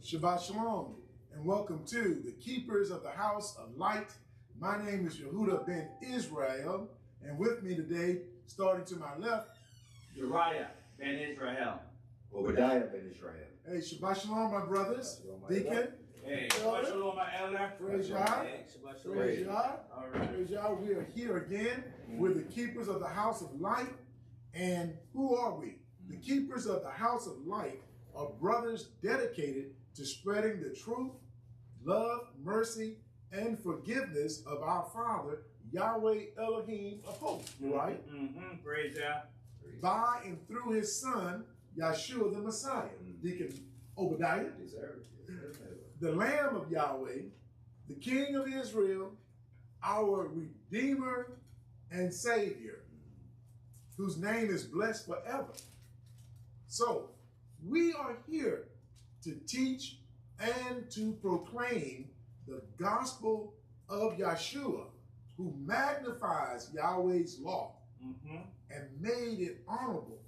Shabbat Shalom, and welcome to the Keepers of the House of Light. My name is Yehuda ben Israel, and with me today, starting to my left, Uriah ben Israel. Obadiah ben Israel. Hey, Shabbat Shalom, my brothers. Deacon. Hey, Shabbat Shalom, my elder. Praise Yah. Hey, Shabbat Shalom. Praise Yah. All right. Praise Yah. We are here again with the Keepers of the House of Light. And who are we? The Keepers of the House of Light are brothers dedicated to spreading the truth, love, mercy, and forgiveness of our Father, Yahweh Elohim of hosts, right? Praise Yah. By and through his son, Yeshua the Messiah. Deacon Obadiah, the Lamb of Yahweh, the King of Israel, our Redeemer and Savior, whose name is blessed forever. So, we are here to teach and to proclaim the gospel of Yeshua, who magnifies Yahweh's law and made it honorable,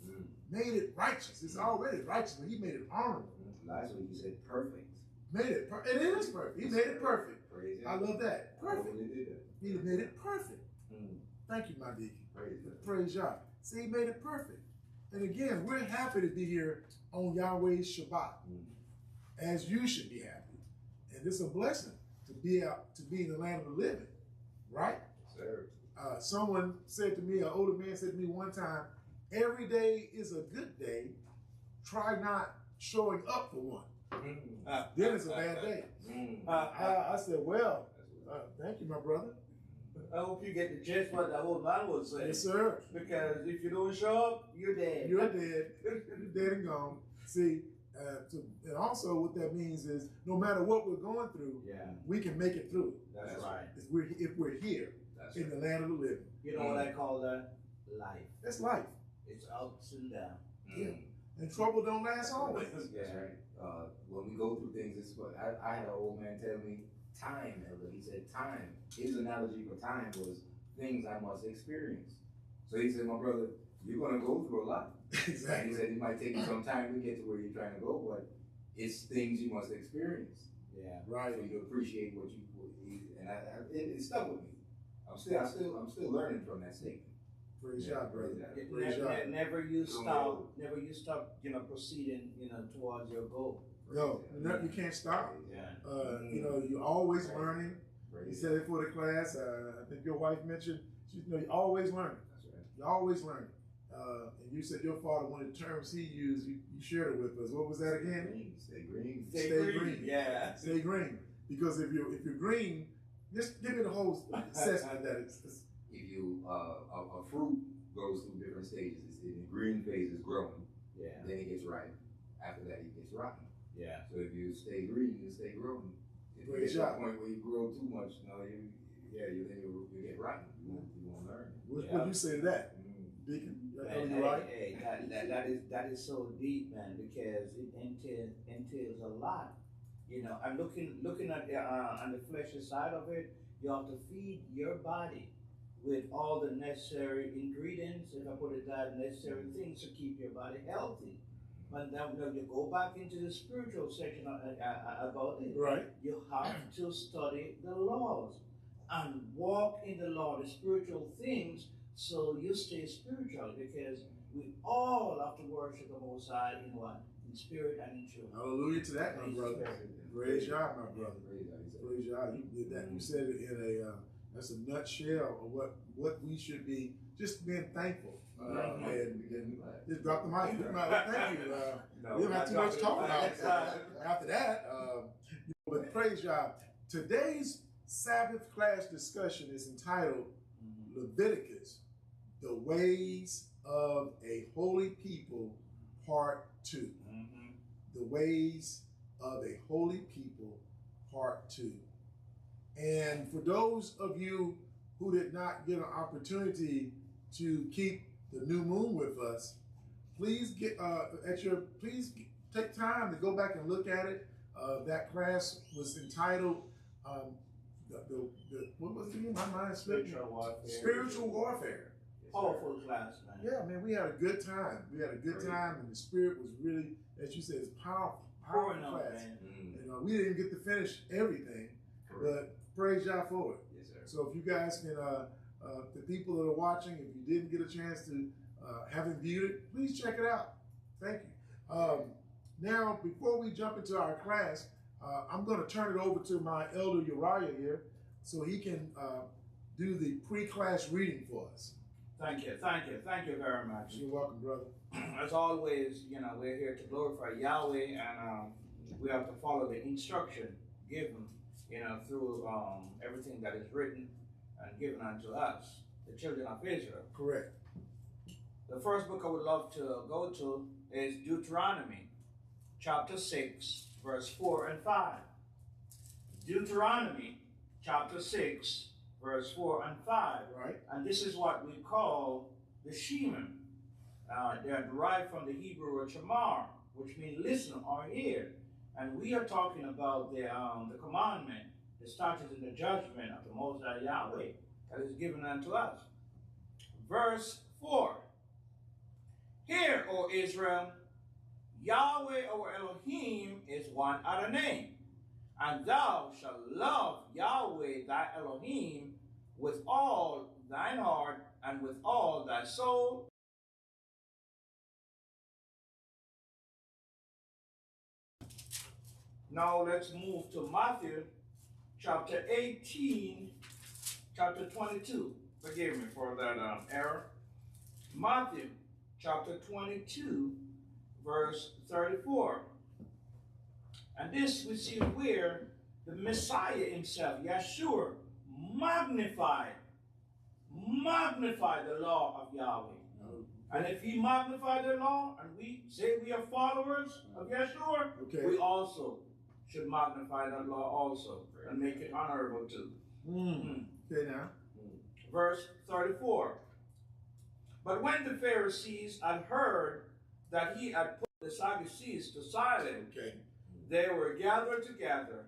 made it righteous. It's already righteous, but he made it honorable. Last week you said perfect. Made it perfect. It is perfect. He made it perfect. Praise I love that. Perfect. He made it perfect. Thank you, my deacon. Praise Yah. See, he made it perfect. And again, we're happy to be here on Yahweh's Shabbat, as you should be happy. And it's a blessing to be in the land of the living, right? Sir. Someone said to me, an older man said to me one time, every day is a good day. Try not showing up for one. Then it's a bad day. I said, well, thank you, my brother. I hope you get the gist what the old man would say. Yes, sir. Because if you don't show up, you're dead. You're dead. You're dead and gone. See, and also what that means is no matter what we're going through, we can make it through. That's right. If we're here in the land of the living. You know what I call that? Life. That's life. It's ups and downs. Yeah. And trouble don't last always. That's right. When we go through things, it's what I had an old man tell me, time, Elder. He said time. His analogy for time was things I must experience. So he said, my brother, you're going to go through a lot. Exactly. And he said it might take you some time to get to where you're trying to go, but it's things you must experience. Yeah. Right. So you appreciate what you and it stuck with me. I'm still learning from that statement. Praise Yah, brother. Never you stop, proceeding, towards your goal. No, you can't stop. Yeah. You're always learning. You said it for the class. I think your wife mentioned, you're always learning. That's right. You're always learning. And you said your father, one of the terms he used, you shared it with us. What was that again? Stay green. Stay green. Yeah. Stay green. Because if you're green, just give me the whole assessment that it's if you a fruit goes through different stages. It's in the green phase is growing. Yeah. Then it gets ripe. After that, it gets rotten. Yeah. So if you stay green, you stay growing. If you get to a point where you grow too much, you get rotten. You won't learn. What you say to that, Deacon? Hey, that is so deep, man, because it entails a lot. I'm looking at on the fleshy side of it. You have to feed your body with all the necessary ingredients, if I put it that, necessary things to keep your body healthy. But now you go back into the spiritual section about it. Right. You have to study the laws and walk in the law, the spiritual things, so you stay spiritual, because we all have to worship the Most High in what? In spirit and in truth. Hallelujah to that, my brother. Praise Yah, my brother. Praise Yah. You did that. You said it in that's a nutshell of what we should be, just being thankful. And just drop the mic. Thank you. We don't have too much to talk about after that. But praise Yah. Today's Sabbath class discussion is entitled Leviticus, the Ways of a Holy People, Part 2. The Ways of a Holy People, Part 2. And for those of you who did not get an opportunity to keep the new moon with us, please please take time to go back and look at it. That class was entitled what was it again? My mind slipped. Spiritual warfare. Powerful class, man. Yeah, man, we had a good time. We had a good time, and the spirit was really, as you said, it's powerful. powerful class. You know, we didn't get to finish everything, but praise Yah for it. Yes, sir. So if you guys can, the people that are watching, if you didn't get a chance to haven't viewed it, please check it out. Thank you. Now, before we jump into our class, I'm going to turn it over to my elder Uriah here, so he can do the pre-class reading for us. Thank you very much. You're welcome, brother. As always, you know, we're here to glorify Yahweh, and we have to follow the instruction given, you know, through everything that is written and given unto us, the children of Israel. Correct. The first book I would love to go to is Deuteronomy, chapter 6, verse 4 and 5. Deuteronomy, chapter 6, verse 4 and 5. Right. And this is what we call the Shemim. They are derived from the Hebrew word shamar, which means listen or hear. And we are talking about the commandment, the statutes and the judgment of the Most High Yahweh that is given unto us. Verse 4. Hear, O Israel, Yahweh our Elohim is one other name, and thou shalt love Yahweh thy Elohim with all thine heart and with all thy soul. Now let's move to Matthew chapter 18, chapter 22. Forgive me for that error. Matthew chapter 22, verse 34. And this we see where the Messiah himself, Yeshua, magnified the law of Yahweh. And if he magnified the law, and we say we are followers of Yeshua, we also should magnify that law also and make it honorable too. Okay, now. Verse 34. But when the Pharisees had heard that he had put the Sadducees to silence, they were gathered together.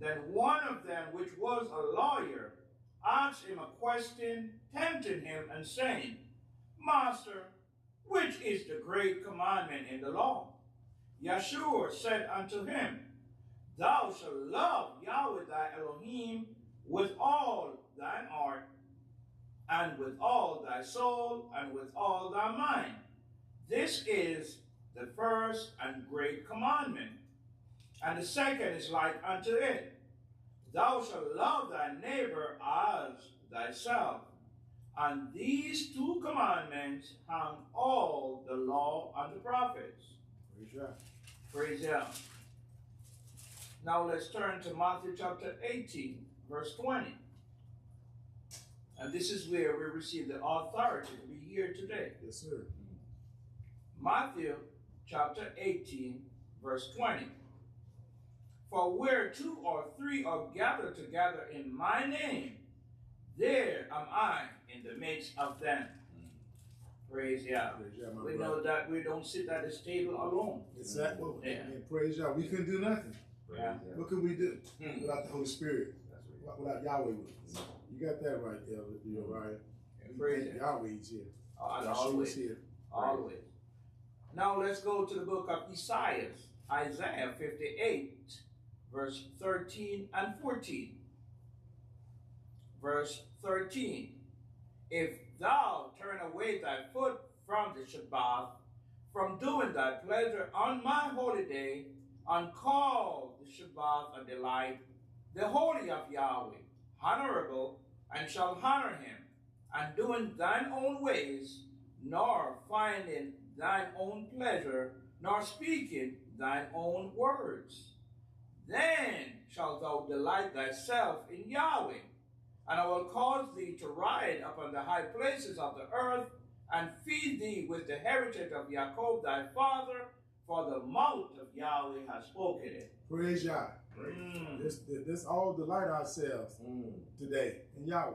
Then one of them, which was a lawyer, asked him a question, tempting him and saying, Master, which is the great commandment in the law? Yeshua said unto him, Thou shalt love Yahweh thy Elohim with all thine heart, and with all thy soul, and with all thy mind. This is the first and great commandment. And the second is like unto it. Thou shalt love thy neighbor as thyself. And these two commandments hang all the law and the prophets. Praise Yah. Praise Yah. Now let's turn to Matthew chapter 18, verse 20. And this is where we receive the authority to be here today. Yes, sir. Matthew chapter 18, verse 20. For where two or three are gathered together in my name, there am I in the midst of them. Praise Yah. We know that we don't sit at this table alone. Exactly. And praise Yah. We couldn't do nothing. What could we do without the Holy Spirit? Without Yahweh with us? You got that right there, Uriah. Praise Yahweh's here. Always. Here. Always. Now let's go to the book of Isaiah 58, verse 13 and 14. Verse 13. If thou turn away thy foot from the Shabbat, from doing thy pleasure on my holy day, and call the Shabbat a delight, the holy of Yahweh, honorable, and shall honor him, and doing thine own ways, nor finding thine own pleasure, nor speaking thine own words. Then shalt thou delight thyself in Yahweh, and I will cause thee to ride upon the high places of the earth, and feed thee with the heritage of Jacob thy father, for the mouth of Yahweh has spoken it. Praise Yah. This all delight ourselves today in Yahweh.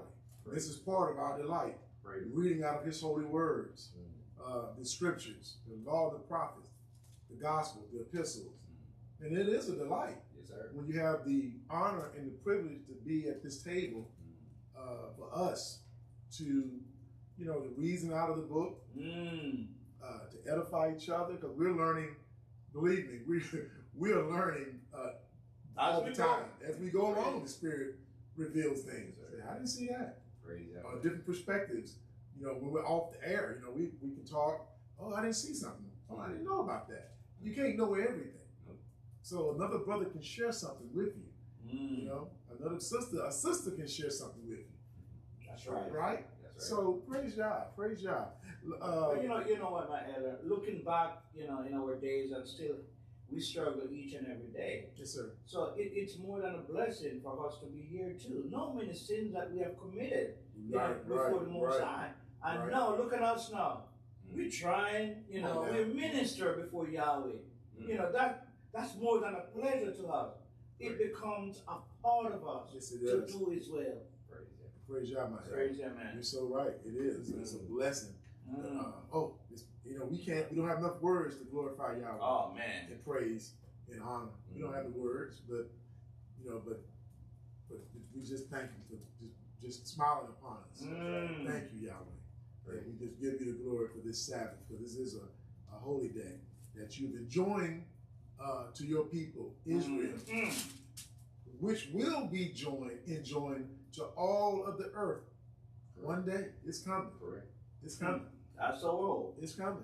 This is part of our delight. Reading out of his holy words, the scriptures, the law of the prophets, the gospel, the epistles. And it is a delight. Yes, sir. When you have the honor and the privilege to be at this table for us to, to reason out of the book, to edify each other, because we're learning believe me, we are learning all the time. As we go along, the Spirit reveals things. I didn't see that. Different perspectives. You know, when we're off the air, you know, we can talk. Oh, I didn't see something. Oh, I didn't know about that. You can't know everything. So another brother can share something with you. You know, a sister can share something with you. That's right. Right? That's right. So praise God. Praise God. But you know what, my elder, looking back, you know, in our days, and still we struggle each and every day. Yes, sir. So it's more than a blessing for us to be here too. No many sins that we have committed before the Most High. And now, look at us now. We're trying, you know, we minister before Yahweh. You know, that's more than a pleasure to us. It becomes a part of us to do His will. Praise Yah, my Praise Yah, man. You're so right. It is. It's a blessing. You know, we don't have enough words to glorify Yahweh. Oh, man. And praise and honor. We don't have the words, but you know, but we just thank you for just smiling upon us. Thank you, Yahweh. And we just give you the glory for this Sabbath, because this is a holy day that you've enjoined to your people, Israel, which will be enjoined to all of the earth. One day, it's coming. Correct. It's coming. That's so old. It's coming.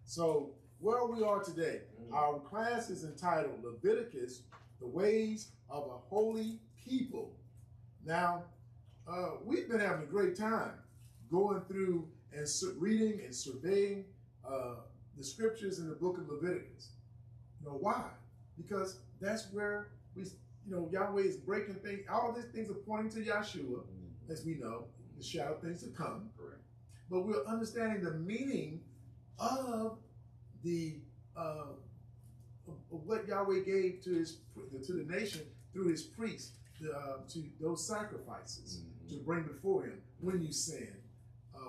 So where we are today, our class is entitled Leviticus, the Ways of a Holy People. Now, we've been having a great time going through and reading and surveying the scriptures in the book of Leviticus. You know why? Because that's where Yahweh is breaking things. All these things are pointing to Yahshua, as we know, the shadow of things to come. Correct. But we're understanding the meaning of the of what Yahweh gave to the nation through His priests to those sacrifices to bring before Him when you sin,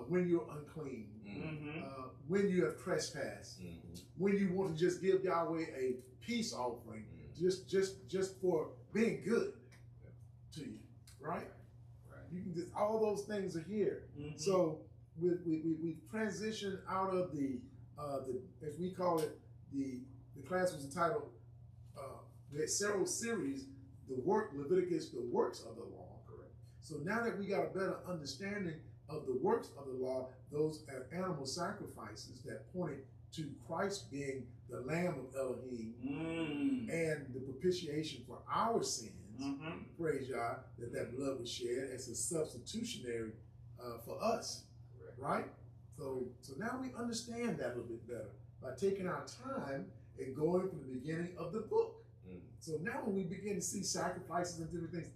when you're unclean, when you have trespassed, when you want to just give Yahweh a peace offering, just for being good to you, right? You can just, all those things are here. So we transitioned out of the as we call it, the class was entitled, we had several series, Leviticus the Works of the Law. Correct. So now that we got a better understanding of the works of the law, those are animal sacrifices that pointed to Christ being the Lamb of Elohim and the propitiation for our sins. Praise Yah, that blood was shed as a substitutionary for us. Correct. Right? So now we understand that a little bit better by taking our time and going from the beginning of the book. So now when we begin to see sacrifices and different things,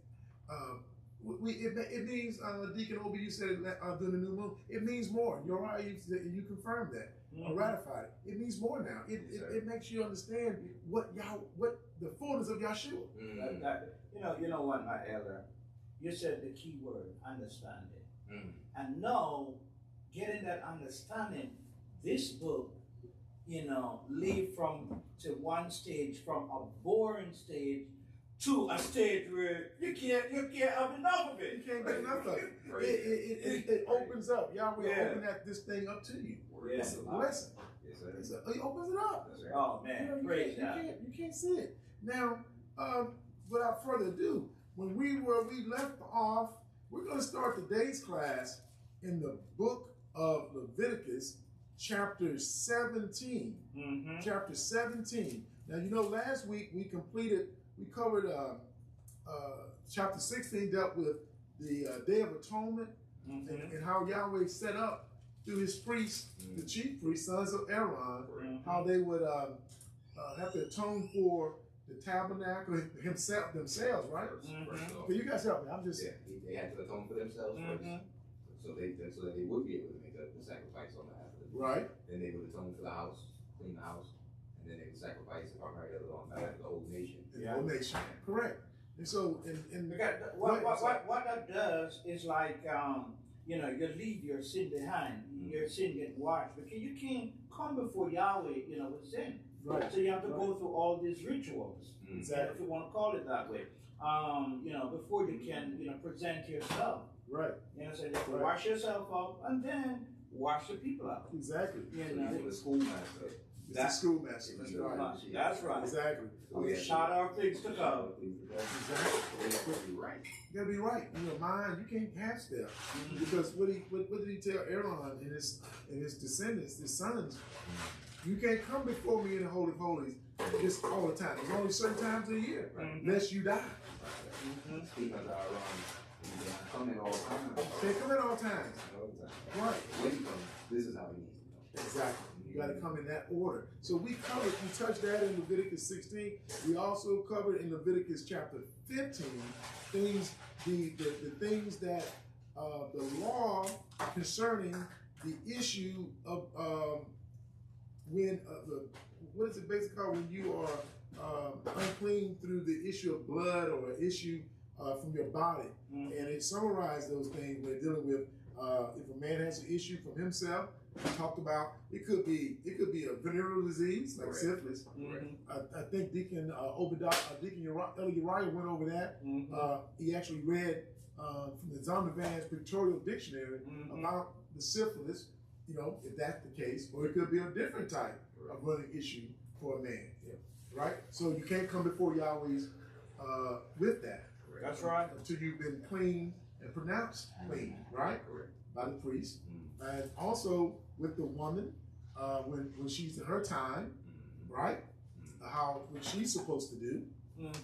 it means, Deacon Obi, you said during the new moon, it means more. You're right, you confirmed that, or ratified it. It means more now. It makes you understand what the fullness of Yahshua. You know what, my elder? You said the key word, understanding. And now, getting that understanding, this book, lead to one stage, from a boring stage to a stage where you can't have enough of it. You can't get enough of it. It opens up. Yahweh open this thing up to you. It's a blessing. He opens it up. Oh man, praise God. You can't see it. Now, without further ado, when we left off, we're going to start today's class in the book of Leviticus, chapter 17. Chapter 17. Now, last week we covered chapter 16, dealt with the Day of Atonement and how Yahweh set up through His priests, the chief priests, sons of Aaron, how they would have to atone for the tabernacle themselves, right? Okay, you guys help me. I'm just they had to atone for themselves first, so that they would be able to make the sacrifice on behalf of the right. Then they would atone for the house, clean the house, and then they would sacrifice on behalf of the whole nation. The whole nation, correct. And so, what that does is like, you leave your sin behind. Your sin get washed, because you can't come before Yahweh, with sin. Right. So you have to go through all these rituals, if you want to call it that way. Before you can, present yourself. Right. So you have to wash yourself up and then wash the people out. Exactly. The schoolmaster. It's the schoolmaster. That's right. That's right. Exactly. We shout our things to come. Exactly. Right. You gotta be right. In your mind, you can't half step. Because what did he tell Aaron and his descendants, his sons? You can't come before me in the Holy of Holies just all the time. There's only certain times of the year, lest you die. Speaking of you can come in all times. They come in all times. Right. When you come, this is how it needs to go. Exactly. You got to come in that order. So we touched that in Leviticus 16. We also covered in Leviticus chapter 15 the things that the law concerning the issue of when what is it basically called when you are unclean through the issue of blood or issue from your body. And it summarized those things when dealing with if a man has an issue from himself. We talked about it could be a venereal disease like syphilis. I think Deacon Deacon Uriah went over that. He actually read from the Zondervan's Pictorial Dictionary about the syphilis. You know, if that's the case, or it could be a different type of running issue for a man. Right. So you can't come before Yahweh's with that. That's right. Until you've been clean and pronounced clean, right? By the priest. And also with the woman, when she's in her time, right? What she's supposed to do,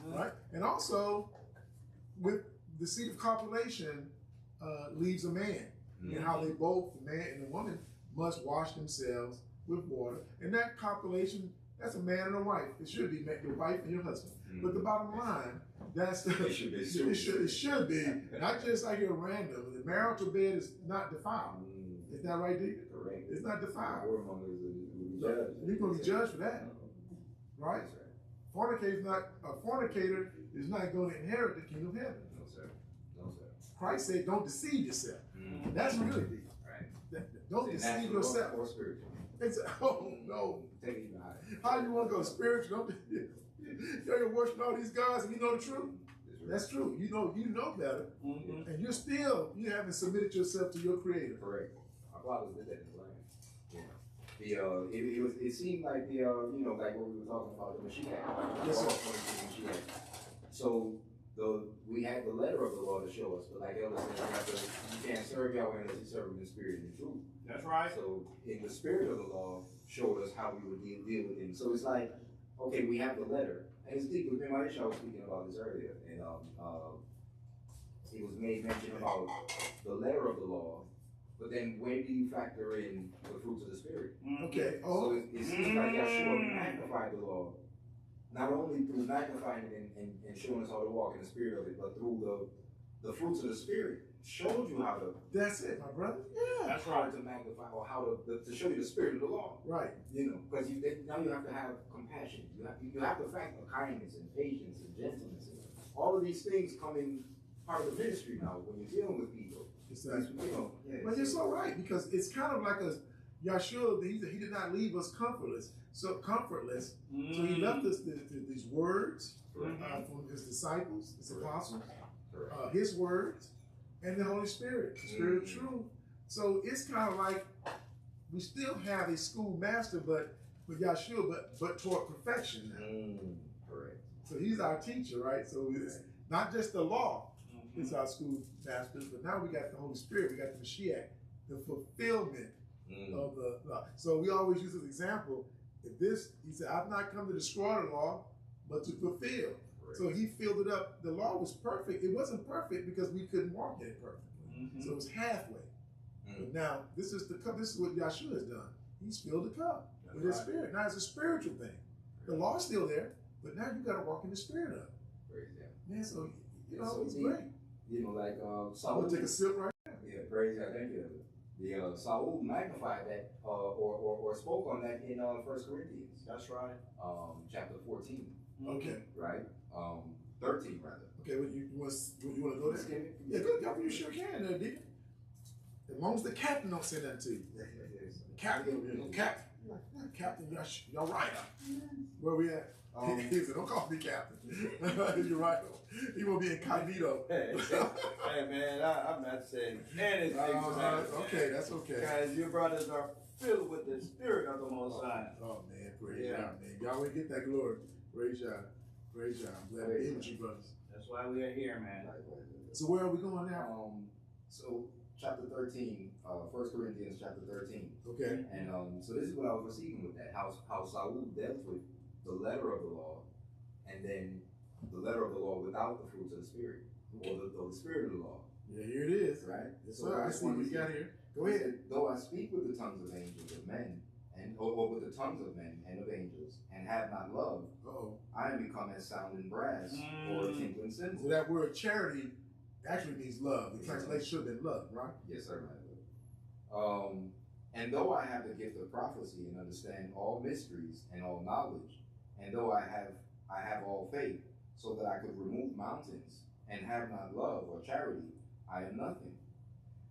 right? And also with the seed of copulation leaves a man, and how they both, the man and the woman, must wash themselves with water. And that copulation, that's a man and a wife. It should be your wife and your husband. But the bottom line, that's it should be. It should be not just like you're random. The marital bed is not defiled. Is that right, Deacon? Correct. It's not defiled. You're going to be judged for that, right? A fornicator is not going to inherit the kingdom of heaven. No, sir. No, sir. Christ said, "Don't deceive yourself." That's really deep. Right. Don't deceive yourself. Or spiritual. Oh no! Take it even higher. How you want to go spiritual? You're worshiping all these gods, and you know the truth. That's true. You know better, and you haven't submitted yourself to your Creator. Correct. Our fathers did that in the land. It seemed like like what we were talking about the Mashiach. Yes, sir. So we had the letter of the law to show us, but like Elder said, you can't serve Yahweh unless you serve him in spirit and in truth. That's right. So in the spirit of the law showed us how we would deal with him. So it's like, okay, we have the letter. And it's deep. With my issue, I was speaking about this earlier, and it was made mention about the letter of the law, but then where do you factor in the fruits of the spirit? Okay. So it seems like Yahshua magnified the law, not only through magnifying it and showing us how to walk in the spirit of it, but through the fruits of the spirit showed you how to. That's it, my brother. Yeah. That's right. To magnify or how to show you the spirit of the law. Right. Because now you have to have compassion. You have to factor kindness and patience and gentleness. And all of these things come in part of the ministry now when you're dealing with people. Exactly. But you're so right, because it's kind of like Yahshua, he did not leave us comfortless. So he left us these words from his disciples, his apostles, his words, and the Holy Spirit, the Spirit of truth. So it's kind of like we still have a schoolmaster, but with Yahshua, but toward perfection now. Correct. So he's our teacher, right? So it's not just the law, it's our schoolmaster, but now we got the Holy Spirit, we got the Mashiach, the fulfillment of the law. So we always use this example. He said, I've not come to destroy the law, but to fulfill. So he filled it up. The law was perfect. It wasn't perfect because we couldn't walk in it perfectly. So it was halfway. But now this is the cup. This is what Yahshua has done. He's filled the cup with his spirit. Now it's a spiritual thing. The law's still there, but now you got to walk in the spirit of it. Man, so it's great. Like Saul. I'm gonna take a sip right now. Yeah, praise God. Thank you. The Saul magnified that or spoke on that in 1 Corinthians. That's right. Chapter 14. Okay. Right. 13 rather. Okay. You want to go there? Yeah, go. You sure can, Deacon. As long as the captain don't say nothing to you. Captain, you're right. Where we at? He said, don't call me captain. You're right. He will be incognito. Hey, man, I'm not saying anything to that. Okay, that's okay. Guys, your brothers are filled with the Spirit of the Most High. Oh man, praise God, man. Yahweh get that glory. Praise God. Praise God. I'm glad to be with you, brothers. That's why we are here, man. So where are we going now? So chapter 13, 1 Corinthians chapter 13. Okay. And so this is what I was receiving with that, how Saul dealt with the letter of the law, and then the letter of the law without the fruits of the Spirit, or the Spirit of the law. Yeah, here it is. Right? Yes, So sir. I see what you got here. Go He ahead. said, though I speak with the tongues of angels of men, or with the tongues of men and of angels, and have not love, I am become as sounding brass or a tinkling cymbal. So that word charity actually means love. The translation should have been love, right? Yes, sir. And though I have the gift of prophecy and understand all mysteries and all knowledge, and though I have all faith, so that I could remove mountains, and have not love or charity, I am nothing.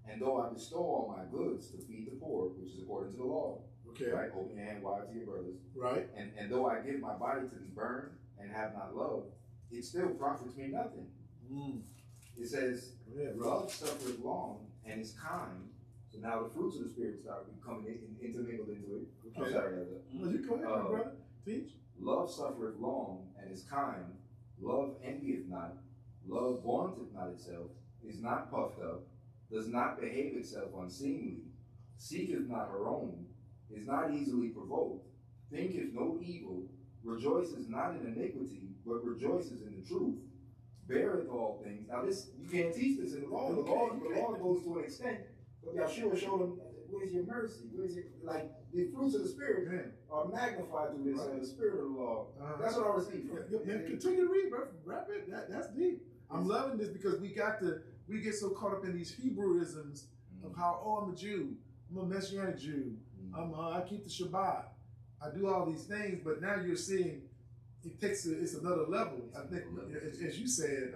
And though I bestow all my goods to feed the poor, which is according to the law, okay, right? Open your hand wide to your brothers, right? And though I give my body to be burned and have not love, it still profits me nothing. It says, love suffereth long and is kind. So now the fruits of the Spirit start becoming intermingled into it. Okay. I'm sorry, No, you go ahead, my brother. Teach. Love suffereth long and is kind. Love envieth not. Love vaunteth not itself, is not puffed up, does not behave itself unseemly, seeketh not her own, is not easily provoked, thinketh no evil, rejoices not in iniquity, but rejoices in the truth, beareth all things. Now this, you can't teach this in the law. The law goes to an extent, but Yahshua showed them, where's your mercy? Where's your, like, the fruits of the Spirit are magnified through this, the Spirit of the law. That's what I received from it. Man, continue to read, bro. Wrap it. That's deep. I'm loving this because we get so caught up in these Hebrewisms of how, I'm a Jew, I'm a Messianic Jew, I keep the Shabbat, I do all these things, but now you're seeing it's another level. I think, as you said,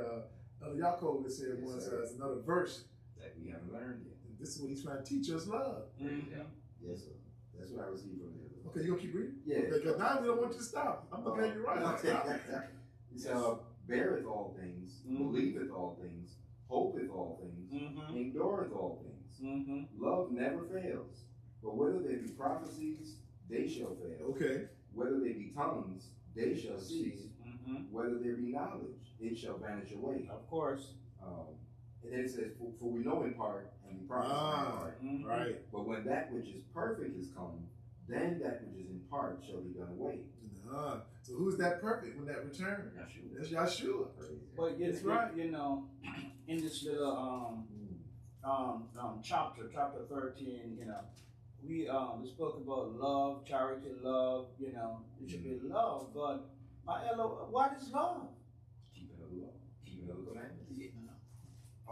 Yaakov has said once, it's another verse that we haven't learned yet. This is what he's trying to teach us, love. Yes, sir. That's what I received from it. Okay, you gonna keep reading? Yeah. Because now we don't want you to stop. I'm looking at you right. So beareth all things, believeth all things, hopeth all things, endureth all things. Love never fails. But whether they be prophecies, they shall fail. Okay. Whether they be tongues, they shall cease. Whether there be knowledge, it shall vanish away. Of course. And then it says, for we know in part, and we prophesy in part. Right. But when that which is perfect is come, then that which is in part shall be done away. So who's that perfect when that returns? Yahshua. That's Yahshua. But that's right. You know, in this little chapter 13, you know, we spoke about love, charity, love. You know, it should be love. But what is love? Keeping of the law, keeping of the commandments.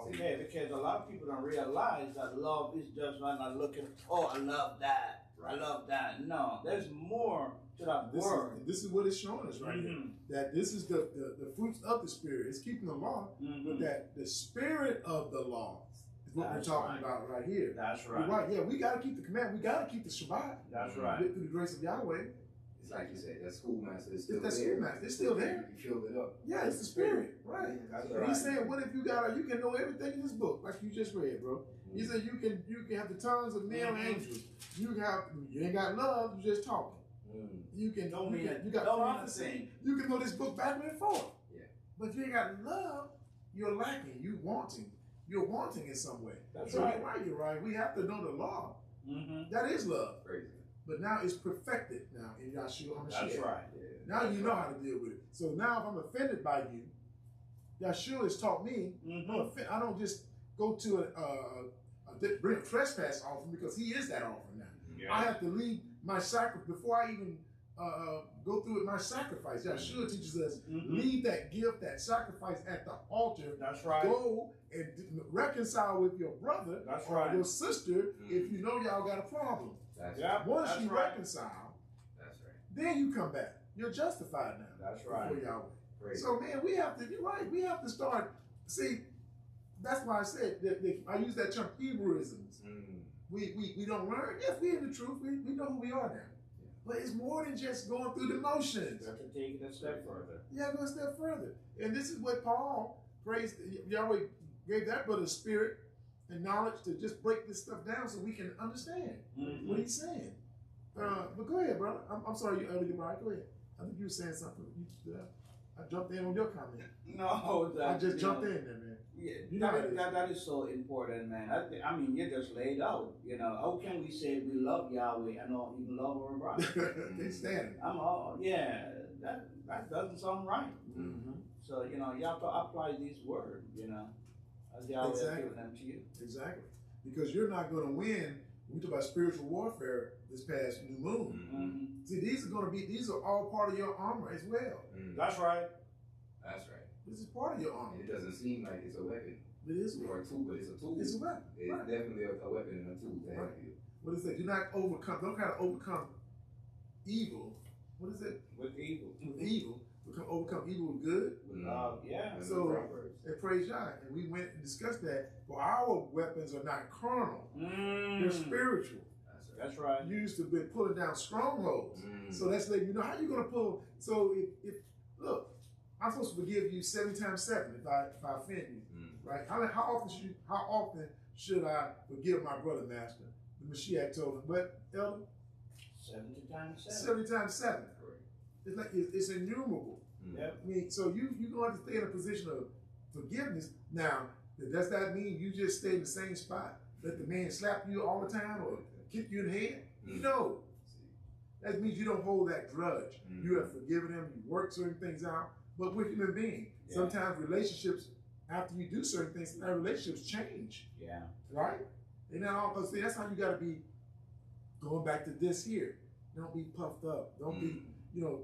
Okay, because a lot of people don't realize that love is just not looking, I love that. I love that. No, there's more to that word. This is what it's showing us right here. That this is the fruits of the Spirit. It's keeping the law, but that the Spirit of the law is what we're talking about right here. That's right. You're right. Yeah, we got to keep the command. We got to keep the Shabbat. That's right. Through the grace of Yahweh. It's like you said, that schoolmaster is still there. Schoolmaster, it's still there. You filled it up. Yeah, it's the Spirit, right? Yeah, He's saying, what if you can know everything in this book, like you just read, bro? He said you can have the tongues of male angels. You ain't got love, you just talking. You got prophecy. You can know this book backward and forward. Yeah. But if you ain't got love, you're lacking. You're wanting in some way. That's so right. You're right. We have to know the law. That is love. Crazy. But now it's perfected now in Yahshua HaMashiach. That's right. Yeah. Now you know how to deal with it. So now if I'm offended by you, Yahshua has taught me, I don't just go to bring a trespass offering because he is that offering now. Yeah. I have to leave my sacrifice before I even go through with my sacrifice. Yahshua teaches us, leave that gift, that sacrifice at the altar. That's right. Go and reconcile with your brother or your sister if you know y'all got a problem. Once you reconcile, then you come back. You're justified now. That's right. Before Yahweh. Great. So man, you're right. We have to start, see, that's why I said, I use that term Hebrewisms. We don't learn. Yes, we in the truth. We know who we are now. Yeah. But it's more than just going through the motions. You have to take it a step further. Yeah, go a step further. And this is what Paul praised. Yahweh gave that brother a spirit and knowledge to just break this stuff down so we can understand what he's saying. But go ahead, brother. I'm sorry, Elder Uriah. Go ahead. I think you were saying something. I jumped in on your comment. No, I just jumped in there, man. Yeah, that is so important, man. I mean, you just laid out. You know, how can we say we love Yahweh and not even love our brother? Can't stand it. That doesn't sound right. So you know, you have to apply these words. You know, as Yahweh has given them to you. Exactly, because you're not going to win. We talk about spiritual warfare this past new moon. See, these are all part of your armor as well. That's right. That's right. This is part of your armor. It doesn't seem like it's a weapon. It is a or a tool, but it's a tool. It's a weapon. It's definitely a weapon and a tool to help you. What is it? Do not overcome. Don't kind of overcome evil. What is it? With evil. With evil. Overcome evil with good. Yeah. So, and praise God. And we went and discussed that. For our weapons are not carnal. They're spiritual. That's right. Used to be pulling down strongholds. So that's letting you know how you're going to pull. So if look, I'm supposed to forgive you 7 times 7 if I offend you. Right? How often should I forgive my brother, Master? The Mashiach told him. But Elder? 70 times 7. 70 times 7. It's like it's innumerable. Yep. I mean, so you're going to stay in a position of forgiveness. Now, does that mean you just stay in the same spot? Let the man slap you all the time or kick you in the head? No. That means you don't hold that grudge. You have forgiven him. You work certain things out. But we're human beings. Sometimes relationships, after you do certain things, relationships change. Yeah. Right? And now, see, that's how you got to be going back to this here. Don't be puffed up. Don't be,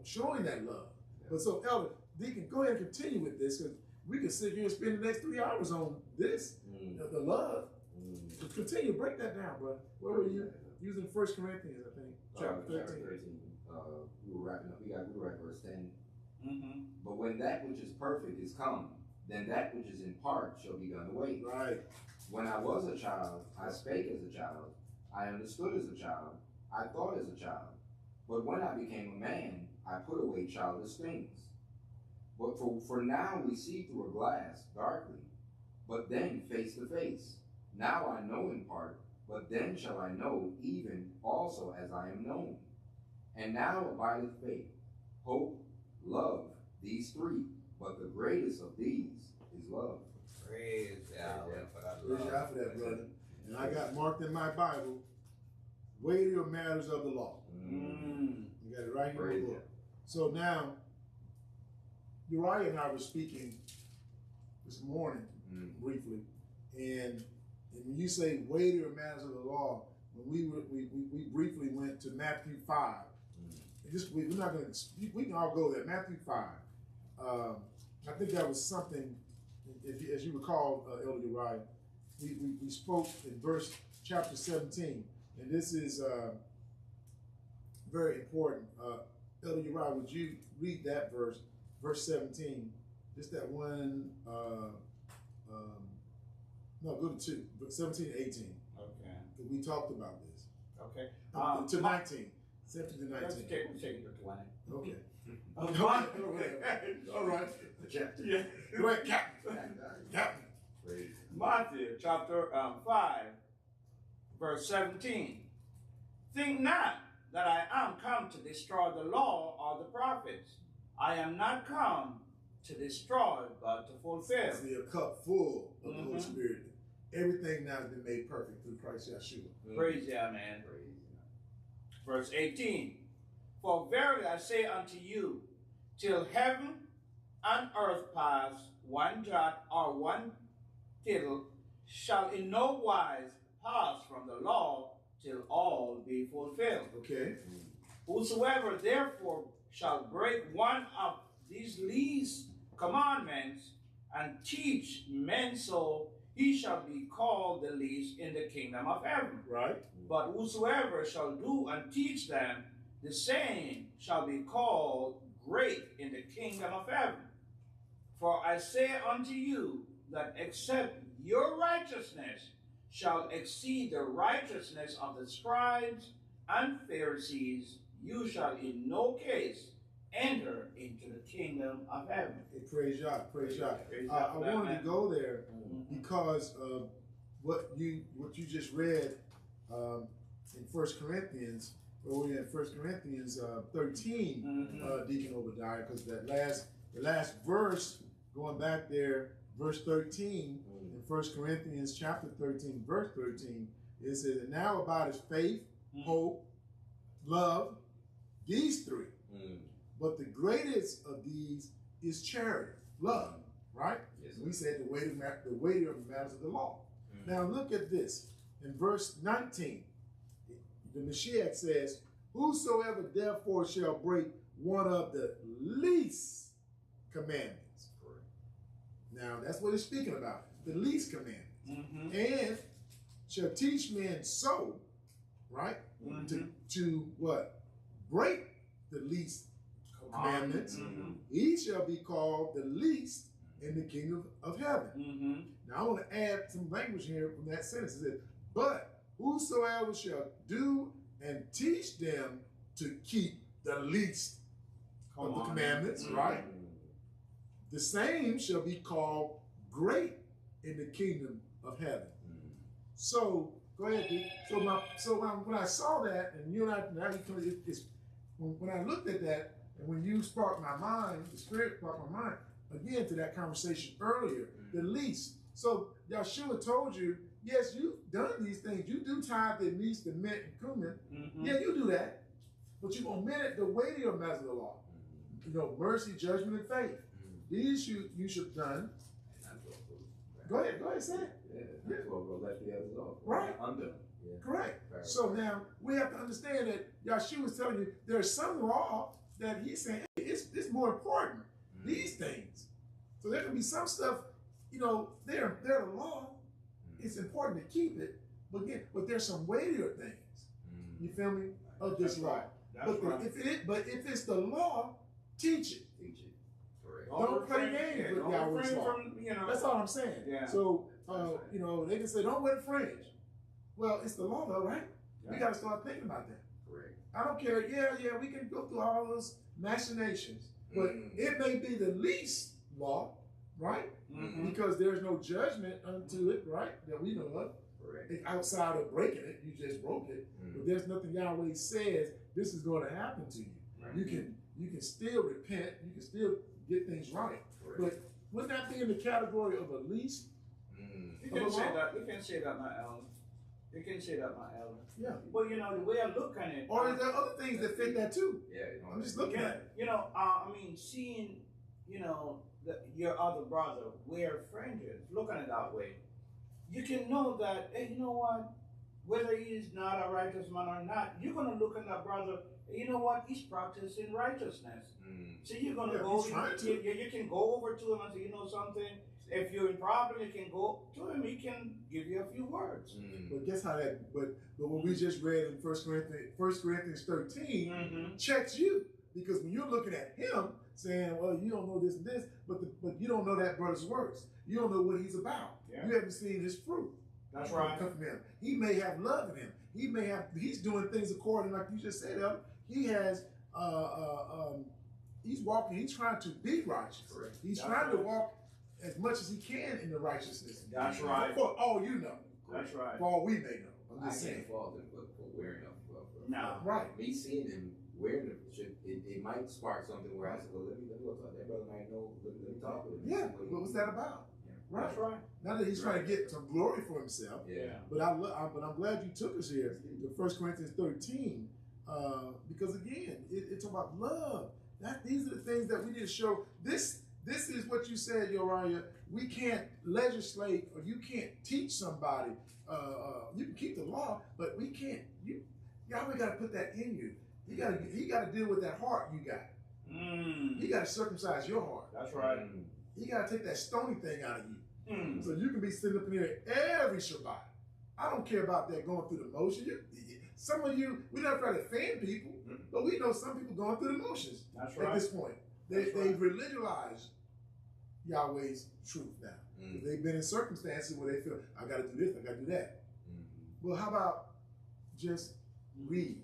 showing that love. But so, Elder, Deacon, go ahead and continue with this because we can sit here and spend the next 3 hours on this, the love. So continue, break that down, brother. Where were you? Using 1 Corinthians, I think, chapter 13. We were wrapping up. We were at verse 10. But when that which is perfect is come, then that which is in part shall be done away. Right. When I was a child, I spake as a child. I understood as a child. I thought as a child. But when I became a man, I put away childish things. But for now we see through a glass, darkly, but then face to face. Now I know in part, but then shall I know even also as I am known. And now abideth faith, hope, love, these 3. But the greatest of these is love. Praise Yahweh for that love. Praise Yahweh for that, brother. And I got marked in my Bible, weightier matters of the law. You got it right here in the book. So now, Uriah and I were speaking this morning briefly, and when you say weightier matters of the law, when we briefly went to Matthew 5. We're not going to. We can all go there. Matthew 5. I think that was something. As you recall, Elder Uriah, we spoke in chapter 17, and this is very important. Elder Uriah, would you read that verse 17? Just that one. No, go to 2, 17 to 18. Okay. We talked about this. Okay. To 19. 17 to 19. Let's take it to 20. Okay. All right. The chapter. Yeah. Go ahead, Captain. Matthew chapter 5, verse 17. Think not that I am come to destroy the law or the prophets. I am not come to destroy, but to fulfill. See, a cup full of the Holy Spirit. Everything now has been made perfect through Christ Yeshua. Praise Yah, man. Verse 18. For verily I say unto you, till heaven and earth pass, one jot or one tittle shall in no wise pass from the law till all be fulfilled. Okay. Whosoever therefore shall break one of these least commandments and teach men so, he shall be called the least in the kingdom of heaven. Right. But whosoever shall do and teach them, the same shall be called great in the kingdom of heaven. For I say unto you that except your righteousness shall exceed the righteousness of the scribes and Pharisees, you shall in no case enter into the kingdom of heaven. Hey, praise God, praise God. I wanted to go there because what you just read in 1 Corinthians, or in 1 Corinthians 13, Deacon Obadiah, because the last verse, going back there, verse 13, in 1 Corinthians chapter 13, verse 13, it says, and now about his faith, hope, love, these three. But the greatest of these is charity, love, right? Yes, we said the weightier of the matters of the law. Now look at this. In verse 19, the Mashiach says, whosoever therefore shall break one of the least commandments. Correct. Now that's what it's speaking about, the least commandments. And shall teach men so, right? To what? Break the least commandments. He shall be called the least in the kingdom of heaven. Now I want to add some language here from that sentence. It says, but whosoever shall do and teach them to keep the least of the commandments, right? The same shall be called great in the kingdom of heaven. So go ahead, dude. So when I saw that, and you and I, now when I looked at that, and when you sparked my mind, the Spirit sparked my mind again to that conversation earlier, the least. So Yahshua told you, yes, you've done these things. You do tithe the least, the mint and cumin. Yeah, you do that. But you omitted the weightier matters of the law. You know, mercy, judgment, and faith. These you should have done. Go ahead, say it. Yeah, let the others off. Right. Undone. Yeah. Correct. So now we have to understand that Yahshua is telling you there's some law that he's saying, hey, it's more important. These things. So there can be some stuff, you know, they're the law. It's important to keep it, but there's some weightier things. You feel me? Of this law. But if it's the law, teach it. Teach it. Correct. Don't play games with Yahweh's law. That's all I'm saying. Yeah. So you know, they can say don't wear the fringe. Well, it's the law though, right? Yeah. We got to start thinking about that. Correct. I don't care. Yeah, we can go through all those machinations, but it may be the least law, right? Because there's no judgment unto it, right? That we know of. Correct. It's outside of breaking it, you just broke it. But there's nothing Yahweh says this is going to happen to you. You can still repent. You can still get things right. Correct. But wouldn't that be in the category of a least? You can say that. You can say that, my elder. You can say that, my elder. Yeah. Well, you know, the way I look at it. Or is there other things that fit that too? Yeah. I'm just looking at it. You know, I mean, seeing, you know, your other brother wear fringes, looking at it that way, you can know that, hey, you know what? Whether he is not a righteous man or not, you're going to look at that brother, you know what? He's practicing righteousness. So you're going to go, you can go over to him and say, you know something? If you're in problem, you can go to him. He can give you a few words. But guess how that? But what we just read in 1 Corinthians 13 checks you, because when you're looking at him saying, "Well, you don't know this and this," but you don't know that brother's works. You don't know what he's about. Yeah. You haven't seen his fruit. That's right. Come from him. He may have love in him. He's doing things according, like you just said, he has. He's walking. He's trying to be righteous. Correct. He's trying to walk as much as he can in the righteousness. That's right. For all you know. That's right. For all we may know. I'm just saying. I can't fault him for wearing them. No. Right. Me seeing him wearing them, it might spark something where I said, well, let me go talk. That brother might know. Let me talk with him. Yeah. But what's that about? Yeah. Right. That's right. Not that he's trying to get some glory for himself. Yeah. But I'm glad you took us here to 1 Corinthians 13, because again, it's about love. These are the things that we need to show. This is what you said, Uriah. We can't legislate, or you can't teach somebody. You can keep the law, but we can't. Yahweh got to put that in you. He got to deal with that heart you got. He got to circumcise your heart. That's right. He got to take that stony thing out of you, so you can be sitting up in here every Shabbat. I don't care about that going through the motion. Some of you, we're not trying to offend people, but we know some people going through the motions. That's right. At this point. They've religialized Yahweh's truth now. They've been in circumstances where they feel, I got to do this, I got to do that. Well, how about just read?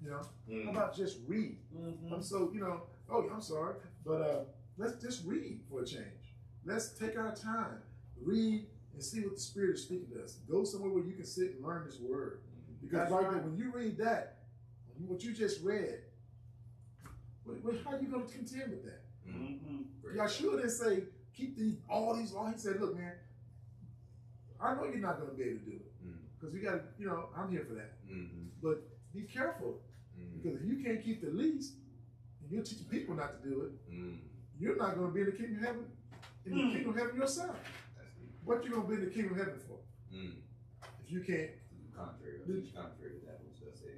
You know, how about just read? I'm so, you know, I'm sorry, but let's just read for a change. Let's take our time, read and see what the Spirit is speaking to us. Go somewhere where you can sit and learn this word. Because That's right right. there, when you read that, what you just read, how are you going to contend with that? Yahshua didn't say, keep all these laws. He said, look, man, I know you're not going to be able to do it. Because you got to, I'm here for that. But be careful. Because if you can't keep the least, and you're teaching people not to do it, you're not going to be in the kingdom of heaven, kingdom of heaven yourself. What you going to be in the kingdom of heaven for? If you can't. Contrary to that which does say.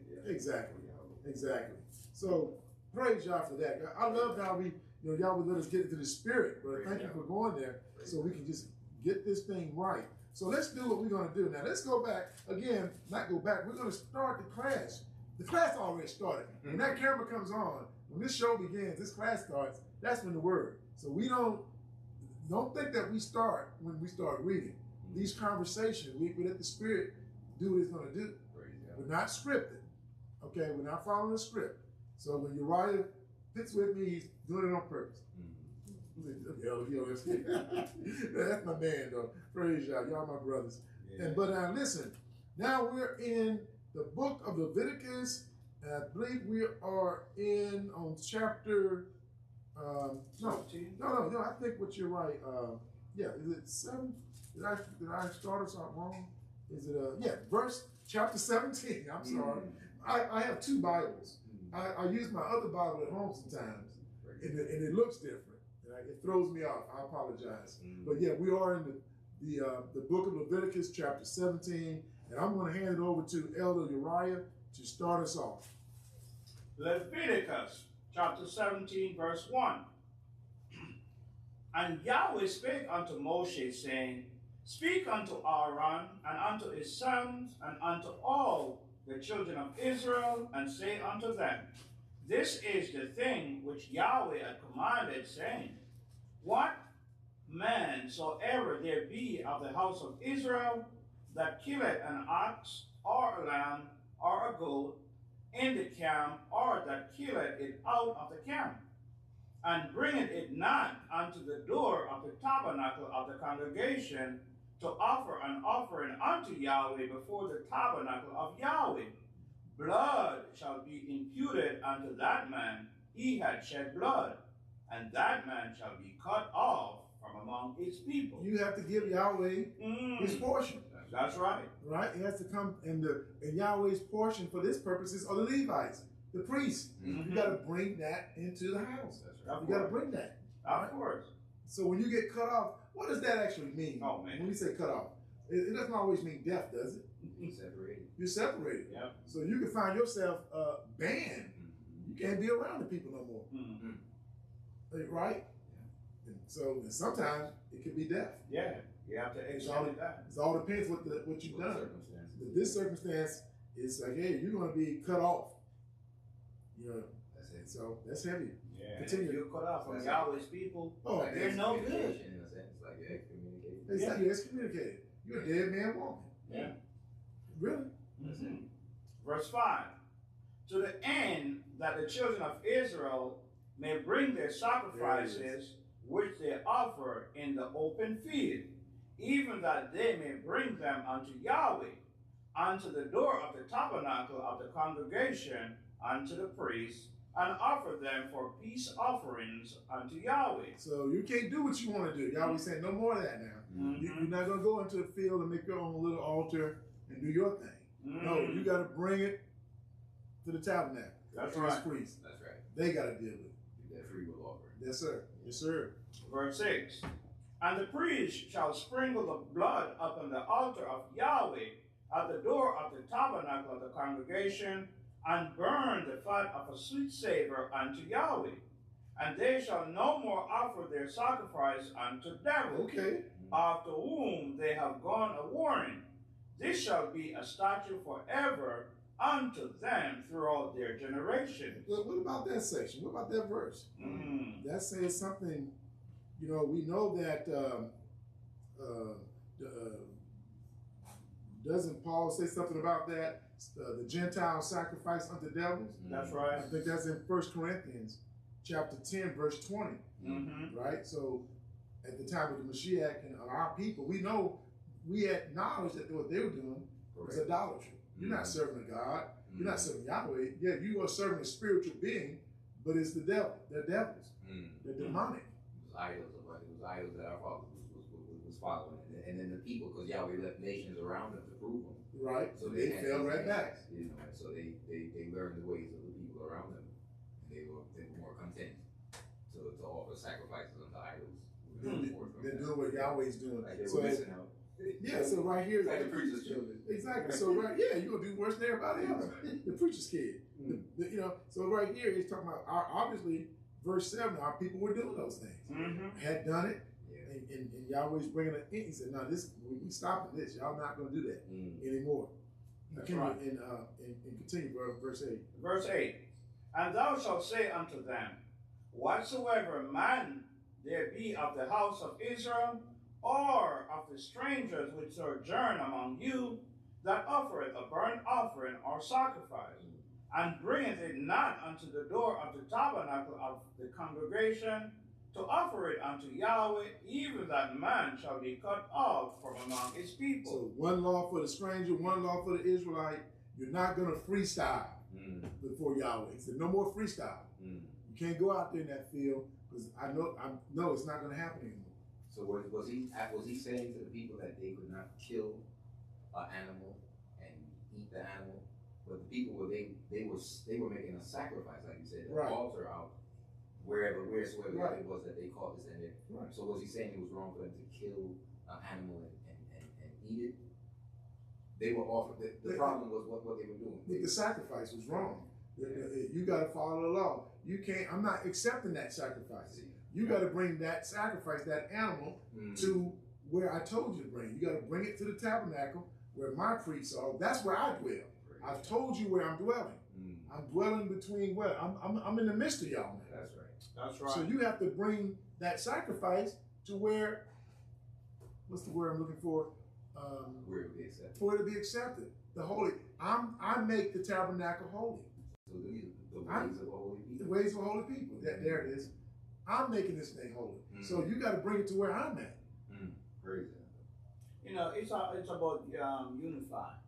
Exactly. So praise y'all for that. I love how y'all would let us get into the spirit, brother. Thank you for going there so we can just get this thing right. So let's do what we're going to do now. Let's go back again, not go back. We're going to start the class. The class already started. When that camera comes on, when this show begins, this class starts, that's when the word. So we don't think that we start when we start reading. These conversations, we let the spirit do what it's going to do. We're not scripted. Okay, we're not following the script. So when Uriah fits with me, he's doing it on purpose. That's my man, though. Praise y'all. Y'all my brothers. Yeah. But now listen, now we're in the book of Leviticus, and I believe we are on chapter, no, I think what you're right. Is it 7? Did I start us out wrong? Is it, chapter 17, I'm sorry. I have 2 Bibles. I use my other Bible at home sometimes, and it looks different. It throws me off. I apologize. But yeah, we are in the book of Leviticus, chapter 17, and I'm going to hand it over to Elder Uriah to start us off. Leviticus, chapter 17, verse 1. And Yahweh spake unto Moshe, saying, Speak unto Aaron, and unto his sons, and unto all the children of Israel, and say unto them, This is the thing which Yahweh had commanded, saying, What man soever there be of the house of Israel that killeth an ox, or a lamb, or a goat, in the camp, or that killeth it out of the camp, and bringeth it not unto the door of the tabernacle of the congregation, to offer an offering unto Yahweh before the tabernacle of Yahweh, blood shall be imputed unto that man. He had shed blood, and that man shall be cut off from among his people. You have to give Yahweh his portion. That's right. Right? It has to come, and Yahweh's portion for this purposes are the Levites, the priests. You got to bring that into the house. That's right. You got to bring that. Of course. So when you get cut off, what does that actually mean? Oh, man. When you say cut off, it doesn't always mean death, does it? Separated. You're separated. Yep. So you can find yourself banned. You can't be around the people no more. Right? And so sometimes it could be death. Yeah. You have to examine that. It all depends what you've done. But this circumstance is like, hey, you're going to be cut off. That's it. So that's heavy. Yeah. Continue. You're cut off from Yahweh's people. Oh, they're no good. It's like you're excommunicated. Exactly, you're excommunicated. You're a dead man walking. Yeah. Really? Verse 5. To the end that the children of Israel may bring their sacrifices which they offer in the open field, even that they may bring them unto Yahweh, unto the door of the tabernacle of the congregation, unto the priests, and offer them for peace offerings unto Yahweh. So you can't do what you want to do. Yahweh's saying no more of that now. You're not going to go into the field and make your own little altar and do your thing. No, you got to bring it to the tabernacle. That's to right. Priests. That's right. They got to deal with it. That free will offering. Yes, sir. Yes, sir. Verse 6. And the priest shall sprinkle the blood upon the altar of Yahweh at the door of the tabernacle of the congregation, and burn the fat of a sweet savor unto Yahweh. And they shall no more offer their sacrifice unto devils, after whom they have gone a warring. This shall be a statute forever unto them throughout their generations. Well, what about that section? What about that verse? That says something, we know that, doesn't Paul say something about that? The Gentiles sacrifice unto devils? That's right. I think that's in 1 Corinthians chapter 10, verse 20. Right? So at the time of the Mashiach and our people, we know we acknowledge that what they were doing was idolatry. You're not serving a God. You're not serving Yahweh. Yeah, you are serving a spiritual being, but it's the devil. They're devils. They're demonic. It was idols that our father was following. And then the people, because Yahweh left nations around them to prove them. Right. So they fell right back. You know, and so they learned the ways of the people around them. And they were more content to offer sacrifices unto idols. They're doing what Yahweh's doing. Like they were missing out. Yeah, so right here. Like the preacher's children. Exactly. So you're going to do worse than everybody else. The preacher's kid. You know, so right here, he's talking about, obviously, verse 7, our people were doing those things. Had done it. And Yahweh's bringing it in. He said, "No, we stopping this. Y'all not going to do that anymore." Right. And continue, verse 8. Verse 8. And thou shalt say unto them, whatsoever man there be of the house of Israel, or of the strangers which sojourn among you, that offereth a burnt offering or sacrifice, and bringeth it not unto the door of the tabernacle of the congregation, to offer it unto Yahweh, even that man shall be cut off from among his people. So one law for the stranger, one law for the Israelite. You're not going to freestyle before Yahweh. He said, no more freestyle. You can't go out there in that field, because I know it's not going to happen anymore. So was he saying to the people that they could not kill an animal and eat the animal? But the people they were making a sacrifice, like you said, an altar out wheresoever it was that they called this in there. Right. So was he saying it was wrong for them to kill an animal and eat it? They were offered. The problem was what they were doing. The sacrifice was wrong. You got to follow the law. You can't. I'm not accepting that sacrifice. You got to bring that sacrifice, that animal, to where I told you to bring. You got to bring it to the tabernacle where my priests are. That's where I dwell. I've told you where I'm dwelling. I'm dwelling between where I'm in the midst of y'all now. That's right. That's right. So you have to bring that sacrifice to where. What's the word I'm looking for? Where it would be accepted. For it to be accepted. The holy. I make the tabernacle holy. So the ways of holy people. The ways of holy people. There it is. I'm making this thing holy. So you got to bring it to where I'm at. Praise God. You know, it's about unifying.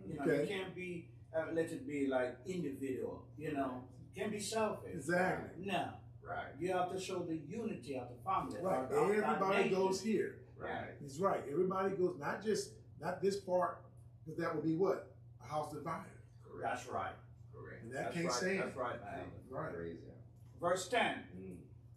You know, Okay. you can't be let it be like individual. You know, you can't be selfish. Exactly. No. Right. You have to show the unity of the family. Right. of our Everybody nation. goes here. Right. He's right. Everybody goes, not this part, because that would be what? A house divided. Correct. That's right. Correct. And that That's can't right. stand. That's right, man. Right. Praise God. Verse 10.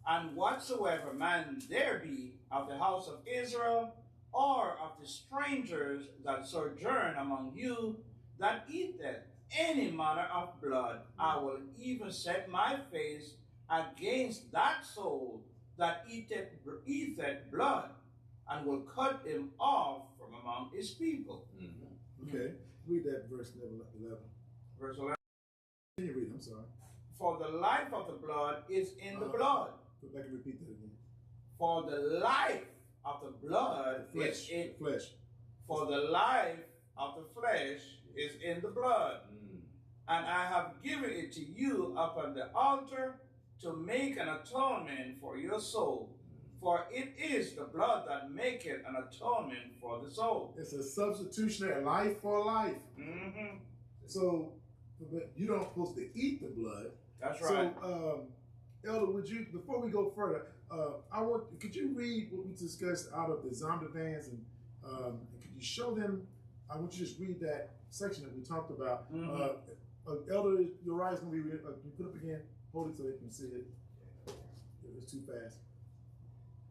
And whatsoever man there be of the house of Israel, or of the strangers that sojourn among you, that eateth any manner of blood, I will even set my face against that soul that eateth blood, and will cut him off from among his people. Okay. Read that verse 11. Verse 11. Can you read it? I'm sorry. For the life of the blood is in the blood. Go back and repeat that again. For the life of the blood is in flesh. For the life of the flesh is in the blood. And I have given it to you upon the altar to make an atonement for your soul. For it is the blood that maketh an atonement for the soul. It's a substitutionary life for life. So, but you don't supposed to eat the blood. That's right. So, Elder, would you, before we go further, could you read what we discussed out of the Zondervans, and could you show them? I want you to just read that section that we talked about. Elder, your eyes gonna be. Can you put up again? Hold it so they can see it. It's too fast.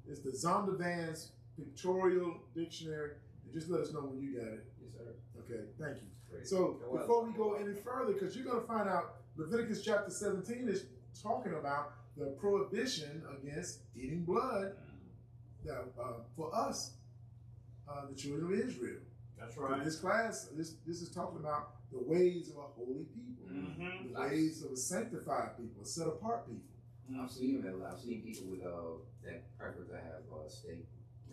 It's the Zondervans Pictorial Dictionary. And just let us know when you got it. Yes, sir. Okay, thank you. Great. So before we go any further, because you're going to find out Leviticus chapter 17 is talking about the prohibition against eating blood for us, the children of Israel. That's right. For this class, this is talking about the ways of a holy people, the ways of a sanctified people, a set apart people. I've seen people with that prefer to have steak.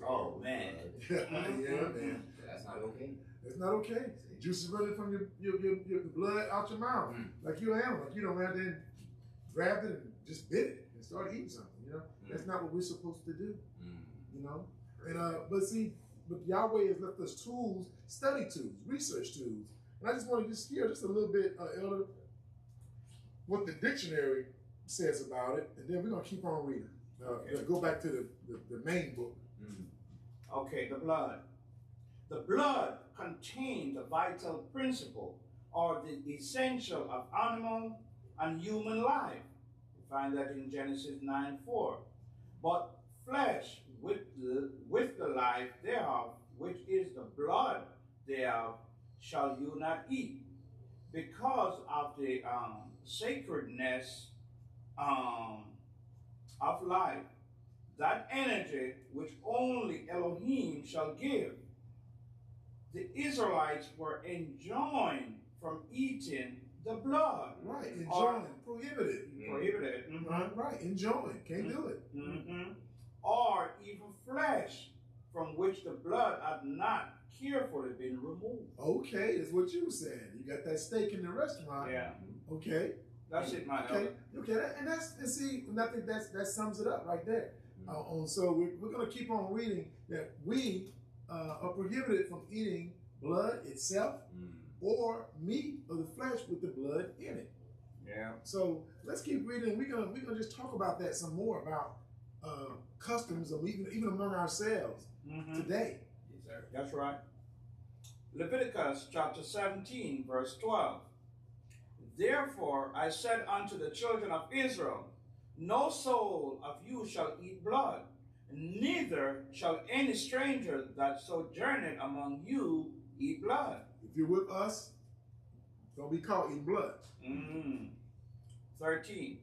Oh man. Yeah, man. That's not okay. It's not okay. Juice is running from your blood out your mouth, like you're an animal. Like you don't have to grab it and just bit it and start eating something. You know, that's not what we're supposed to do. You know, and but see, but Yahweh has left us tools, study tools, research tools. And I just want to just hear just a little bit, Elder, what the dictionary says about it, and then we're going to keep on reading. Go back to the main book. Okay, the blood. The blood contains the vital principle or the essential of animal and human life. You find that in Genesis 9:4. But flesh with the life thereof, which is the blood thereof, shall you not eat, because of the sacredness of life, that energy which only Elohim shall give. The Israelites were enjoined from eating the blood. Right, enjoined, prohibited. Prohibited. Right, enjoined, can't do it. Or even flesh, from which the blood had not carefully been removed. Okay, that's what you were saying. You got that steak in the restaurant. Yeah. Okay. That's it, my Okay. elder. Okay, and see, I think that sums it up right there. So we're going to keep on reading that we are prohibited from eating blood itself or meat of the flesh with the blood in it. Yeah. So let's keep reading. We're gonna just talk about that some more about customs of even among ourselves today. Yes, sir. That's right. Leviticus chapter 17, verse 12. Therefore I said unto the children of Israel, no soul of you shall eat blood, neither shall any stranger that sojourneth among you eat blood. If you're with us, don't be caught eating blood. 13.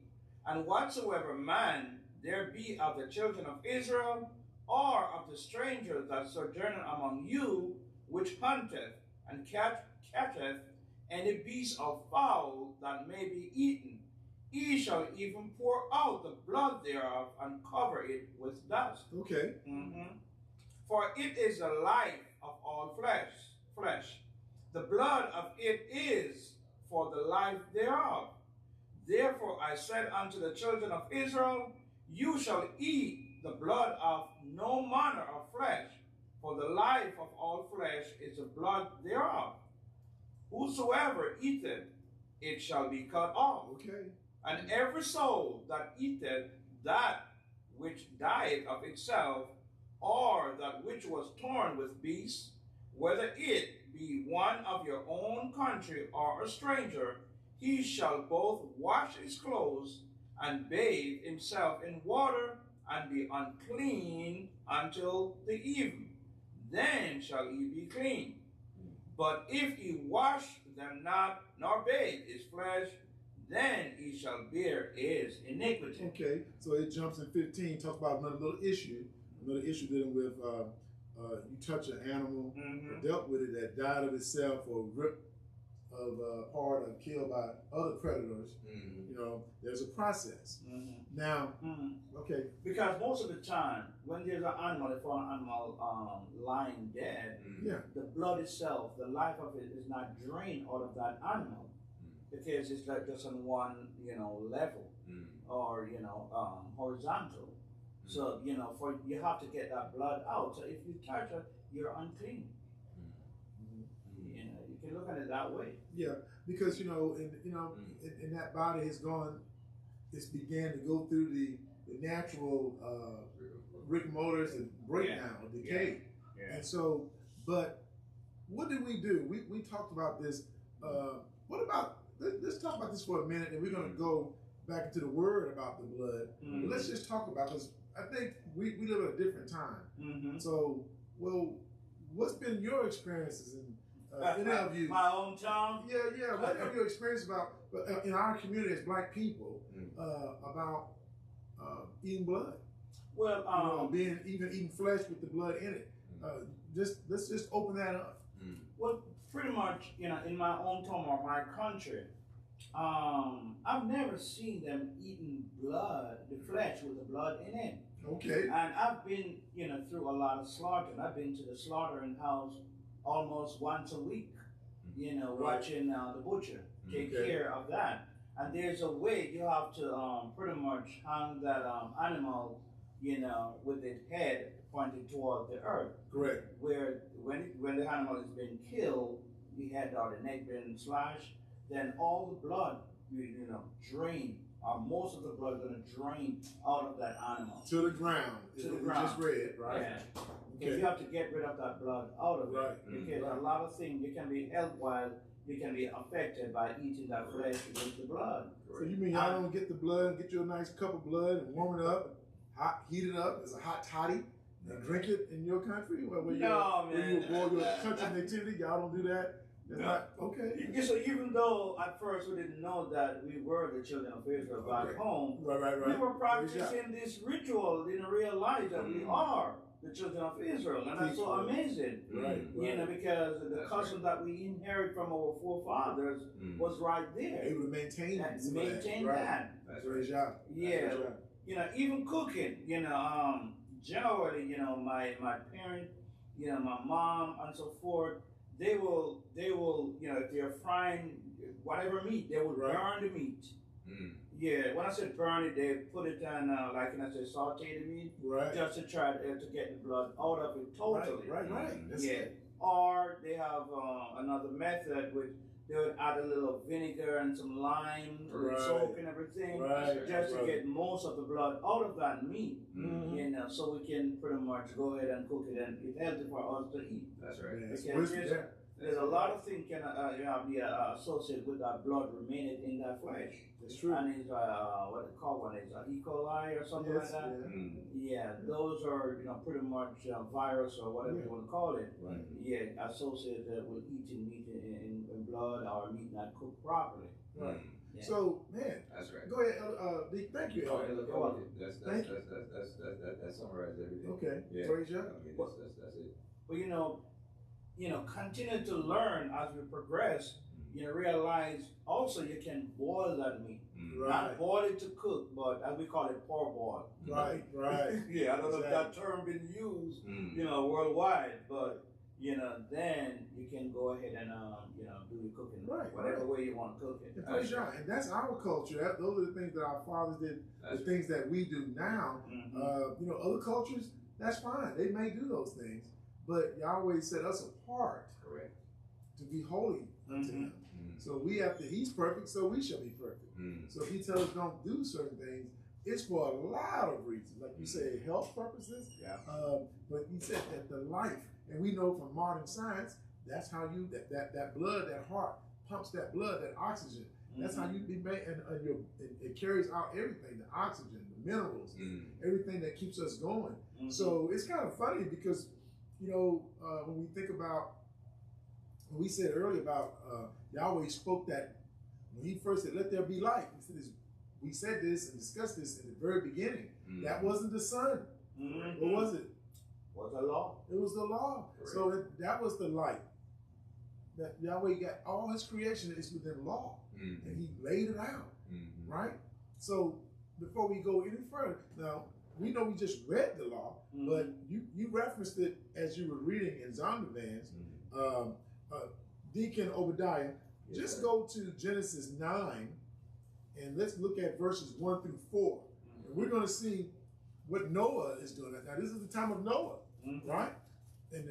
And whatsoever man there be of the children of Israel, or of the stranger that sojourneth among you, which hunteth and catcheth any beast or fowl that may be eaten, he shall even pour out the blood thereof and cover it with dust. Okay. For it is the life of all flesh. The blood of it is for the life thereof. Therefore I said unto the children of Israel, you shall eat the blood of no manner of flesh, for the life of all flesh is the blood thereof. Whosoever eateth, it shall be cut off. Okay. And every soul that eateth that which died of itself, or that which was torn with beasts, whether it be one of your own country or a stranger, he shall both wash his clothes and bathe himself in water, and be unclean until the even. Then shall he be clean. But if he wash them not, nor bathe his flesh, then he shall bear his iniquity. Okay, so it jumps in 15, talks about another issue dealing with you touch an animal, dealt with it that died of itself or ripped of part or killed by other predators. You know, there's a process. Now, okay. Because most of the time, when there's an animal, if an animal lying dead, the blood itself, the life of it is not drained out of that animal. Because it's like just on one, level or, horizontal. So, you have to get that blood out. So if you touch it, you're unclean. You can look at it that way. Yeah, because, in that body has gone, it's began to go through the natural rigor mortis and breakdown or decay. And so, but what did we do? We talked about this. What about, let's talk about this for a minute, and we're going to go back into the word about the blood. But let's just talk about this. I think we live at a different time. So, well, what's been your experiences in any of you? My own town? Yeah. What have your experience about in our community as black people about eating blood? Well, being eating flesh with the blood in it. Let's just open that up. Well, pretty much, in my own town or my country, I've never seen them eating blood, the flesh with the blood in it. Okay. And I've been, through a lot of slaughtering. I've been to the slaughtering house almost once a week, watching the butcher take care of that. And there's a way you have to pretty much hang that animal you know, with its head pointed toward the earth. Correct. Where when the animal has been killed, the head or the neck been slashed, then all the blood, you know, drain, or most of the blood going to drain out of that animal. To the ground. To the ground. Just read, right? Yeah. Okay. Because you have to get rid of that blood out of Right. it. Because a lot of things, you can be health while you can be affected by eating that flesh with the blood. So you mean y'all don't get the blood, get you a nice cup of blood and warm it up, heat it up as a hot toddy, and drink it in your country? Where you boil your country nativity, y'all don't do that? That's not, okay. So even though at first we didn't know that we were the children of Israel back home, Right. we were practicing this ritual, didn't realize that we are the children of Israel. And that's so amazing. Right. You know, because the custom that we inherit from our forefathers was right there. Able to maintain that. That's great job. Yeah. You know, even cooking, you know, generally, you know, my parents, you know, my mom and so forth, they will, you know, if they're frying whatever meat, they will burn the meat. Yeah, when I said burn it, they put it on, like, and I said saute the meat, just to try to get the blood out of it totally. Right. That's it. Or they have another method which they would add a little vinegar and some lime, soak and everything, just to get most of the blood out of that meat. You know, so we can pretty much go ahead and cook it, and it's healthy for us to eat. That's right. Because there's a lot of things can be associated with that blood remaining in that flesh. That's true. And it's what they call one is E. coli or something like that. Yeah, those are, you know, pretty much virus or whatever you want to call it. Yeah, associated with eating meat in blood or meat not cooked properly. Yeah. So, man, that's right. Go ahead, Dick. Thank you, Elder. That summarizes everything. Okay. Yeah. Praise you. I mean, that's it. But you know, continue to learn as we progress. You know, realize also you can boil that meat. Not boil it to cook, but as we call it, parboil. Right. Yeah, I don't know if that term been used, you know, worldwide, but you know, then you can go ahead and you know, do your cooking whatever way you want to cook it. And that's our culture. Those are the things that our fathers did. The things that we do now. You know, other cultures, that's fine. They may do those things, but Yahweh set us apart, to be holy unto Him. So we have to. He's perfect, so we shall be perfect. So if He tells us don't do certain things, it's for a lot of reasons, like you say, health purposes. But He said that the life, and we know from modern science, that's how you that blood, that heart pumps that blood, that oxygen. That's how you be made, and it carries out everything, the oxygen, the minerals, everything that keeps us going. So it's kind of funny because, you know, when we think about, when we said earlier about Yahweh spoke that, when He first said, let there be light, we said this and discussed this in the very beginning. That wasn't the sun. What was it? Was the law. It was the law. So that was the light. That Yahweh got all His creation is within law. And He laid it out. Right? So before we go any further, now we know we just read the law, but you referenced it as you were reading in Zondervan's. Deacon Obadiah, just go to Genesis 9 and let's look at verses 1 through 4. And we're going to see what Noah is doing. Now, this is the time of Noah, right? And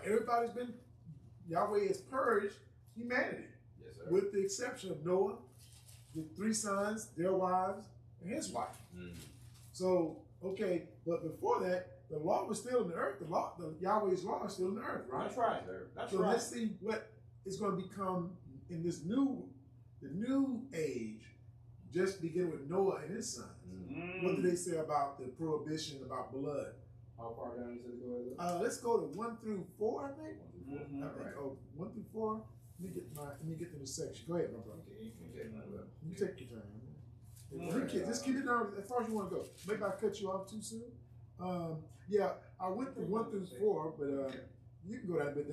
everybody's been, Yahweh has purged humanity, with the exception of Noah, the 3 sons, their wives, and his wife. So, okay, but before that, the law was still in the earth. The Yahweh's law is still in the earth, right? That's right. That's right. Let's see what is going to become in this new age. Just begin with Noah and his sons. What do they say about the prohibition about blood? How far down is it going? Let's go to 1 through 4, I think. I think. Right. 1 through 4. Let me get to the section. Go ahead, my brother. You take your time. Just keep it down as far as you want to go. Maybe I cut you off too soon. Yeah, I went through 1 through 4, but you can go down. But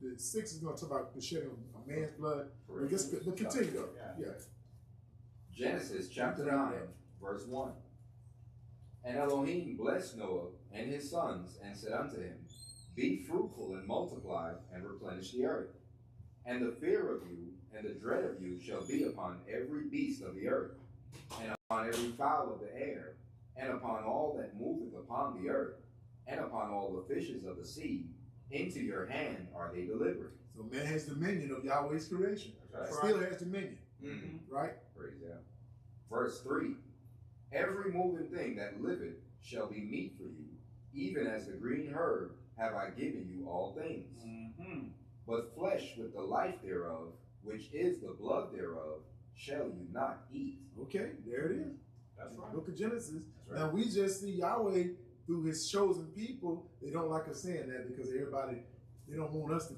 the 6 is going to talk about the shedding of a man's blood. But continue though. Yeah. Genesis chapter 9, verse 1. And Elohim blessed Noah and his sons, and said unto him, be fruitful and multiply, and replenish the earth. And the fear of you and the dread of you shall be upon every beast of the earth, and upon every fowl of the air, and upon all that moveth upon the earth, and upon all the fishes of the sea, into your hand are they delivered. So man has dominion of Yahweh's creation. That's right. Still has dominion. Right? Praise God. Verse 3, every moving thing that liveth shall be meat for you, even as the green herb have I given you all things. But flesh with the life thereof, which is the blood thereof, shall you not eat. Okay, there it is. That's right. Book of Genesis. That's right. Now we just see Yahweh through his chosen people. They don't like us saying that because everybody, they don't want us to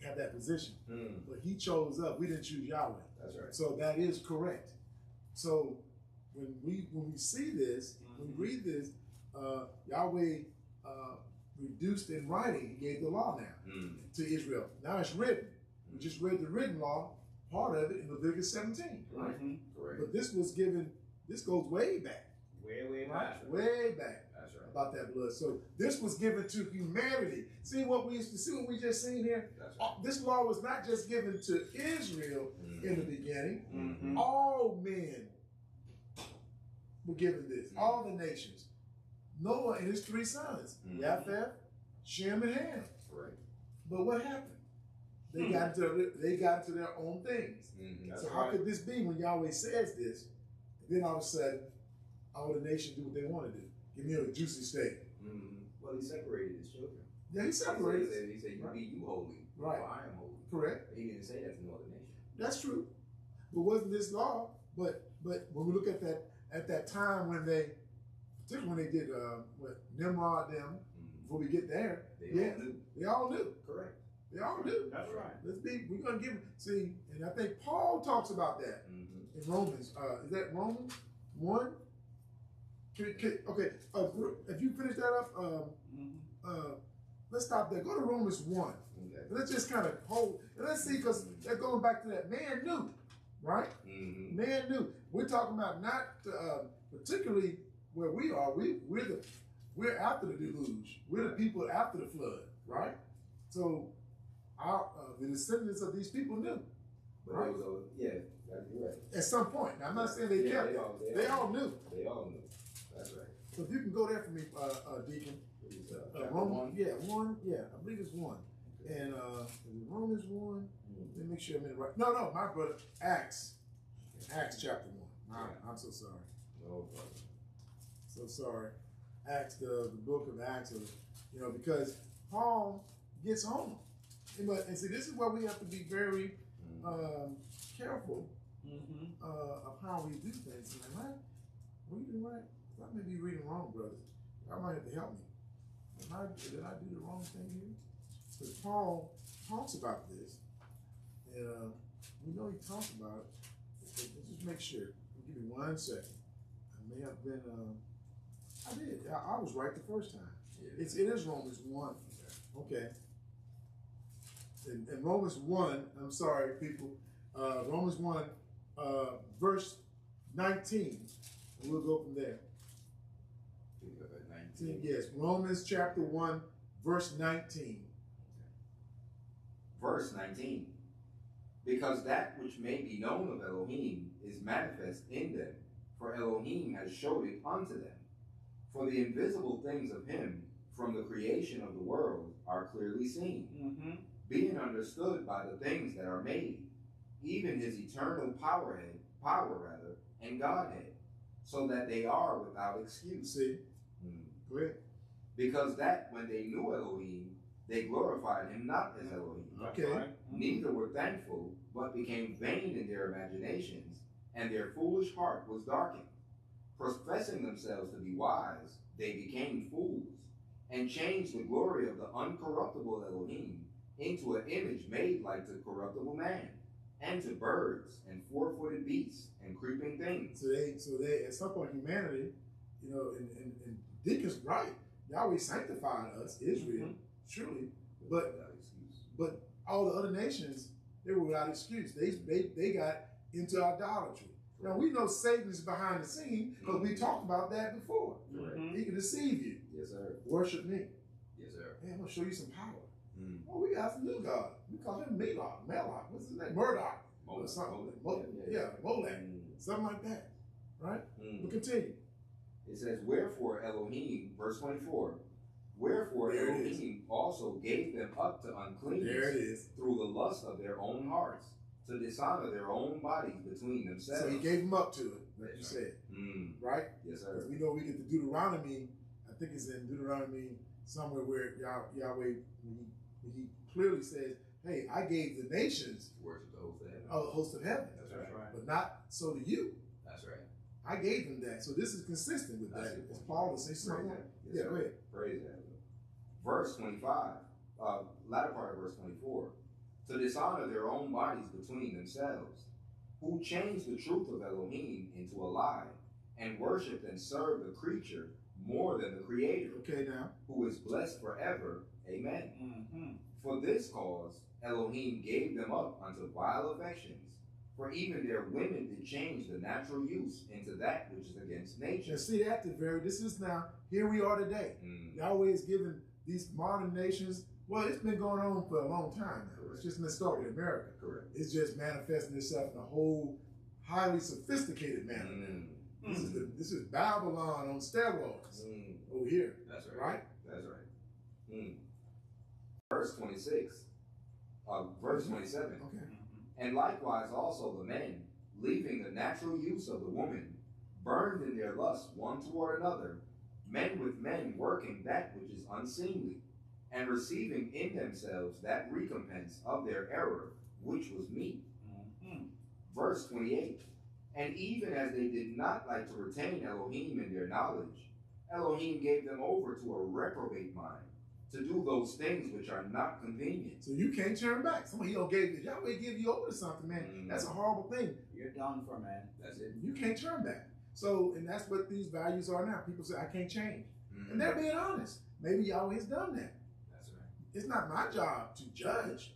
have that position. But he chose us. We didn't choose Yahweh. That's right. So that is correct. So when we see this, when we read this, Yahweh reduced in writing. He gave the law now to Israel. Now it's written. We just read the written law, part of it in Leviticus 17. Right? Correct. But this was given. This goes way back. Way back. Way back. That's right. About that blood. So this was given to humanity. See what we just seen here? That's right. This law was not just given to Israel in the beginning. All men were given this. All the nations. Noah and his 3 sons, Japheth, Shem, and Ham. Correct. But what happened? They got into their own things. So how could this be when Yahweh says this? And then all of a sudden, all the nations do what they want to do. Give me a juicy steak. Well, he separated his children. Yeah, he separated. He said, you be you holy, Right. for I am holy. Correct. But he didn't say that to no other nation. That's true. But wasn't this law? But when we look at that time when they, particularly when they did what Nimrod them, before we get there, they all knew. Correct. They all knew. That's right. We're gonna give see, and I think Paul talks about that in Romans. Is that Romans 1? Okay, if you finish that up, let's stop there. Go to Romans 1. Okay. Let's just kind of hold, and let's see, because they're going back to that. Man knew, right? Man knew. We're talking about not particularly where we are. We're after the deluge. We're the people after the flood, right? So the descendants of these people knew. But right? You're right. At some point. Now, I'm not saying they kept it. They all knew. They all knew. That's right. So if you can go there for me, Deacon. Romans 1. Yeah, 1. Yeah, I believe it's 1. And is it Romans 1? Let me make sure I'm in the right. No, my brother. Acts chapter 1. I'm so sorry. No problem. So sorry. Acts, the book of Acts, because Paul gets home. And see, this is why we have to be very careful of how we do things. Am I reading right? I may be reading wrong, brothers. I might have to help me. Did I do the wrong thing here? Because Paul talks about this, and we know he talks about it. Let's just make sure. Give me 1 second. I may have been. I did. I was right the first time. Yeah. It is Romans 1. Okay. In Romans 1, I'm sorry, people. Romans 1, verse 19. And we'll go from there. 19. Yes, Romans chapter 1, verse 19. Verse 19. Because that which may be known of Elohim is manifest in them, for Elohim has showed it unto them. For the invisible things of him from the creation of the world are clearly seen, being understood by the things that are made, even his eternal power and Godhead, so that they are without excuse. See? Go ahead. Because that when they knew Elohim, they glorified him not as Elohim. Okay. Right. Neither were thankful, but became vain in their imaginations, and their foolish heart was darkened. Professing themselves to be wise, they became fools, and changed the glory of the uncorruptible Elohim into an image made like to corruptible man, and to birds, and four-footed beasts, and creeping things. So they at some point, humanity, and Deacon's right. Yahweh sanctified us, Israel, surely, but all the other nations, they were without excuse. They got into idolatry. Now we know Satan is behind the scene because we talked about that before. He can deceive you. Yes, sir. Worship me. Yes, sir. Hey, I'm gonna show you some power. Oh, we got some new God. We call him Malak. What's his name? Murdoch. Or something. Molech. Something like that. Right? But continue. It says, wherefore Elohim, verse 24, wherefore There it Elohim also gave them up to uncleanness There it is. through the lust of their own hearts, to dishonor their own bodies between themselves. So he gave them up to it, like you said. Right? Yes, sir. Because we know we get to Deuteronomy, I think it's in Deuteronomy somewhere where Yahweh, he clearly says, hey, I gave the nations Worship the host of heaven. a host of heaven. That's right. But not so to you. That's right. I gave them that. So this is consistent with That's that. it. It's Paul is saying Praise something. that. Yes, Yeah, sir. go ahead. Praise that. Verse 25, latter part of verse 24, to dishonor their own bodies between themselves, who changed the truth of Elohim into a lie, and worshiped and served the creature more than the Creator, Okay, now. who is blessed forever. Amen. Mm-hmm. For this cause Elohim gave them up unto vile affections, for even their women did change the natural use into that which is against nature. And see that this is now, here we are today. Yahweh is giving these modern nations, well, it's been going on for a long time now. Correct. It's just been started in America. Correct. It's just manifesting itself in a whole highly sophisticated manner. This is Babylon on steroids over here. That's right. Right? That's right. Verse 26. Verse 27. Okay. And likewise also the men, leaving the natural use of the woman, burned in their lust one toward another, men with men working that which is unseemly, and receiving in themselves that recompense of their error, which was meat. Verse 28. And even as they did not like to retain Elohim in their knowledge, Elohim gave them over to a reprobate mind, to do those things which are not convenient. So you can't turn back. Somebody Yahweh give you over to something, man. That's a horrible thing. You're done for, man. That's it. You can't turn back. So, and that's what these values are now. People say, I can't change. And they're being honest. Maybe Yahweh has done that. That's right. It's not my job to judge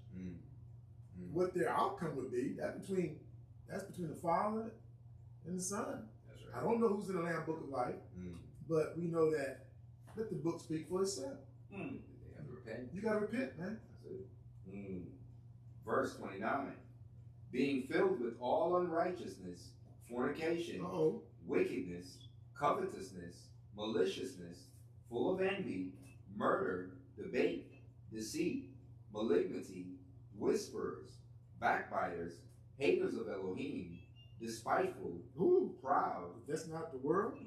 what their outcome would be. That's between the Father and the Son. That's I right. don't know who's in the Lamb Book of Life, but we know that let the book speak for itself. They have to repent. You got to repent, man. That's it. Verse 29. Being filled with all unrighteousness, fornication, wickedness, covetousness, maliciousness, full of envy, murder, debate, deceit, malignity, whisperers, backbiters, haters of Elohim, despiteful, proud, That's not the world.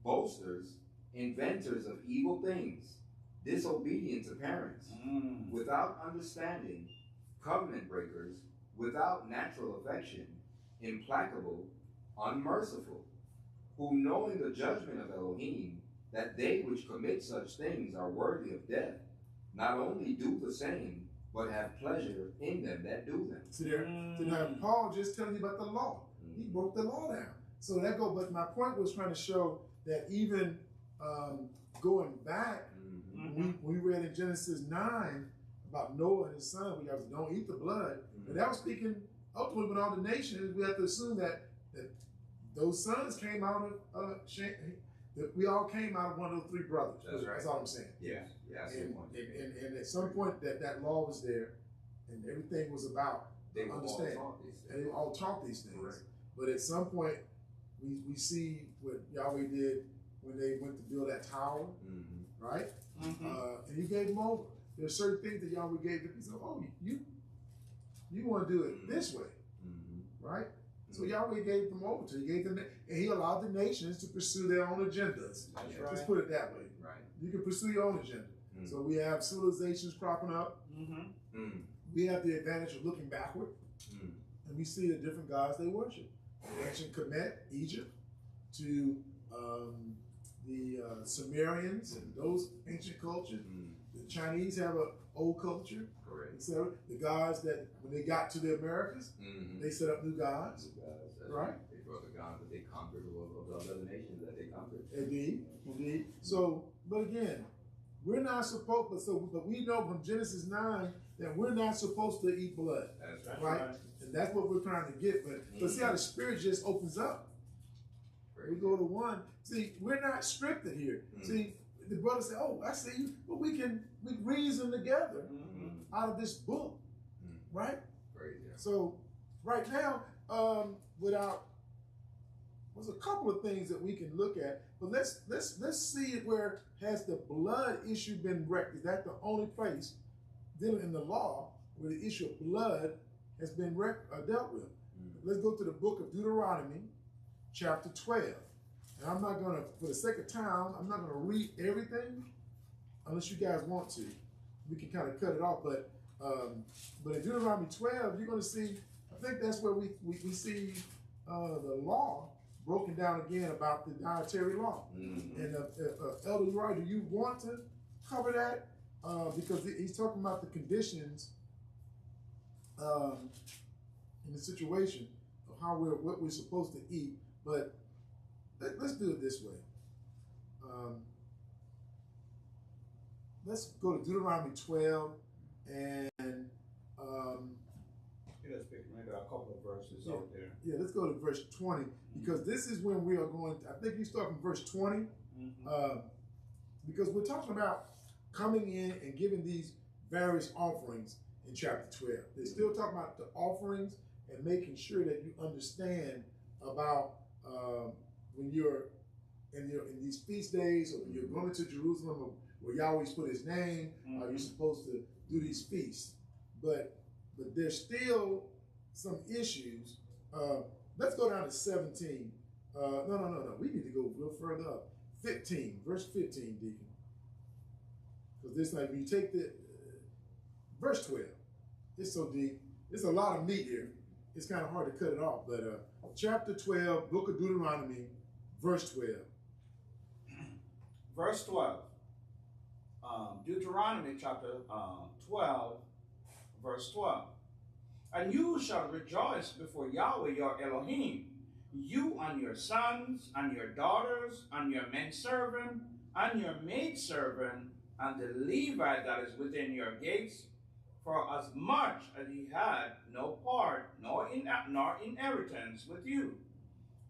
boasters, inventors of evil things, disobedient to parents, without understanding, covenant breakers, without natural affection, implacable, unmerciful, who knowing the judgment of Elohim, that they which commit such things are worthy of death, not only do the same, but have pleasure in them that do them. See there? So now Paul just telling you about the law. He broke the law down. So that but my point was trying to show that even going back, we read in Genesis 9 about Noah and his son, we have to don't eat the blood. But that was speaking ultimately with all the nations. We have to assume that those sons came out of that we all came out of one of those three brothers. That's right. That's all I'm saying. Yeah, that's the point. And at some point that law was there, and everything was about They were understand. all taught these things. And they all taught these things. Correct. But at some point, we see what Yahweh did when they went to build that tower, right? And he gave them over. There are certain things that Yahweh gave them. He said, oh, you want to do it this way, right? So Yahweh gave them over to. He gave them, and he allowed the nations to pursue their own agendas. That's Let's right. put it that way. Right. You can pursue your own agenda. So we have civilizations cropping up. We have the advantage of looking backward, and we see the different gods they worship. Ancient Kemet, Egypt, to the Sumerians and those ancient cultures. The Chinese have an old culture, Correct. etc. The gods that when they got to the Americas, they set up new gods. That's Right. They brought the gods that they conquered of the other nations that they conquered. Indeed. So, but again, we're not supposed. But we know from Genesis 9 that we're not supposed to eat blood. That's Right? And that's what we're trying to get. But see how the spirit just opens up. We go to 1. See, we're not scripted here. See, the brother said, "Oh, I see you," but we reason together out of this book, right? Crazy. So, right now, without there's a couple of things that we can look at, but let's see it where has the blood issue been wrecked? Is that the only place dealing in the law where the issue of blood has been dealt with? Let's go to the book of Deuteronomy, chapter 12. And I'm not going to, for the sake of time, I'm not going to read everything unless you guys want to. We can kind of cut it off, but in Deuteronomy 12, you're going to see, I think that's where we see the law broken down again about the dietary law. And Elder Uriah, do you want to cover that? Because he's talking about the conditions in the situation of what we're supposed to eat. But let's do it this way. Let's go to Deuteronomy 12 and let's pick maybe a couple of verses out there. Yeah, let's go to verse 20 because this is when we are going to, I think you start from verse 20 because we're talking about coming in and giving these various offerings in chapter 12. They're still talking about the offerings and making sure that you understand about when you're in these feast days, or when you're going to Jerusalem, or where Yahweh's put his name, you're supposed to do these feasts. But there's still some issues. Let's go down to 17. No. We need to go a little further up. 15, verse 15, Deacon. Because this, like, when you take the verse 12, it's so deep. There's a lot of meat here. It's kind of hard to cut it off. But chapter 12, book of Deuteronomy, verse 12. Verse 12. Deuteronomy chapter 12, verse 12. And you shall rejoice before Yahweh your Elohim, you and your sons, and your daughters, and your menservant, and your maidservant, and the Levite that is within your gates, for as much as he had no part nor inheritance with you.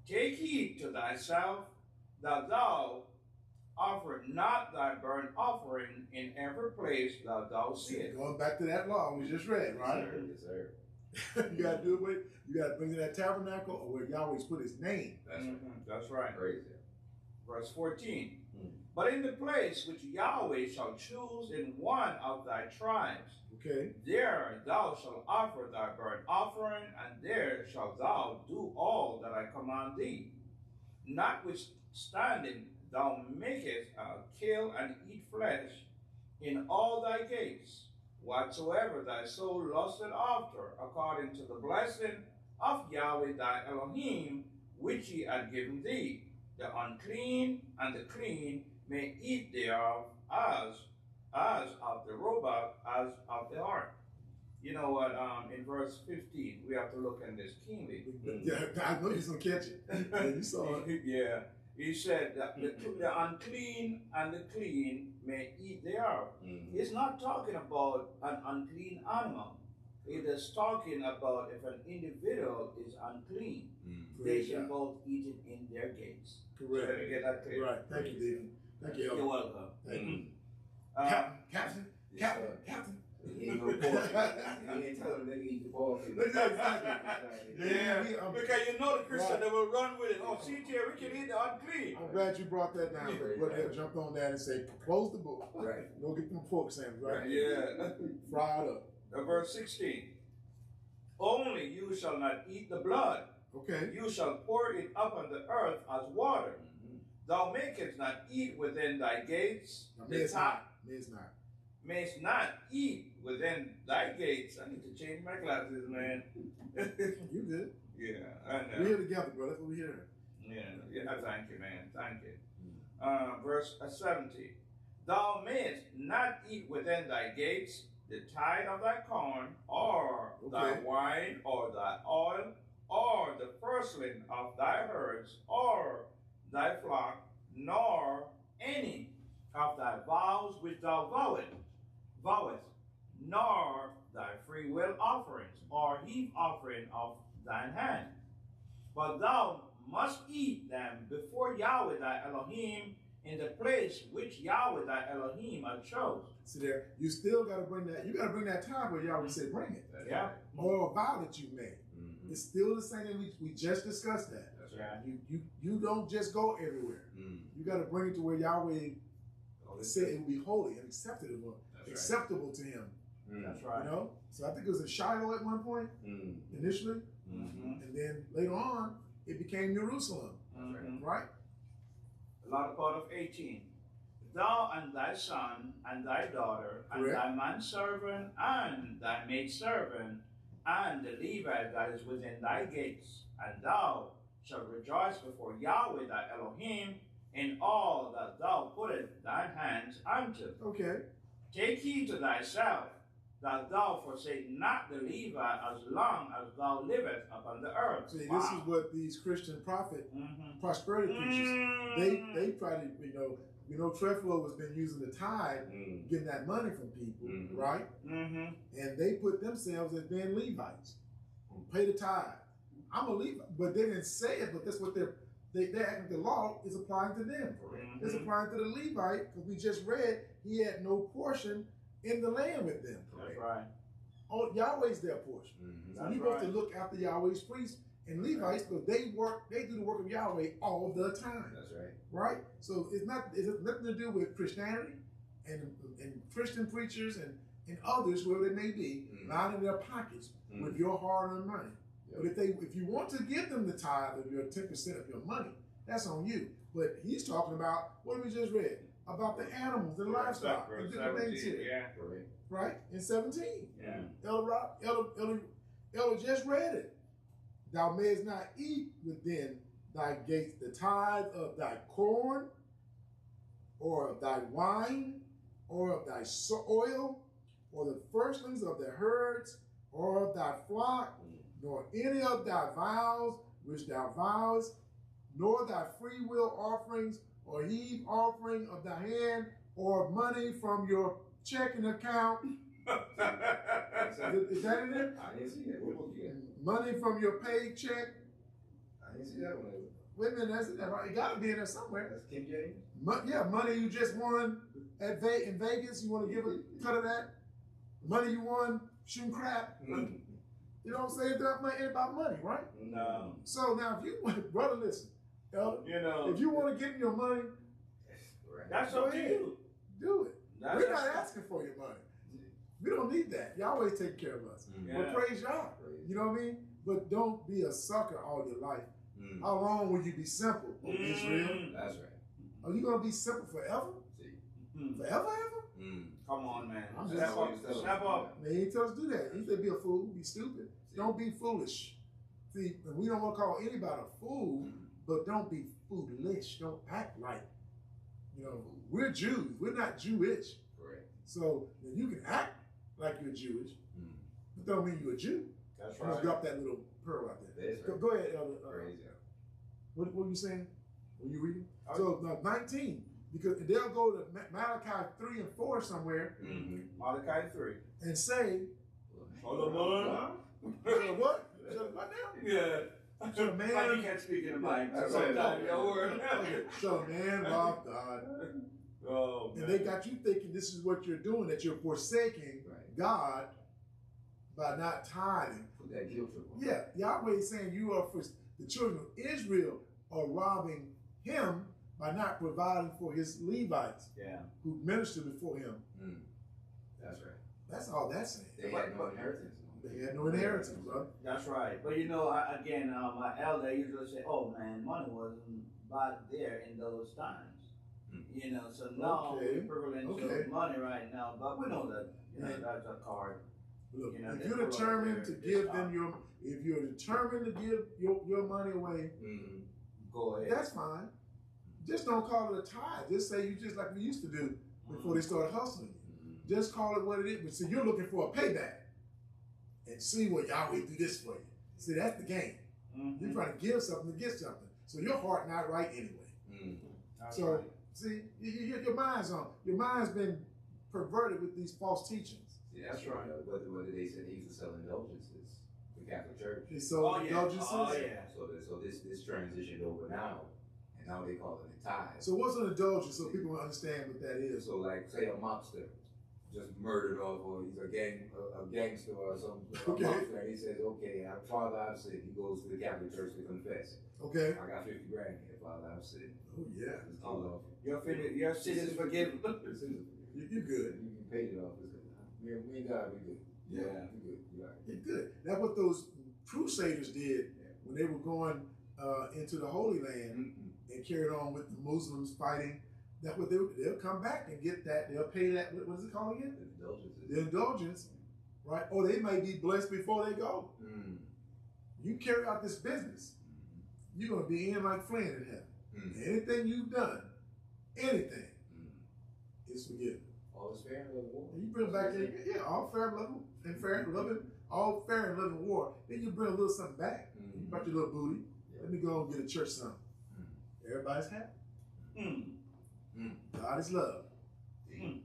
Take heed to thyself, that thou offer not thy burnt offering in every place that thou seest. Going back to that law we just read, right? Yes, sir. You got to do it with, you got to bring to that tabernacle or where Yahweh's put his name. That's right. Crazy. Verse 14. But in the place which Yahweh shall choose in one of thy tribes, there thou shalt offer thy burnt offering, and there shalt thou do all that I command thee. Notwithstanding, thou makest kill and eat flesh in all thy gates, whatsoever thy soul lusted after, according to the blessing of Yahweh thy Elohim, which he had given thee. The unclean and the clean may eat thereof, as of the robot, as of the ark. You know what? In verse 15, we have to look at this keenly. Yeah, I know he's gonna catch it. Yeah, you saw it. Yeah, he said that the unclean and the clean may eat thereof. He's not talking about an unclean animal. It is talking about if an individual is unclean, they should both eat it in their gates. Correct. So let me get that clear. Right. Thank you, David. Thank you, Elder. You're welcome. Thank you. Captain. He ain't no pork. He ain't telling them they can eat the pork. Yeah, because you know the Christian that will run with it. Oh, CJ, we can eat the unclean. I'm glad you brought that down. But they'll jump on that and say, close the book. Right. Go get them pork sandwiches, right? Yeah. Fried up. Verse 16. Only you shall not eat the blood. Okay. You shall pour it upon the earth as water. Thou makest not eat within thy gates. Mayst not eat within thy gates. I need to change my glasses, man. You good? Yeah, I know. We're here together, bro. That's what we're here. Yeah, thank you, man. Thank you. Verse 17. Thou mayest not eat within thy gates the tithe of thy corn, or thy wine, or thy oil, or the firstling of thy herds, or thy flock, nor any of thy vows which thou vowest, nor thy free will offerings, or heave offering of thine hand. But thou must eat them before Yahweh thy Elohim in the place which Yahweh thy Elohim hath chose. See there, you still got to bring that. You got to bring that time where Yahweh said, "Bring it." Yeah. Or a vow that you made. It's still the same. We just discussed that. You don't just go everywhere. You got to bring it to where Yahweh said it will be holy and acceptable to Him. That's right. You know, so I think it was in Shiloh at one point initially, and then later on it became Jerusalem. Right? The latter part of 18. Thou and thy son and thy daughter and Correct. thy manservant and thy maidservant and the Levite that is within thy gates, and thou shalt rejoice before Yahweh thy Elohim in all that thou puttest thine hands unto. Okay. Take heed to thyself that thou forsake not the Levite as long as thou livest upon the earth. See, this is what these Christian prophet prosperity preachers they try to Treflo has been using the tithe, getting that money from people, right? And they put themselves as being Levites. Pay the tithe. I'm a Levite, but they didn't say it. But that's what they're acting. The law is applying to them. It's applying to the Levite because we just read he had no portion in the land with them. That's right. Oh, Yahweh's their portion. So he's supposed to look after Yahweh's priests and Levites because they do the work of Yahweh all the time. That's right. Right? So it's nothing to do with Christianity and Christian preachers and others, whoever they may be, lining their pockets with your hard-earned money. But if you want to give them the tithe of your 10% of your money, that's on you. But he's talking about what we just read about the animals, the livestock, and different things here. Right? In 17. Yeah. Elder just read it. Thou mayest not eat within thy gates the tithe of thy corn, or of thy wine, or of thy oil, or the firstlings of the herds, or of thy flock, nor any of thy vows which thou vowest, nor thy free will offerings, or heave offering of thy hand, or money from your checking account. Is that in there? I didn't see that. What book you got? Money from your paycheck. I didn't see that one. Wait a minute, that's it. It got to be in there somewhere. That's King James? Money you just won in Vegas. You want to give a cut of that? Money you won shooting crap. You know what I'm saying? It ain't about money, right? No. So now, if you want, brother, listen, elder, if you want to give me your money, that's up to you. Do it. We're not asking for your money. We don't need that. Yahweh take care of us. But praise Yah. You know what I mean? But don't be a sucker all your life. How long will you be simple, Israel? That's right. Are you going to be simple forever? Forever, ever? Come on, man. I'm Step up. Man, he tells us to do that. He said be a fool, be stupid. Don't be foolish. See, we don't want to call anybody a fool, but don't be foolish. Don't act like, we're Jews. We're not Jewish. Correct. So you can act like you're Jewish, but don't mean you're a Jew. That's right. Just drop that little pearl out there. Right. Go ahead, Elder. Praise what were you saying? Were you reading? So 19, because they'll go to Malachi 3 and 4 somewhere. Malachi 3. And say, Shalom. What? What now? Yeah. So man, you can't speak in the mic. Sometimes your word. So man, love God. Oh, man. And they got you thinking this is what you're doing, that you're forsaking God by not tithing. Put that guilt trip on. Yeah, Yahweh is saying you are for the children of Israel are robbing him by not providing for his Levites who minister before him. That's right. That's all that's saying. They had no inheritance. They had no inheritance, bro. That's right. But my elder used to say, oh man, money wasn't back there in those times. So now we're prevalent to money right now, but we know that that's a card. Look, if you're determined to give them if you're determined to give your money away, go ahead. That's fine. Just don't call it a tithe. Just say you just like we used to do before they started hustling you. Just call it what it is. But see, you're looking for a payback and see what Yahweh do this for you. See, that's the game. You're trying to give something to get something. So your heart not right anyway. So see, your mind's been perverted with these false teachings. Yeah, that's right. What did they say? They used to sell indulgences. The Catholic Church. They sold indulgences. So this transitioned over now, and now they call it a tithe. So what's an indulgence? So people understand what that is. So like, say a mobster just murdered off, or he's a gangster or something. Okay. And he says, okay, Father, I've sinned. He goes to the Catholic Church to confess. Okay. I got 50 grand here, Father, I've sinned. Oh yeah. Your sin is forgiven. You good. You paid it off. Me and God, we good. Yeah. We good. You all right. You're good. That's what those crusaders did when they were going into the Holy Land and carried on with the Muslims fighting. That's what they'll come back and get that. They'll pay that. What is it called again? The indulgence, right? Or they may be blessed before they go. You carry out this business, you're gonna be in like Flynn in heaven. Anything you've done, anything, is forgiven. All is fair and loving war. And you bring back all fair and loving and fair and loving, all fair and loving war. Then you bring a little something back. You brought your little booty. Let me go and get a church something. Everybody's happy. God is love. And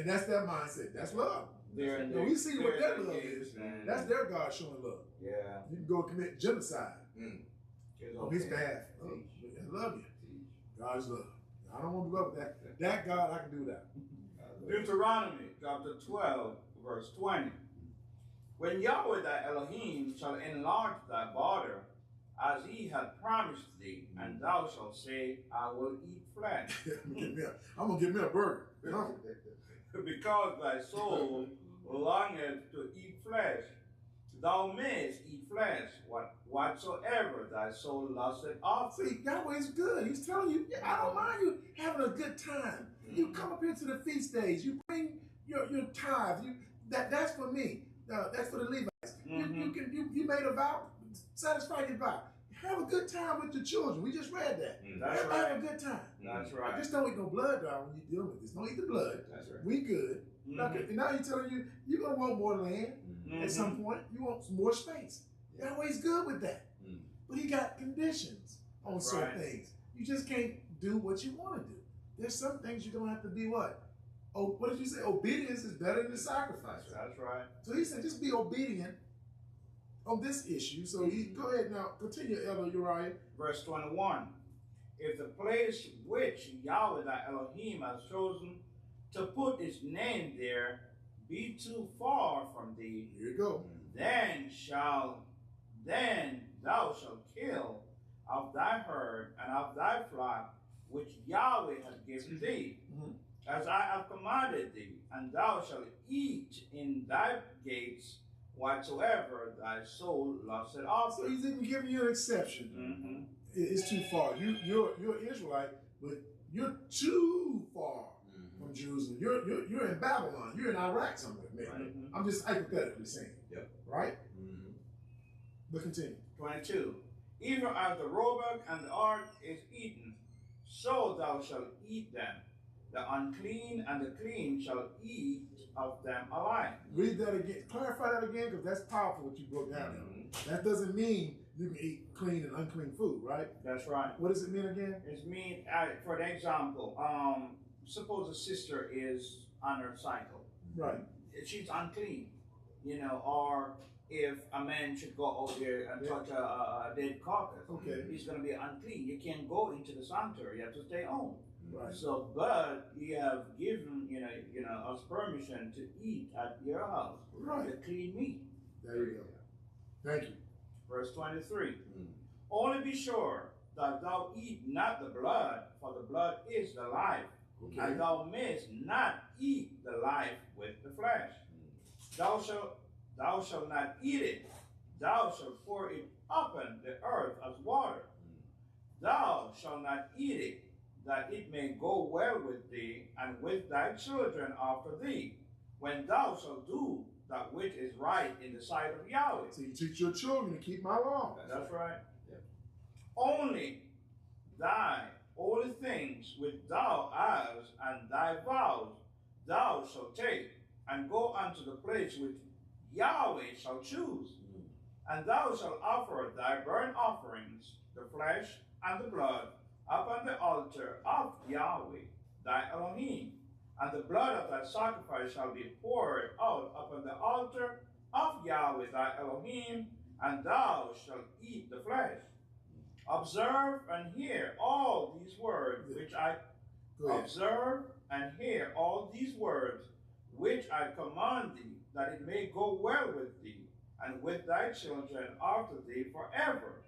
that's their mindset. That's love. We see what their love is. That's their God showing love. Yeah. You can go commit genocide on his behalf. I love you. God is love. I don't want to go with that. That God, I can do that. Deuteronomy chapter 12, verse 20. When Yahweh thy Elohim shall enlarge thy border, as he hath promised thee, and thou shalt say, I will eat flesh. I'm going to get me a burger. Because thy soul longeth to eat flesh, thou mayest eat flesh, whatsoever thy soul lusteth after. See, Yahweh's good. He's telling you, I don't mind you having a good time. You come up here to the feast days. You bring your tithe. That's for me. That's for the Levites. You made a vow. Satisfy your vow. Have a good time with your children. We just read that. That's Everybody right. have a good time. That's right. Just don't eat no blood, dog, when you're dealing with this. Don't eat the blood. That's right. We good. Now he's telling you, you're going to want more land at some point. You want some more space. Yahweh's good with that. But he got conditions on certain things. You just can't do what you want to do. There's some things you're going to have to be what? Oh, what did you say? Obedience is better than sacrifice. That's right. So he said, just be obedient on this issue. So go ahead now, continue, Elder Uriah. Verse 21. If the place which Yahweh thy Elohim has chosen to put his name there be too far from thee, Here you go. then thou shalt kill of thy herd and of thy flock which Yahweh hath given thee, as I have commanded thee, and thou shalt eat in thy gates whatsoever thy soul lusteth after. So he's even giving you an exception. It's too far. You're Israelite, but you're too far from Jerusalem. You're in Babylon. You're in Iraq somewhere, maybe. I'm just hypothetically saying. Right? But continue. 22. Even as the roebuck and the ark is eaten, so thou shalt eat them. The unclean and the clean shall eat of them alike. Read that again. Clarify that again, because that's powerful what you broke down there. That doesn't mean you can eat clean and unclean food, right? That's right. What does it mean again? It means, for an example, suppose a sister is on her cycle. Right. She's unclean, or if a man should go out there and touch a dead carcass, he's going to be unclean. You can't go into the sanctuary. You have to stay home. Right. So, but you have given, us permission to eat at your house. Right. The clean meat. There you go. Thank you. Verse 23. Only be sure that thou eat not the blood, for the blood is the life. And thou mayest not eat the life with the flesh. Thou shalt not eat it. Thou shalt pour it upon the earth as water. Thou shalt not eat it, that it may go well with thee and with thy children after thee, when thou shalt do that which is right in the sight of Yahweh. So you teach your children to keep my law. That's right. Only things which thou hast and thy vows thou shalt take, and go unto the place which Yahweh shall choose. And thou shalt offer thy burnt offerings, the flesh and the blood, upon the altar of Yahweh thy Elohim. And the blood of thy sacrifice shall be poured out upon the altar of Yahweh thy Elohim, and thou shalt eat the flesh. Observe and hear all these words which I observe and hear all these words which I command thee, that it may go well with thee, and with thy children after thee forever.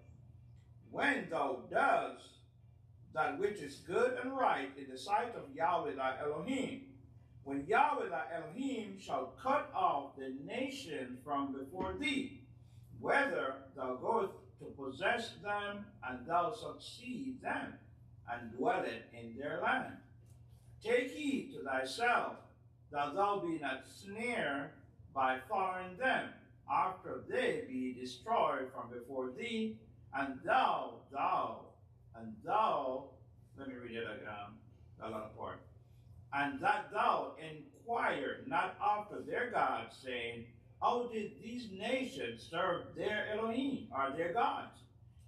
When thou dost that which is good and right in the sight of Yahweh thy Elohim, when Yahweh thy Elohim shall cut off the nation from before thee, whether thou goest to possess them, and thou succeed them, and dwellest in their land. Take heed to thyself, that thou be not snared by following them, after they be destroyed from before thee, and thou, let me read it again, that last part. And that thou inquire not after their gods, saying, how did these nations serve their Elohim, or their gods?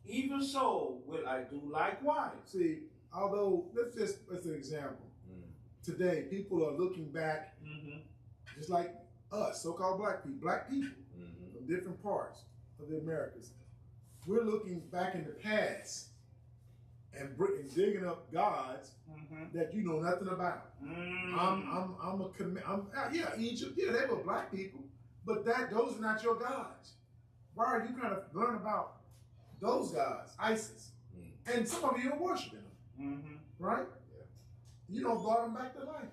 Even so will I do likewise. See, although, let's an example. Today, people are looking back, just like us, so-called black people from different parts of the Americas. We're looking back in the past and digging up gods that you know nothing about. Egypt, yeah, they were black people, but those are not your gods. Why are you kind of learn about those gods, ISIS? And some of you are worshiping them, right? You don't brought them back to life.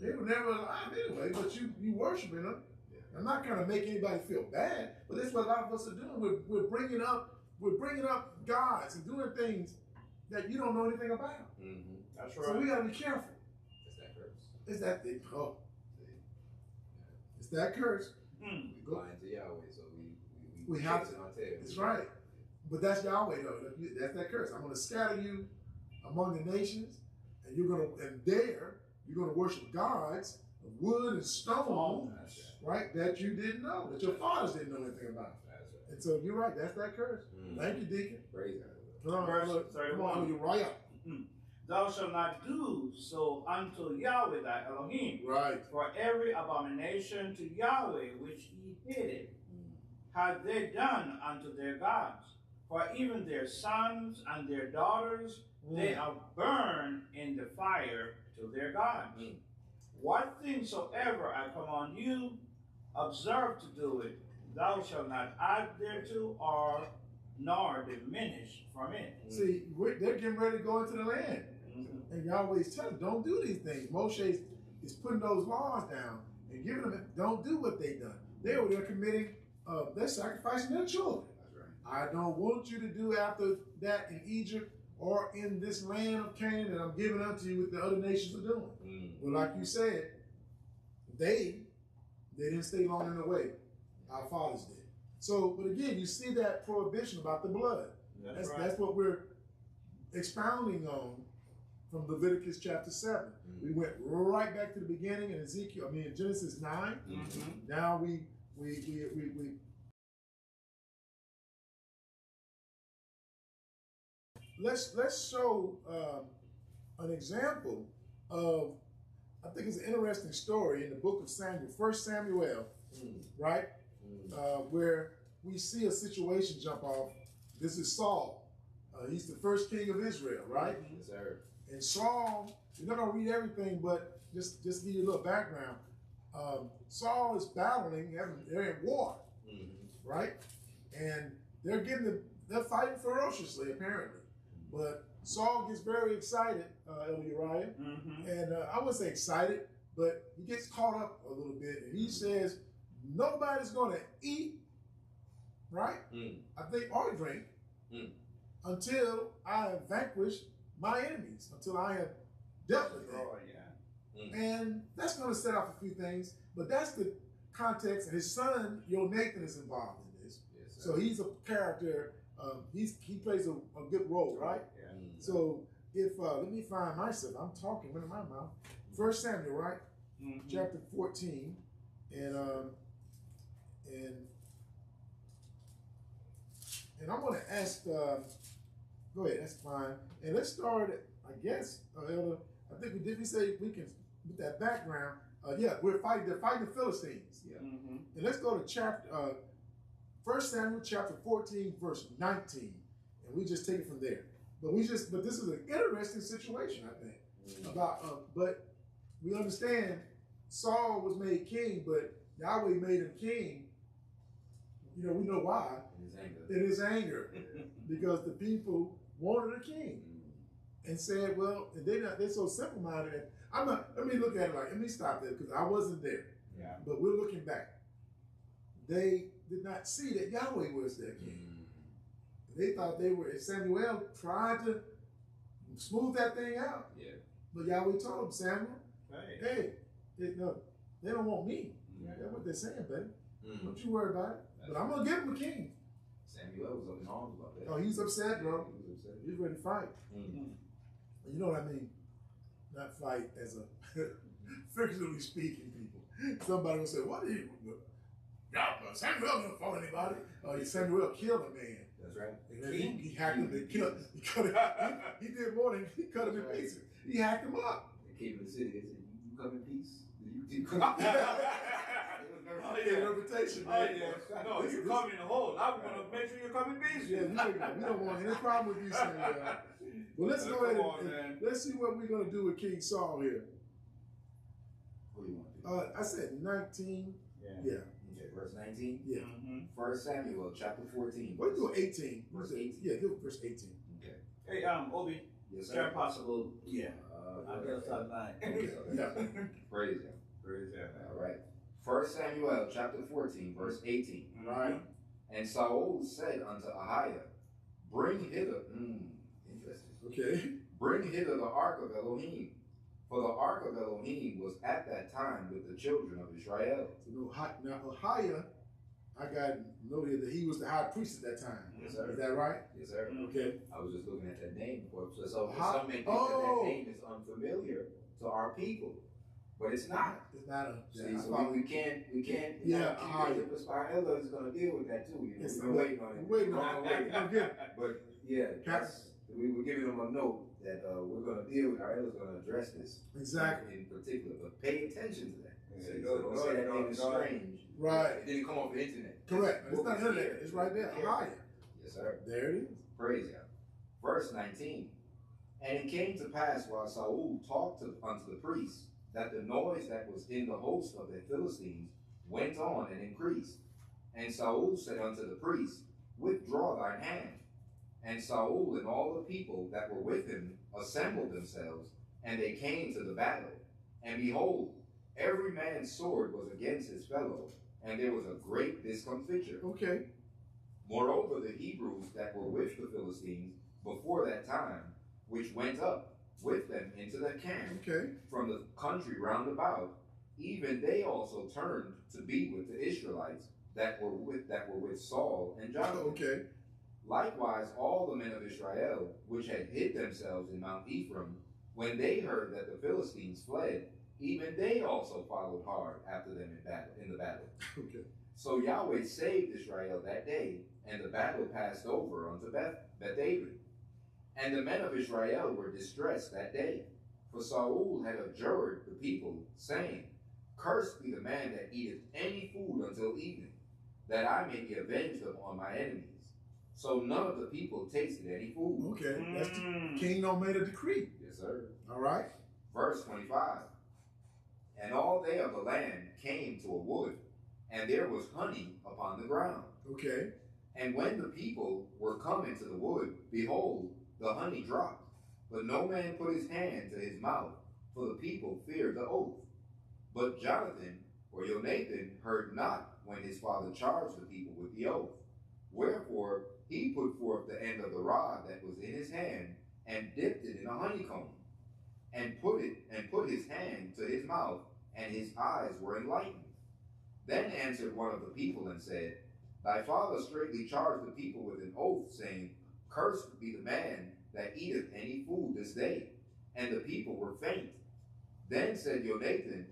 They were never alive anyway, but you worshiping them. I'm not trying to make anybody feel bad, but that's what a lot of us are doing. We're bringing up gods and doing things that you don't know anything about. That's right. So we gotta be careful. It's that curse. It's that thing. Oh, it's that curse. We blind to Yahweh, so we have to. Our tail. That's right. But that's Yahweh though. That's that curse. I'm gonna scatter you among the nations, and you're gonna worship gods of wood and stone, right? That you didn't know, that your fathers didn't know anything about. That's right. And so you're right. That's that curse. Thank you, Deacon. Praise God. Verse 31. Come on, you're right. Thou shalt not do so unto Yahweh thy Elohim. Right. For every abomination to Yahweh which he hated, had they done unto their gods. For even their sons and their daughters they are burned in the fire to their gods. What thing soever I command you, observe to do it. Thou shalt not add thereto or nor diminish from it. See, they're getting ready to go into the land. And Yahweh's telling them, don't do these things. Moshe is putting those laws down and giving them, don't do what they've done. They're committing, they're sacrificing their children. That's right. I don't want you to do after that in Egypt or in this land of Canaan that I'm giving unto you what the other nations are doing. Well, like you said, they didn't stay long in the way. Our fathers did. So, but again, you see that prohibition about the blood. That's what we're expounding on from Leviticus chapter 7. We went right back to the beginning in Genesis 9. Now we let's show an example of, I think it's an interesting story in the book of Samuel, 1 Samuel, right? Where we see a situation jump off. This is Saul. He's the first king of Israel, right? Yes, sir. And Saul, you're not going to read everything, but just give you a little background. Saul is battling, they're in war, right? And they're fighting ferociously, apparently. But Saul gets very excited, El Uriah, and I wouldn't say excited, but he gets caught up a little bit, and he says, nobody's going to eat, right? I think, or drink, until I have vanquished my enemies, until I have dealt with them. And that's going to set off a few things, but that's the context. And his son, Nathan, is involved in this. Yes, so he's a character. He plays a good role, right? So if let me find myself. I'm talking with my mouth. 1 Samuel, right? Chapter 14, and I'm going to ask. Go ahead. That's fine. And let's start. I guess, Elder. I think we say we can with that background. They're fighting the Philistines. Yeah. And let's go to chapter 1 Samuel chapter 14, verse 19, and we just take it from there. But this is an interesting situation, I think. But we understand Saul was made king, but Yahweh made him king. You know, we know why. In his anger. Because the people wanted a king. And said, well, and they're so simple-minded. Let me look at it like, let me stop there, because I wasn't there. Yeah. But we're looking back. They did not see that Yahweh was their king. They thought they were, Samuel tried to smooth that thing out. Yeah. But Yahweh told him, Samuel, hey, they don't want me. That's what they're saying, baby. Don't you worry about it. But I'm going to give him a king. Samuel was up in arms about that. Oh, he's upset, bro. He was upset. He's ready to fight. You know what I mean? Not fight as a figuratively speaking, people. Somebody will say, what did Samuel didn't fought anybody. Samuel killed a man. That's right. And then he hacked him. He did more than he cut him in pieces. He hacked him up. They came to the city. They said, "You come in peace? You come Interpretation. Oh, yeah. No, you come in whole. I'm going to make sure you come in peace. Yeah, we don't want any problem with you, Samuel. Well, let's go ahead and let's see what we're going to do with King Saul here. What do you want to do? I said 19. Yeah. Okay, verse 19? Yeah. 1 Samuel chapter 14. What do 18? Verse 18. Yeah, do verse 18. Okay. Hey, Obi, Yes, Is sir. that possible? Yeah. I guess I'm not. Okay. Yeah. Praise Him. praise Him. All right. 1 Samuel chapter 14, verse 18. Right. And Saul said unto Ahiah, bring hither, interesting. Okay. Bring hither the Ark of Elohim. For the Ark of Elohim was at that time with the children of Israel. So now Ahiah, I got noted that he was the high priest at that time. Yes, sir. Is that right? Yes, sir. Okay. I was just looking at that name before. So some may think Oh. that name is unfamiliar to our people, but it's not. It's not a. See, so we can't. Yeah, Our Ella is going to deal with that too. You know, It's we've been waiting on it. We're waiting on it. But yeah, we were giving them a note that we're going to deal with. Our Ella's going to address this Exactly. in particular. But pay attention to that. Yeah, So don't say that name is strange. Right. It didn't come off the internet. Correct. It's What not was internet. here. It's right there. Ahiah. Yes, sir. There it is. Praise God. Verse 19. And it came to pass while Saul talked unto the priests, that the noise that was in the host of the Philistines went on and increased. And Saul said unto the priests, withdraw thine hand. And Saul and all the people that were with him assembled themselves, and they came to the battle. And behold, every man's sword was against his fellow, and there was a great discomfiture. Okay. Moreover, the Hebrews that were with the Philistines before that time, which went up with them into the camp Okay. from the country round about, even they also turned to be with the Israelites that were with Saul and Jonathan. Okay. Likewise, all the men of Israel, which had hid themselves in Mount Ephraim, when they heard that the Philistines fled, even they also followed hard after them in the battle. Okay. So Yahweh saved Israel that day, and the battle passed over unto Beth-David. And the men of Israel were distressed that day, for Saul had adjured the people, saying, cursed be the man that eateth any food until evening, that I may be avenged upon my enemies. So none of the people tasted any food. Okay. That's the king don't made a decree. Yes, sir. All right. Verse 25. And all they of the land came to a wood, and there was honey upon the ground. Okay. And when the people were come into the wood, behold, the honey dropped. But no man put his hand to his mouth, for the people feared the oath. But Jonathan, or Jonathan, heard not when his father charged the people with the oath. Wherefore he put forth the end of the rod that was in his hand, and dipped it in a honeycomb, and put his hand to his mouth, and his eyes were enlightened. Then answered one of the people and said, thy father straitly charged the people with an oath, saying, cursed be the man that eateth any food this day. And the people were faint. Then said Jonathan,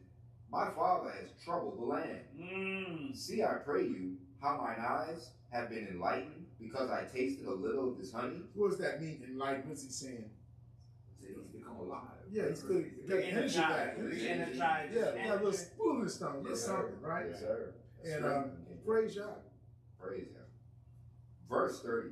my father has troubled the land. See, I pray you, how mine eyes have been enlightened, because I tasted a little of this honey. What does that mean? Enlightened? What's he saying? He's become alive. Yeah, he's still got energy back. Energized. Yeah, got a little spoon and stuff, a little something, right? Yes, sir. And praise God. Praise him. Verse 30.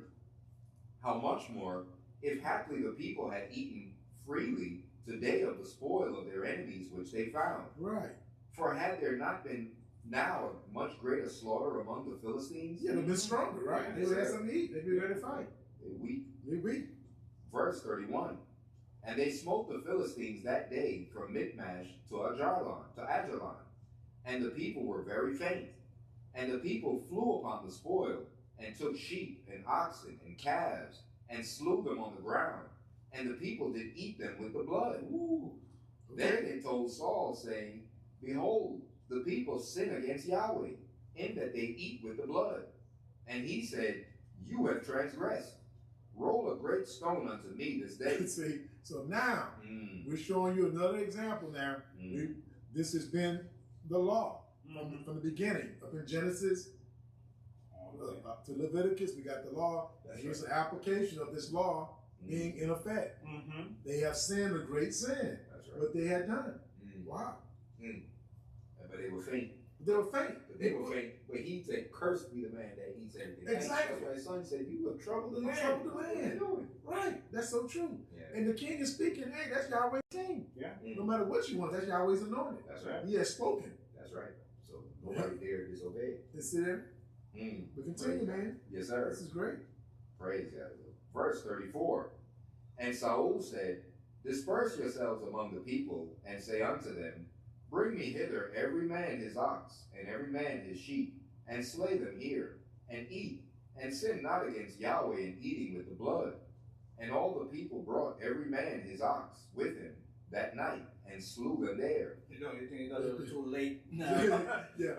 How much more, if haply the people had eaten freely today of the spoil of their enemies which they found. Right. For had there not been now a much greater slaughter among the Philistines? Yeah, they've been stronger, right? They would have something to eat. They'd be ready to fight. They weak. They weak. Verse 31. And they smote the Philistines that day from Michmash to Ajalon, and the people were very faint. And the people flew upon the spoil, and took sheep and oxen and calves, and slew them on the ground. And the people did eat them with the blood. Ooh. Then they told Saul, saying, Behold, the people sin against Yahweh, in that they eat with the blood. And he said, You have transgressed. Roll a great stone unto me this day. See, so now we're showing you another example now. This has been the law from the beginning, up in Genesis up to Leviticus. We got the law. Here's an application of this law being in effect. They have sinned a great sin. That's right. What they had done. Wow. But they were faint. They were faint. They were faint. But he said, Cursed be the man that eats everything. Exactly. That's why his son said, You have troubled the You land. troubled the What are you land. doing? Right. That's so true. Yeah. And the king is speaking. Hey, that's Yahweh's king. Yeah. No matter what you want, that's Yahweh's anointed. That's right. He has spoken. That's right. So nobody dare disobey. It's there. But continue, man. Yes, sir. This is great. Praise God. Verse 34. And Saul said, Disperse yourselves among the people, and say unto them, Bring me hither every man his ox, and every man his sheep, and slay them here, and eat, and sin not against Yahweh in eating with the blood. And all the people brought every man his ox with him that night, and slew them there. You think it's a little too late? No. Yeah,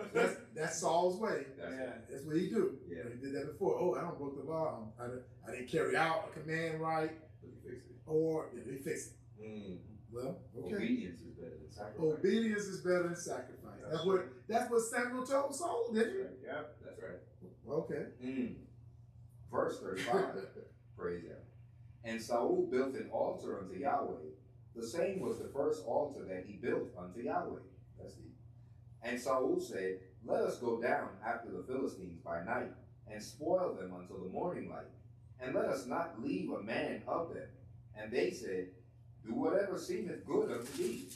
that's Saul's way. That's That's what he do. Yeah. He did that before. Oh, I don't broke the law. I didn't carry out a command right. But he fixed it. Or they fixed it. Well, okay. Obedience is better than sacrifice. Obedience is better than sacrifice. That's what Samuel told Saul, didn't he? Yeah, that's right. Okay. Verse 35. Praise him. And Saul built an altar unto Yahweh. The same was the first altar that he built unto Yahweh. That's it. And Saul said, Let us go down after the Philistines by night, and spoil them until the morning light, and let us not leave a man of them. And they said, Do whatever seemeth good unto thee.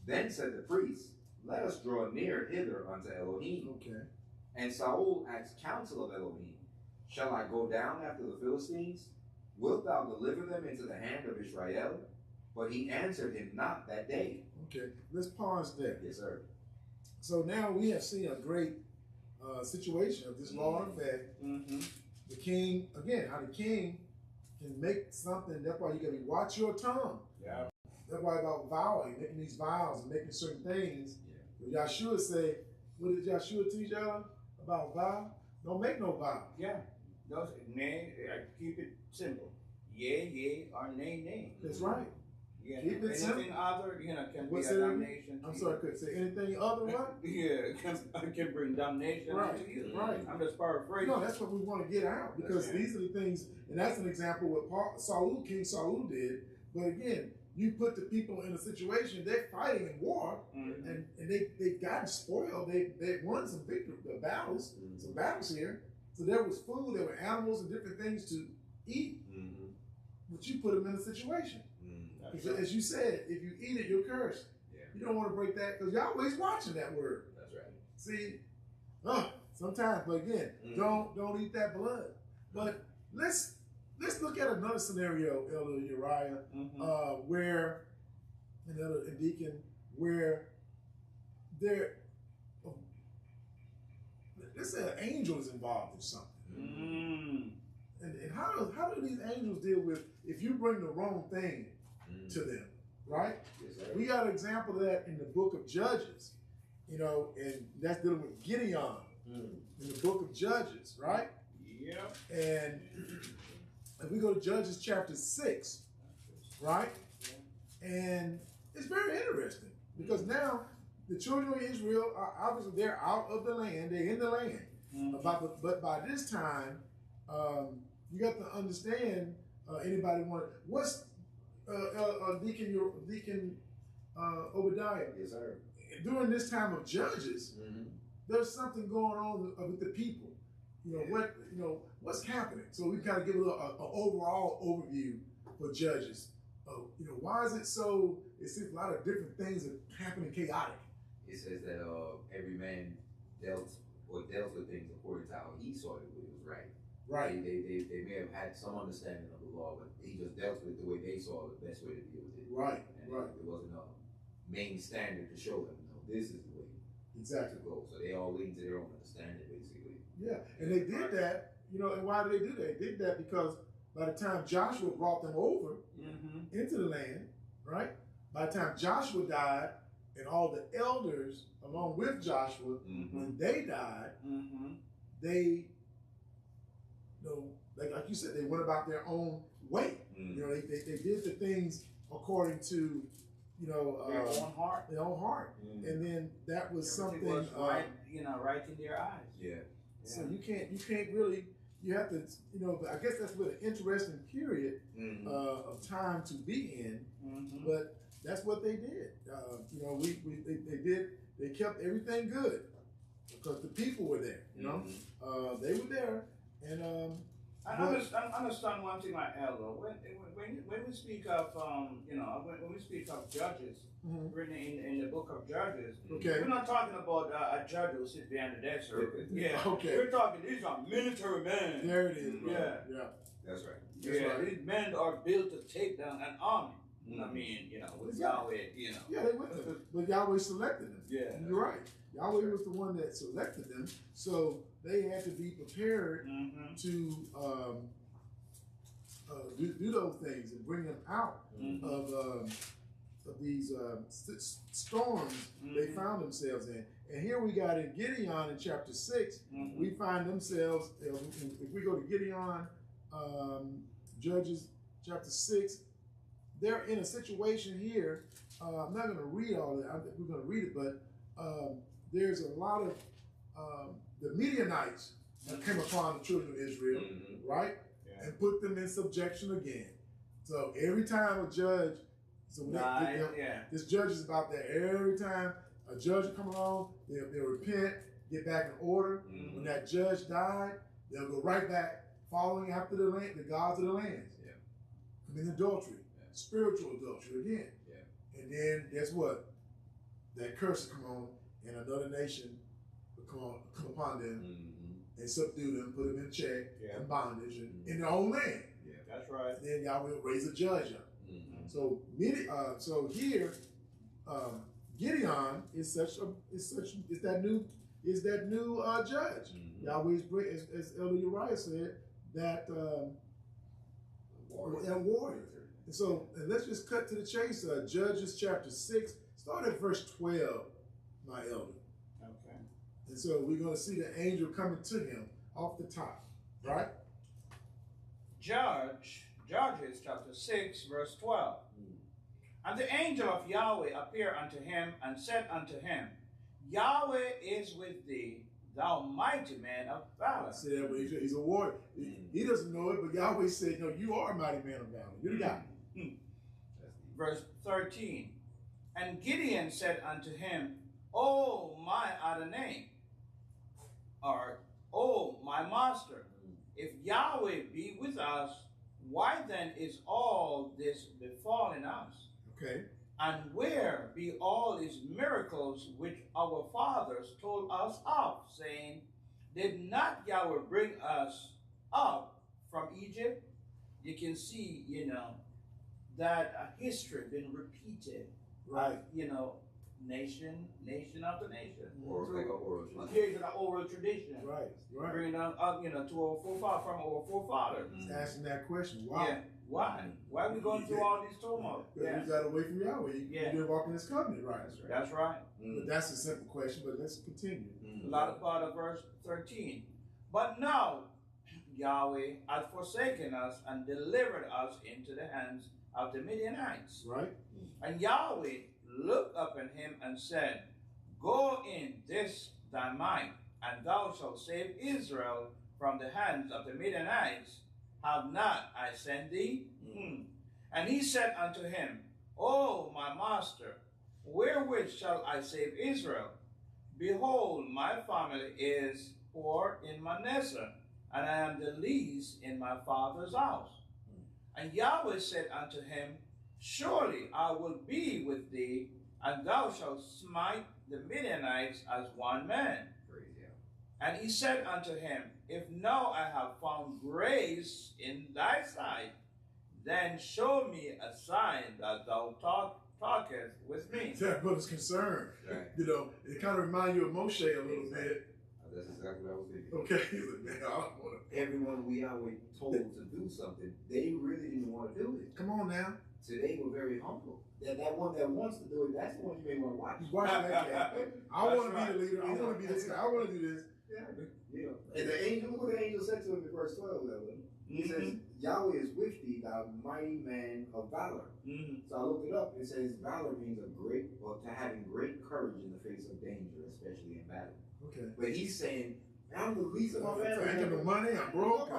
Then said the priest, Let us draw near hither unto Elohim. Okay. And Saul asked counsel of Elohim, Shall I go down after the Philistines? Wilt thou deliver them into the hand of Israel? But he answered him not that day. Okay. Let's pause there. Yes, sir. So now we have seen a great situation of this law in effect. The king, again, how the king can make something. That's why you got to watch your tongue. Yeah. That's why about vowing, making these vows and making certain things. Yeah. Yahshua say, what did Yahshua teach y'all about vow? Don't make no vow. Yeah. Those, nay, keep it simple. Yea, yea, or nay, nay. That's right. Yeah. Keep it simple. Anything other, can What's be a that? damnation. I'm sorry, I couldn't say anything other what? Yeah, can bring damnation to you. Right. I'm just paraphrasing. No, that's what we want to get out, because these are the things, and that's an example what King Saul did. But again, you put the people in a situation, they're fighting in war, and they've gotten spoiled. They won some battles, some battles here. So there was food, there were animals and different things to eat, but you put them in a situation. As you said, if you eat it, you're cursed. Yeah. You don't want to break that, because Yahweh's watching that word. That's right. See, sometimes, but again, don't eat that blood. But let's look at another scenario, Elder Uriah, where and Deacon, where there, let's say an angel is involved in something. And how do these angels deal with if you bring the wrong thing to them, right? Yes, sir. We got an example of that in the book of Judges, and that's dealing with Gideon in the book of Judges, right? Yep. And if we go to Judges chapter 6, right? And it's very interesting, because now the children of Israel are obviously, they're out of the land, they're in the land. But by this time, you got to understand, anybody what's Deacon Obadiah? Yes, sir. During this time of Judges, there's something going on with the people. What's happening. So we kind of give a little overall overview for Judges why is it so? It seems a lot of different things are happening chaotic. It says that every man dealt with things according to how he saw it was right. Right. They may have had some understanding of the law, but he just dealt with it the way they saw the best way to deal with it. Right. And Right. it wasn't a main standard to show them, no, this is the way Exactly. to go. So they all lean to their own understanding, basically. Yeah, and they did that, and why did they do that? They did that because by the time Joshua brought them over into the land, right? By the time Joshua died, and all the elders along with Joshua, when they died, they, like you said, they went about their own way. They did the things according to, their own heart. Their own heart, and then that was something was right, right in their eyes. Yeah. So you can't really. You have to, but I guess that's what an interesting period of time to be in. But that's what they did. They kept everything good because the people were there. They were there, and I understand one thing, my elder. When we speak of when we speak of judges, written in the book of Judges, okay, we're not talking about a judge who sits behind the desert. Yeah, okay. We're talking these are military men. There it is. Bro. Yeah, that's right. That's right. These men are built to take down an army. I mean, with Yahweh, Yeah, they with them, but Yahweh selected them. Yeah, you're right. Yahweh was the one that selected them, so they had to be prepared to do those things and bring them out of these storms they found themselves in. And here we got in Gideon in chapter 6, we find themselves, if we go to Gideon, Judges chapter 6, they're in a situation here. I'm not going to read all that. We're going to read it, but there's a lot of the Midianites that came upon the children of Israel, right? Yeah. And put them in subjection again. So every time a judge, this judge is about that. Every time a judge will come along, they'll repent, get back in order. When that judge died, they'll go right back following after the gods of the lands. Yeah. Committing adultery, spiritual adultery again. Yeah. And then guess what? That curse will come on, and another nation will come upon them and subdue them, put them in check and bondage in their own land. Yeah, that's right. And then Yahweh will raise a judge up. So here, Gideon is that new judge. Yahweh's as Elder Uriah said, that warrior. And so let's just cut to the chase. Judges chapter 6, start at verse 12, my elder. Okay. And so we're going to see the angel coming to him off the top, right? Judges chapter 6, verse 12. And the angel of Yahweh appeared unto him and said unto him, Yahweh is with thee, thou mighty man of valor. See that, but he's a warrior. He doesn't know it, but Yahweh said, no, you are a mighty man of valor. You're the guy. Verse 13. And Gideon said unto him, O my Adonai, or O my master, if Yahweh be with us, why then is all this befallen us? Okay. And where be all these miracles which our fathers told us of, saying, did not Yahweh bring us up from Egypt? You can see, that history been repeated. Right. Nation after nation. Or like an oral tradition. Here's an oral tradition. Right. Bringing up, to our forefathers, from our forefathers. He's asking that question. Why? Yeah. Why? Why are we going through all these turmoil? Because we got away from Yahweh. You didn't walk in His covenant, right? That's right. But that's a simple question, but let's continue. A lot of part of verse 13. But now Yahweh hath forsaken us and delivered us into the hands of the Midianites. Right. And Yahweh looked upon him and said, go in this thy might, and thou shalt save Israel from the hands of the Midianites. Have not I sent thee? And he said unto him, O my master, wherewith shall I save Israel? Behold, my family is poor in Manasseh, and I am the least in my father's house. And Yahweh said unto him, surely I will be with thee, and thou shalt smite the Midianites as one man. And he said unto him, if now I have found grace in thy sight, then show me a sign that thou talkest with me. That brother's concerned. Right. You know, it kind of reminds you of Moshe a little bit. That's exactly what I was thinking. Okay, he's like, man, I don't want to. Everyone we Yahweh told to do something, they really didn't want to do it. Come on now. So they were very humble. That one that wants to do it, that's the one you may want to watch. You watch that guy. I want to be the leader. I want to be this guy. I want to do this. Yeah. And the angel, look what the angel said to him in verse 12. He says, Yahweh is with thee, thou mighty man of valor. So I looked it up. It says valor means to having great courage in the face of danger, especially in battle. Okay. But he's saying, I'm the least of my I family. ain't got no money. I'm broke.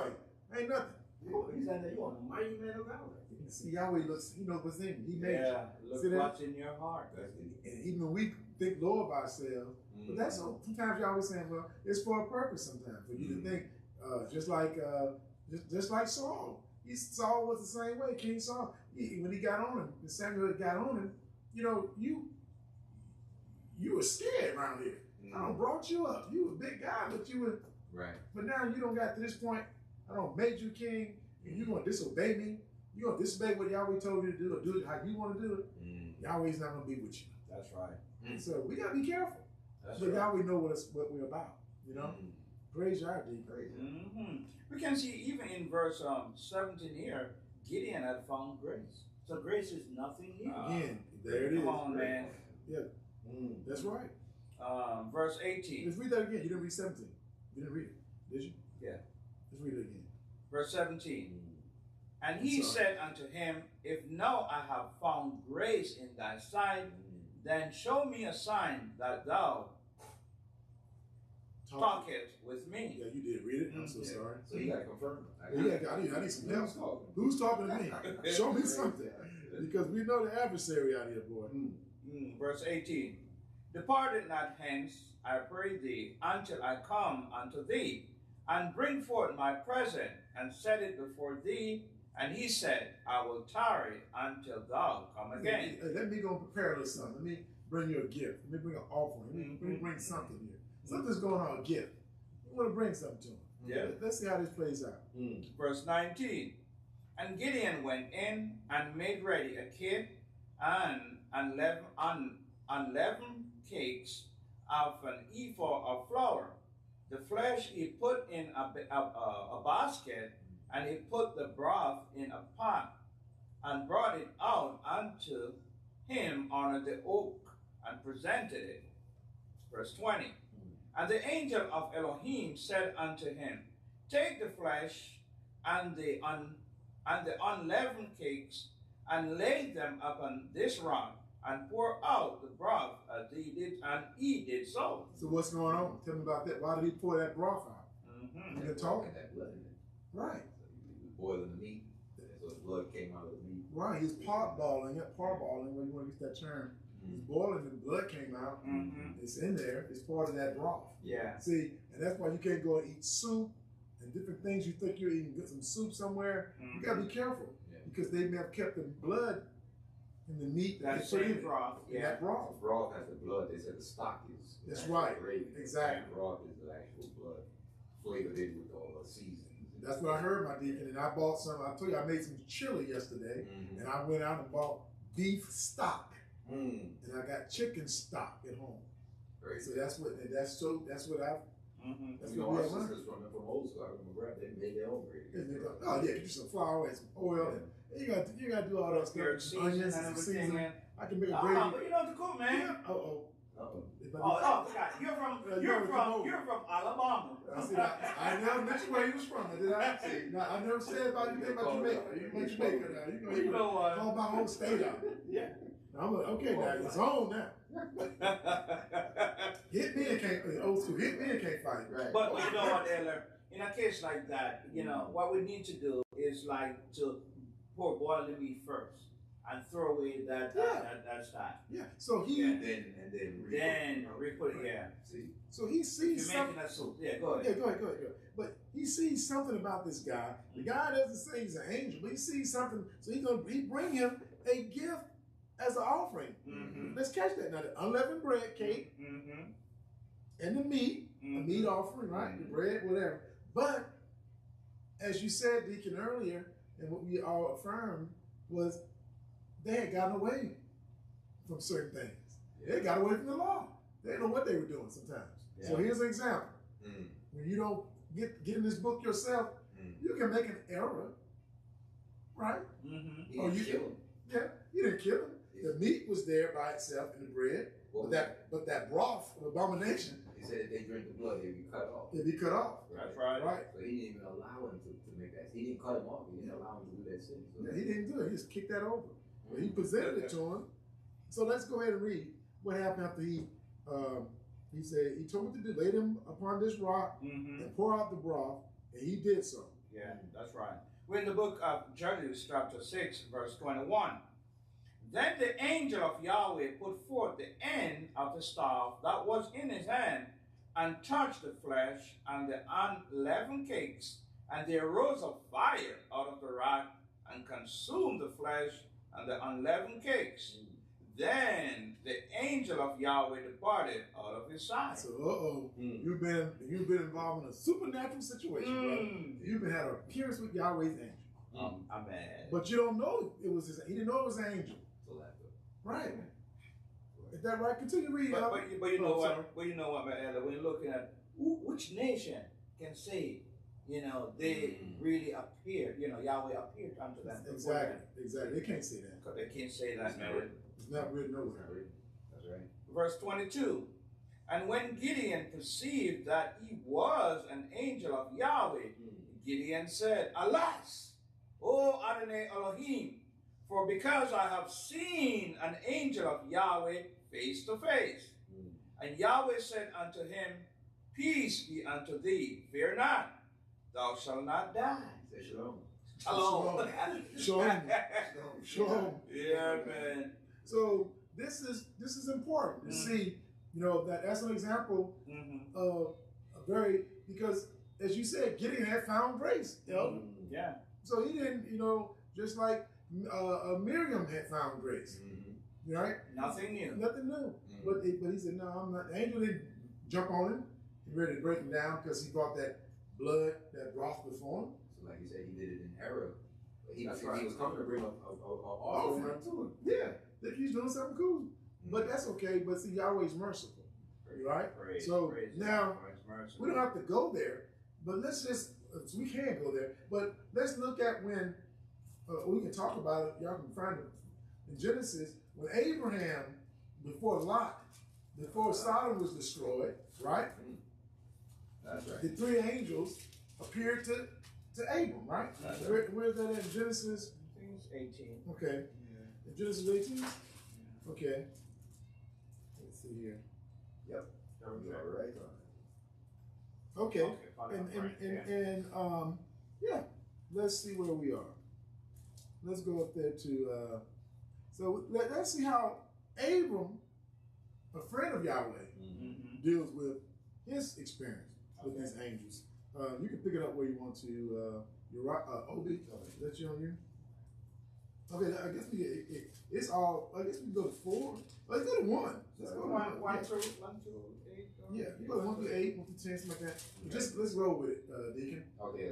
Ain't nothing. He's saying that you're a mighty man of valor. See, Yahweh looks, he knows what's in you. He made you. Look See that? what's in your heart. And even when we think low of ourselves, but that's all. Sometimes Yahweh saying, well, it's for a purpose sometimes. For you to think, just like Saul. Saul was the same way, King Saul. When he got on him, when Samuel got on him, you know, you were scared around here. I don't brought you up. You were a big guy, but you were Right. But now you don't got to this point. I don't made you king, and you're gonna disobey me. You're gonna disobey what Yahweh told you to do, or do it how you want to do it. Yahweh's not gonna be with you. That's right. So we gotta be careful. That's but right. Yahweh know what we're about. You know. Praise Yahweh. Praise. We can see even in verse 17 here, Gideon had found grace. So grace is nothing new. Again, there it is. Come on, man. Yeah, that's right. Verse 18. Let's read that again. You didn't read 17. You didn't read it, did you? Yeah. Let's read it again. Verse 17. And he said unto him, if now I have found grace in thy sight, then show me a sign that thou talkest with me. Yeah, you did read it. I'm so sorry. So you got to confirm Yeah, I need some help. Who's talking to me? Show me something. Because we know the adversary out here, boy. Verse 18. Depart it not hence, I pray thee, until I come unto thee, and bring forth my present, and set it before thee. And he said, I will tarry until thou come again. Let me go prepare a little something. Let me bring you a gift. Let me bring an offering. Let me bring something here. Something's going on, a gift. You want to bring something to him. Yeah. Let's see how this plays out. Verse 19. And Gideon went in and made ready a kid and unleavened cakes of an ephah of flour. The flesh he put in a basket, and he put the broth in a pot, and brought it out unto him on the oak, and presented it. Verse 20. And the angel of Elohim said unto him, take the flesh and the unleavened cakes, and lay them upon this rock, and pour out the broth as he did, and he did so. So what's going on? Tell me about that. Why did he pour that broth out? You've been talking. That blood in it. Right. So he was boiling the meat, so the blood came out of the meat. Right. He's parboiling. Parboiling, when you want to use that term. He's boiling and blood came out. It's in there. It's part of that broth. Yeah. See, and that's why you can't go and eat soup and different things. You think you're eating some soup somewhere. You got to be careful because they may have kept the blood in the meat that they put in broth. Yeah. That broth. The broth has the blood. They said the stock is. That's right. Gravy. Exactly. The broth is the actual blood flavored in with all the seasonings. That's what I heard, my deacon. And I bought some. I told you I made some chili yesterday, and I went out and bought beef stock. And I got chicken stock at home. Great. So that's what I've. That's you know, what our we have. sisters from old school, I remember they made their own gravy. Oh yeah, get you some flour and some oil. You got to do all that stuff. Onions and seasoning. I can make a gravy. But you know what to cook, man. Yeah. Forgot. You're from Alabama. I never mentioned where he was from. Did I? I never said about anything about Jamaica. Jamaica now. You know what? All my whole state out. Yeah. I'm like, okay, now it's on now. Hit me and can't. Old school. Hit me and can't fight. Right. But you know what, Eller? In a case like that, you know what we need to do is like to boil the meat first and throw away that stuff. Yeah. So he and then re-put it. Yeah. See. So he sees You're something. making that soup. Yeah, go ahead. Yeah, go ahead. But he sees something about this guy. The guy doesn't say he's an angel, but he sees something. So he bring him a gift as an offering. Mhm. Let's catch that. Now, the unleavened bread cake Mhm. and the meat, a meat offering, right? The bread, whatever. But as you said, Deacon, earlier, and what we all affirmed was they had gotten away from certain things. They got away from the law. They didn't know what they were doing sometimes. So here's an example. When you don't get in this book yourself, you can make an error, right? You didn't kill him. Yeah, you didn't kill him. The meat was there by itself in the bread, but that broth of abomination. He said if they drink the blood, they'd be cut off. They'd be cut off. That's right. Right. So he didn't even allow him to make that. He didn't cut him off. He didn't allow him to do that sin. So Yeah, he didn't do it. He just kicked that over. But he presented it to him. So let's go ahead and read what happened after he said, he told him to do, lay him upon this rock and pour out the broth, and he did so. Yeah, that's right. We're in the book of Judges, chapter 6, verse 21. Then the angel of Yahweh put forth the end of the staff that was in his hand, and touched the flesh and the unleavened cakes, and there arose a fire out of the rock, and consumed the flesh and the unleavened cakes. Then the angel of Yahweh departed out of his side. So, you've been involved in a supernatural situation, brother. You've been had an appearance with Yahweh's angel. Amen. But you don't know it was his. He didn't know it was an angel. Right. Is that right? Continue reading. But you know what? Well, you know what, man, Elder, when you're looking at which nation can say, they really appeared, Yahweh appeared unto them. Exactly. They can't say that. Because they can't say that, man. It's not written nowhere. That's right. Verse 22. And when Gideon perceived that he was an angel of Yahweh, Gideon said, Alas, O Adonai Elohim, for because I have seen an angel of Yahweh face to face. And Yahweh said unto him, Peace be unto thee, fear not, thou shalt not die. Say shalom. Shalom. Shalom. Yeah, man. So this is important to see, that's an example of a very, because as you said, Gideon had found grace. Yeah. So he didn't, just like Miriam had found grace, right? Nothing new. Nothing new. But he said, no, I'm not. The angel didn't jump on him. He ready to break him down because he brought that blood, that broth before him. So like you said, he did it in error. But he was coming to bring an offering to him. Yeah, that he's doing something cool. But that's okay. But see, Yahweh's merciful, right? Praise now, we don't have to go there. But let's just, we can go there. But let's look at when, we can talk about it. Y'all can find it in Genesis. When Abraham, before Lot, before Sodom was destroyed, right? That's right. The three angels appeared to Abram, right? Where's that in Genesis? I think it's 18. Okay. In Genesis 18? Okay. Let's see here. Yep. You are right. Okay. Yeah. Let's see where we are. Let's go up there to. So let's see how Abram, a friend of Yahweh, deals with his experience with these angels. You can pick it up where you want to. You're right. Obi, is that you on you? Okay, I guess it's all. I guess we can go to 4. Let's go to 1. Let's go to 1. 1 through 8. Yeah, you go to 1 through 8, 1 through 10, something like that. Just let's roll with it, Deacon. Okay,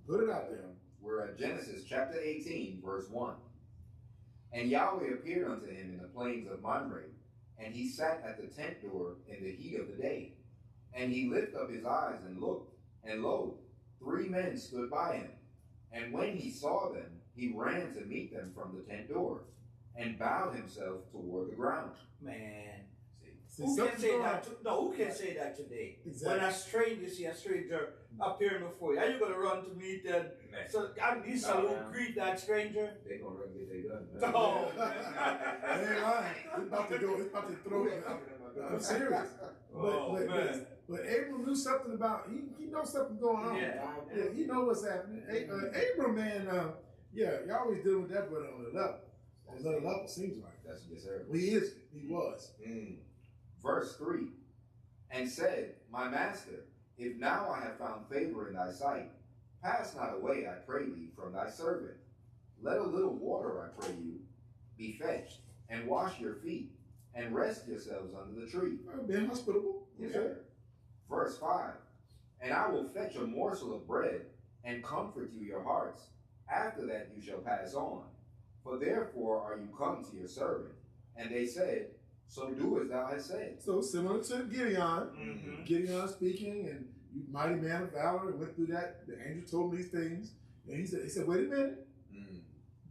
put it out there. We're at Genesis chapter 18, verse 1. And Yahweh appeared unto him in the plains of Mamre, and he sat at the tent door in the heat of the day. And he lifted up his eyes and looked, and lo, 3 men stood by him. And when he saw them, he ran to meet them from the tent door, and bowed himself toward the ground. Man. See, Who can say that? Who can say that today? Exactly. When you see a stranger appearing before you, are you going to run to meet them? So, you salute, greet that stranger? They're going to run and get their gun. Oh, They ain't lying. It's about to go. It's about to throw it. I'm serious. But Abram knew something about. He knows something going on. Yeah, he knows what's happening. Abram, man. Y'all always dealing with that brother on the level. On another level, seems like. That's yes, sir. Well, he was. Verse 3, and said, My master, if now I have found favor in thy sight, pass not away, I pray thee, from thy servant. Let a little water, I pray you, be fetched, and wash your feet, and rest yourselves under the tree. Being hospitable. Yes, sir. Verse 5. And I will fetch a morsel of bread, and comfort you your hearts. After that you shall pass on. For therefore are you come to your servant. And they said, so do as thou hast said. So similar to Gideon, Gideon speaking, and you mighty man of valor, and went through that. The angel told him these things, and he said, wait a minute.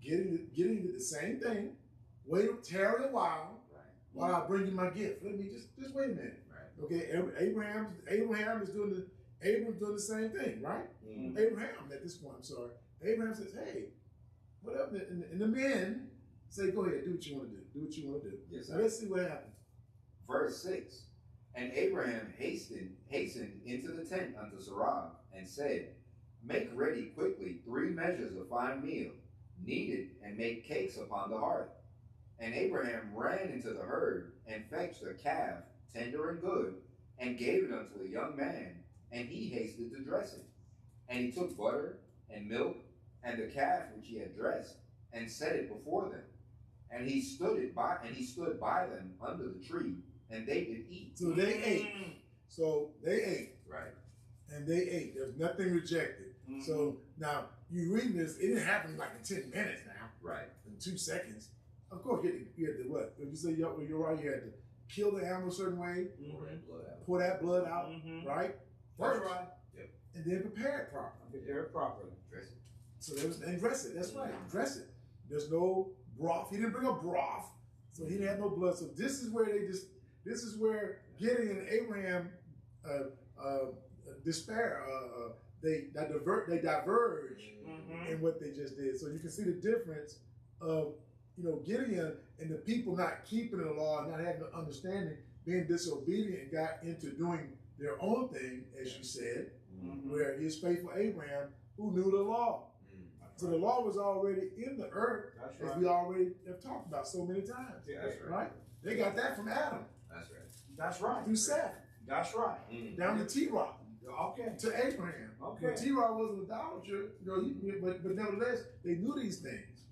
Gideon did the same thing. Wait, tarry a while, while I bring you my gift. Let me just wait a minute. Right. Okay, Abraham is doing the same thing, right? Abraham at this point, I'm sorry. Abraham says, hey, whatever, and the men say, go ahead, do what you want to do. Do what you want to do. Yes, so sir. let's see what happens. Verse 6. And Abraham hastened into the tent unto Sarai, and said, make ready quickly 3 measures of fine meal, knead it, and make cakes upon the hearth. And Abraham ran into the herd, and fetched a calf, tender and good, and gave it unto a young man, and he hasted to dress it. And he took butter and milk, and the calf which he had dressed, and set it before them. And he stood by them under the tree, and they did eat. So they ate. So they ate. Right. And they ate. There's nothing rejected. So now you reading this, it didn't happen like in 10 minutes now. Right. In 2 seconds. Of course, you had to what? If you say you're right, you had to kill the animal a certain way, pour that blood out, right? That's right. Yep. And then prepare it properly. Prepare it properly. Dress it. So and dress it. That's right. Dress it. There's no broth. He didn't bring a broth, so he didn't have no blood. So this is where this is where Gideon and Abraham despair. They diverge in what they just did. So you can see the difference of Gideon and the people not keeping the law, not having the understanding, being disobedient, and got into doing their own thing, as you said, where he is faithful Abraham, who knew the law. So the law was already in the earth, as we already have talked about so many times. Yeah, that's right. They got that from Adam. That's right. That's right. Through Seth. That's right. Down to T-Rock. Okay. To Abraham. Okay. But T-Rock wasn't an idolater, but nevertheless, they knew these things.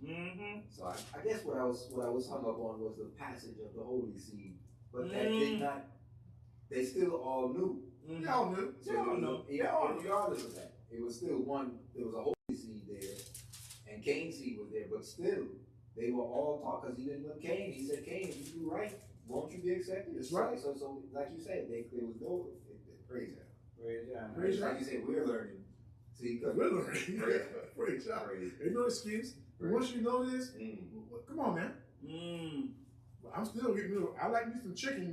So I guess what I was hung up on was the passage of the holy seed, but that did not. They still all knew. They all knew. So regardless of that, it was still one. There was a holy seed there, and Cain's seed was there, but still they were all taught. Because even with Cain, he said, "Cain, if you do right, won't you be accepted?" That's right. So like you said, there was no praise God. Praise God. Praise Like God. you said, we're learning. See, We're learning. Praise God. There's no excuse. But once you know this, come on, man. Well, I'm still getting I like me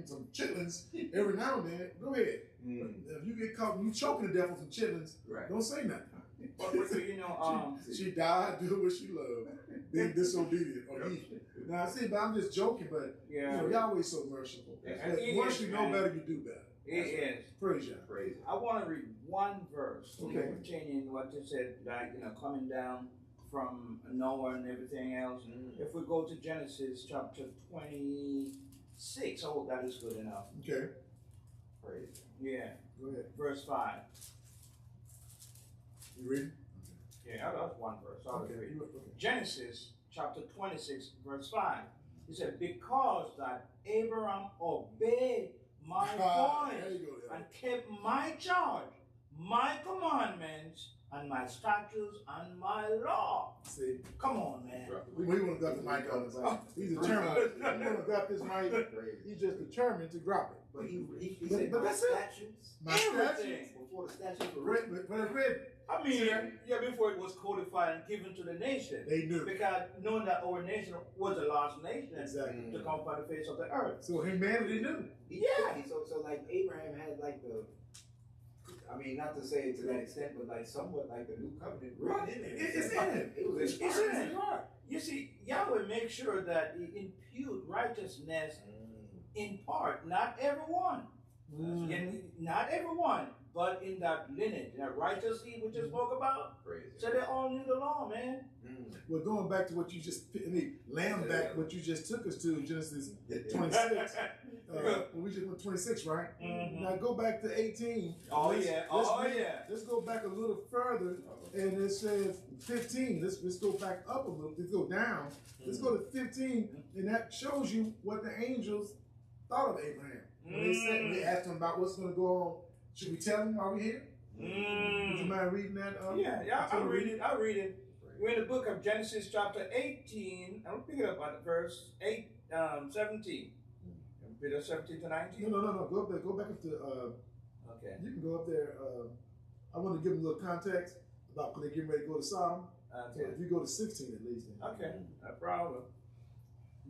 some chitlins every now and then. Go ahead. If you get caught, you choking to death on some chitlins, don't say nothing. But she died doing what she loved, being disobedient or evil. Now, see, but I'm just joking, but Yahweh's so merciful. Once you know better, you do better. It is. Praise Yah. Praise. I want to read one verse, Okay. pertaining what you said, like, coming down from Noah and everything else. If we go to Genesis chapter 26, I hope that is good enough. Okay. Praise. Yeah. Go ahead. Verse 5. You reading? Yeah, that's one verse. I'll Okay. read. Genesis chapter 26, verse 5. He said, because that Abraham obeyed my voice there you go. and kept my charge, my commandments, and my statutes and my law. See, Come on, man. we want to drop the mic on his own. He's determined. We want to drop this mic. He's just determined to drop it. But he But said, that's my it. statutes. My Everything. statutes. Before the statutes were But written. it's written. I mean, before it was codified and given to the nation. They knew. Because knowing that our nation was the last nation Exactly. to come by the face of the earth. So humanity knew. So like Abraham had like I mean, not to say it to that extent, but like somewhat like the new covenant written in it. It's in it. It was It's inspired. in his heart. You see, Yahweh makes sure that he impute righteousness in part, not everyone. And not everyone, but in that lineage, that righteous seed which you spoke about. Praise So they all knew the law, man. Well, going back to what you just, what you just took us to, Genesis 26. we just went 26, right? Mhm. Now go back to 18. Oh, Let's- yeah. let's Oh, read- yeah. Let's go back a little further, and it says 15. Let's go back up a little. Let's go down. Let's go to 15, and that shows you what the angels thought of Abraham. When they said, when they asked him about what's going to go on, should we tell him while we're here? Would you mind reading that? Yeah, I'll read it. I'll read it. We're in the book of Genesis, chapter 18. I'll pick it up at verse 17. Bit of 17 to 19. No. Go back up to. Okay. You can go up there. I want to give them a little context about when they're getting ready to go to Sodom. So Okay. if you go to 16 at least. Then. Okay. No problem.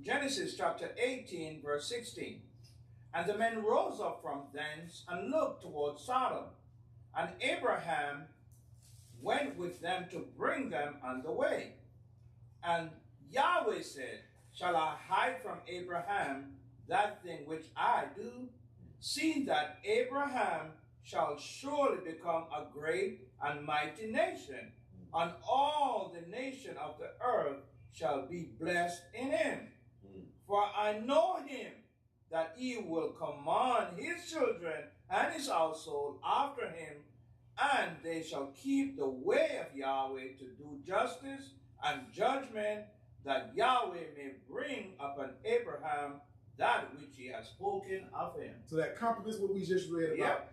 Genesis chapter 18, verse 16. And the men rose up from thence and looked toward Sodom. And Abraham went with them to bring them on the way. And Yahweh said, Shall I hide from Abraham that thing which I do? See that Abraham shall surely become a great and mighty nation, and all the nation of the earth shall be blessed in him. For I know him, that he will command his children and his household after him, and they shall keep the way of Yahweh to do justice and judgment, that Yahweh may bring upon Abraham that which he has spoken of him. So that complements what we just read about.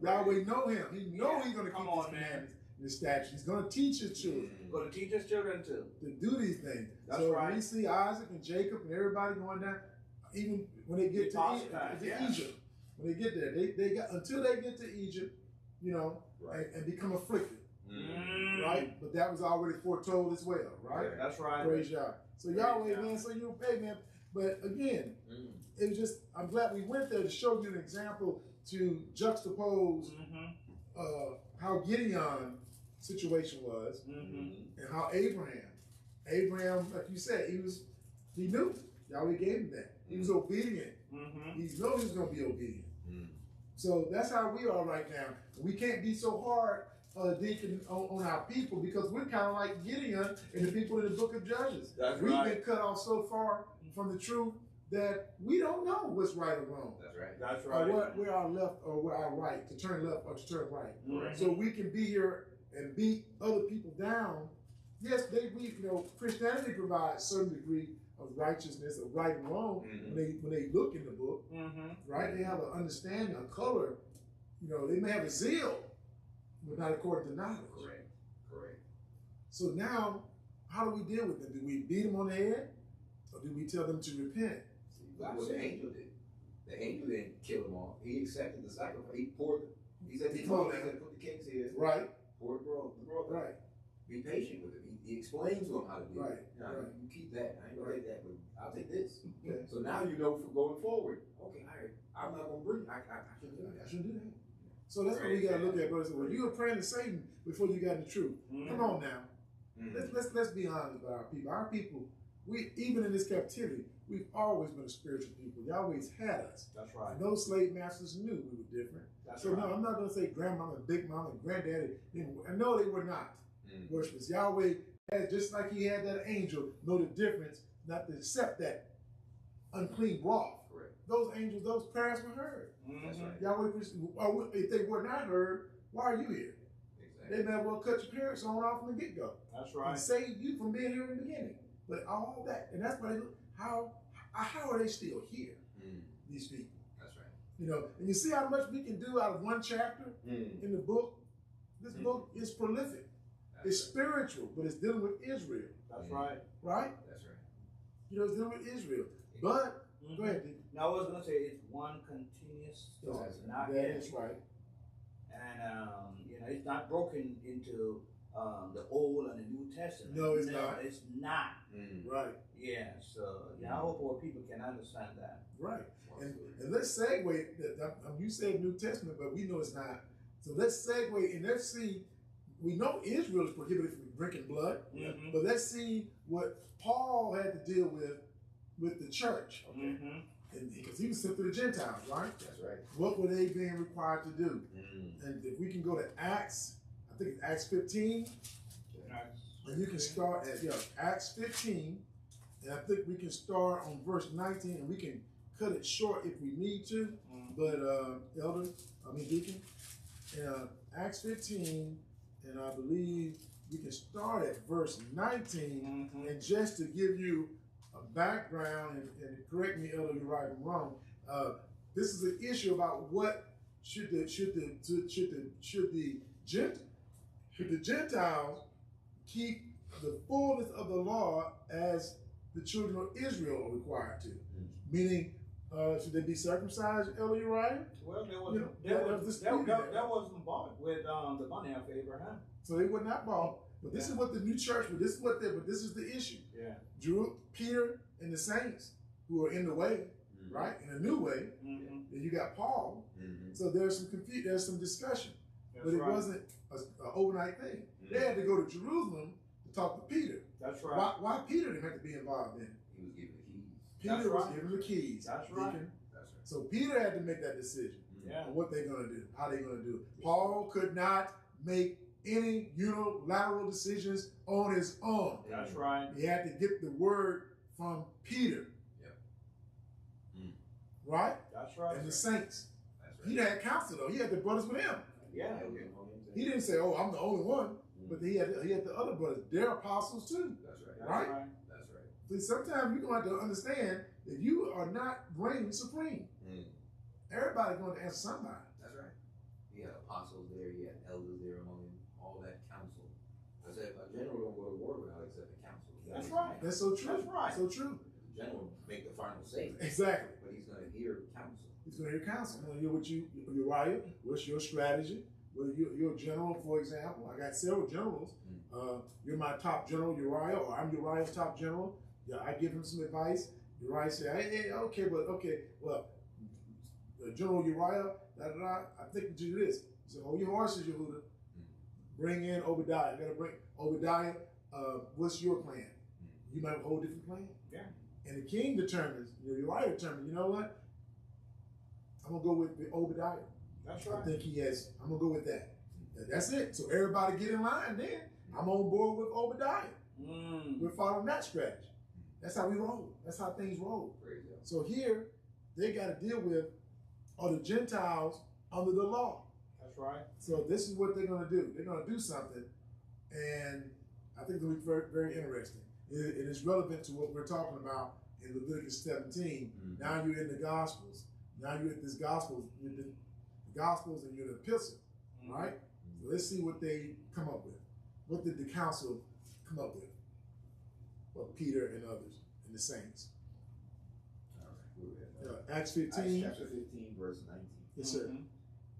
Yahweh know him. He know he's going to keep his commandments and his statutes. He's going to teach his children. Going to teach his children too. To do these things. That's so right. when we see Isaac and Jacob and everybody going down, even when they get to Egypt, when they get there, they got until they get to Egypt, you know, and become afflicted. Right? But that was already foretold as well, right? That's right. Praise Yahweh. So Yahweh, man, so you pay, man. But again, it was just, I'm glad we went there to show you an example to juxtapose how Gideon's situation was and how Abraham, like you said, he knew. Yahweh gave him that. He was obedient. He knows he's going to be obedient. So that's how we are right now. We can't be so hard, Deacon, on our people, because we're kind of like Gideon and the people in the book of Judges. We've been cut off so far from the truth that we don't know what's right or wrong. That's right. Or where our left or where our right, to turn left or to turn right. So we can be here and beat other people down. Yes, Christianity provides a certain degree of righteousness, of right and wrong when they look in the book, right? They have an understanding, a color. You know, they may have a zeal, but not according to knowledge. Correct. So now, how do we deal with them? Do we beat them on the head, or do we tell them to repent? That's what the angel did. The angel didn't kill them all. He accepted the sacrifice. He poured. He said, put the king's here. Right. Pour the broth. Right. Be patient with him. He explains to him how to do it. Now, Right. you keep that. I ain't gonna take that, but I'll take this. Okay. So now you know for going forward. Okay, all right. I'm not gonna bring. I shouldn't do that. I shouldn't do that. So that's what we gotta look at, brothers. Well, you were praying to Satan before you got in the truth. Come on now. Let's be honest about our people. Our people, we even in this captivity, we've always been a spiritual people. Yahweh's had us. That's right. And those slave masters knew we were different. That's so right. no, I'm not gonna say grandmama, big mama, and granddaddy. I know they were not worshipers. Yahweh had, just like he had that angel, know the difference, not to accept that unclean broth. Correct. Those angels, those prayers were heard. That's right. Yahweh, if they were not heard, why are you here? Exactly. They may well cut your parents on off from the get-go. That's right. And save you from being here in the beginning. But all that, and that's why they look, how are they still here, these people? That's right. You know, and you see how much we can do out of one chapter in the book? This book is prolific. It's spiritual, but it's dealing with Israel. That's right. Right? That's right. You know, it's dealing with Israel. But, go ahead, Deacon. Now, I was going to say it's one continuous story. That's Not that ending. is right. And, you know, it's not broken into the Old and the New Testament. No, it's not. It's not. Right. Yeah, so, yeah, I hope more people can understand that. Right. And let's segue. You said New Testament, but we know it's not. So let's segue and let's see. We know Israel is prohibited from drinking blood, but let's see what Paul had to deal with the church. Okay. And because he was sent to the Gentiles, right? That's right. What were they being required to do? And if we can go to Acts, I think it's Acts 15, and you can start at Acts 15, and I think we can start on verse 19, and we can cut it short if we need to. But Deacon, Acts 15, and I believe we can start at verse 19, and just to give you a background, and correct me, Elder, you're right or wrong. This is an issue about what should the Gentiles keep the fullness of the law as the children of Israel are required to, meaning. Should they be circumcised, Elder Uriah? Well, there was wasn't bought with the money of Abraham. So they were not bought. But this is what the new church. But this is the issue. Yeah. Peter and the saints who are in the way, right, in a new way. And you got Paul. So there's some confusion. There's some discussion. But it wasn't an overnight thing. They had to go to Jerusalem to talk to Peter. That's right. Why Peter didn't have to be involved in it? He was given the keys. Peter was given the keys. That's right. That's right. So Peter had to make that decision on what they're going to do, how they're going to do it. Paul could not make any unilateral decisions on his own. That's right. He had to get the word from Peter. Right? That's right. And the saints. That's right. He had counsel though. He had the brothers with him. Yeah. He didn't say, "Oh, I'm the only one," but he had the other brothers. They're apostles too. That's right. Right? That's right. See, sometimes you're going to have to understand that you are not reigning supreme. Everybody's going to answer somebody. That's right. He had apostles there. He had elders there among him. All that counsel. I said, a general don't go to war without accepting counsel. That's right. That's so true. That's right. So true. The general make the final say. Exactly. But he's going to hear counsel. He's going to hear counsel. He's going to hear what Uriah, what's your strategy? Well, you're a general, for example. I got several generals. You're my top general, Uriah, or I'm Uriah's top general. Yeah, I give him some advice. Uriah said, hey, well, General Uriah, I think we do this. He said, hold your horses, Yehuda. Bring in Obadiah. You got to bring Obadiah. What's your plan? You might have a whole different plan. Yeah. And the king determines, Uriah determines, you know what? I'm going to go with Obadiah. That's right. I think I'm going to go with that. That's it. So everybody get in line then. I'm on board with Obadiah. We're following that strategy. That's how we roll. That's how things roll. So here, they got to deal with are the Gentiles under the law. That's right. So this is what they're going to do. They're going to do something, and I think it'll be very, very interesting. It is relevant to what we're talking about in Leviticus 17. Now you're in the Gospels. Now you're at this Gospels. You're the Gospels and you're the Epistle, right? So let's see what they come up with. What did the council come up with? Well, Peter and others and the saints. Acts 15. Acts chapter 15, verse 19. Yes, sir.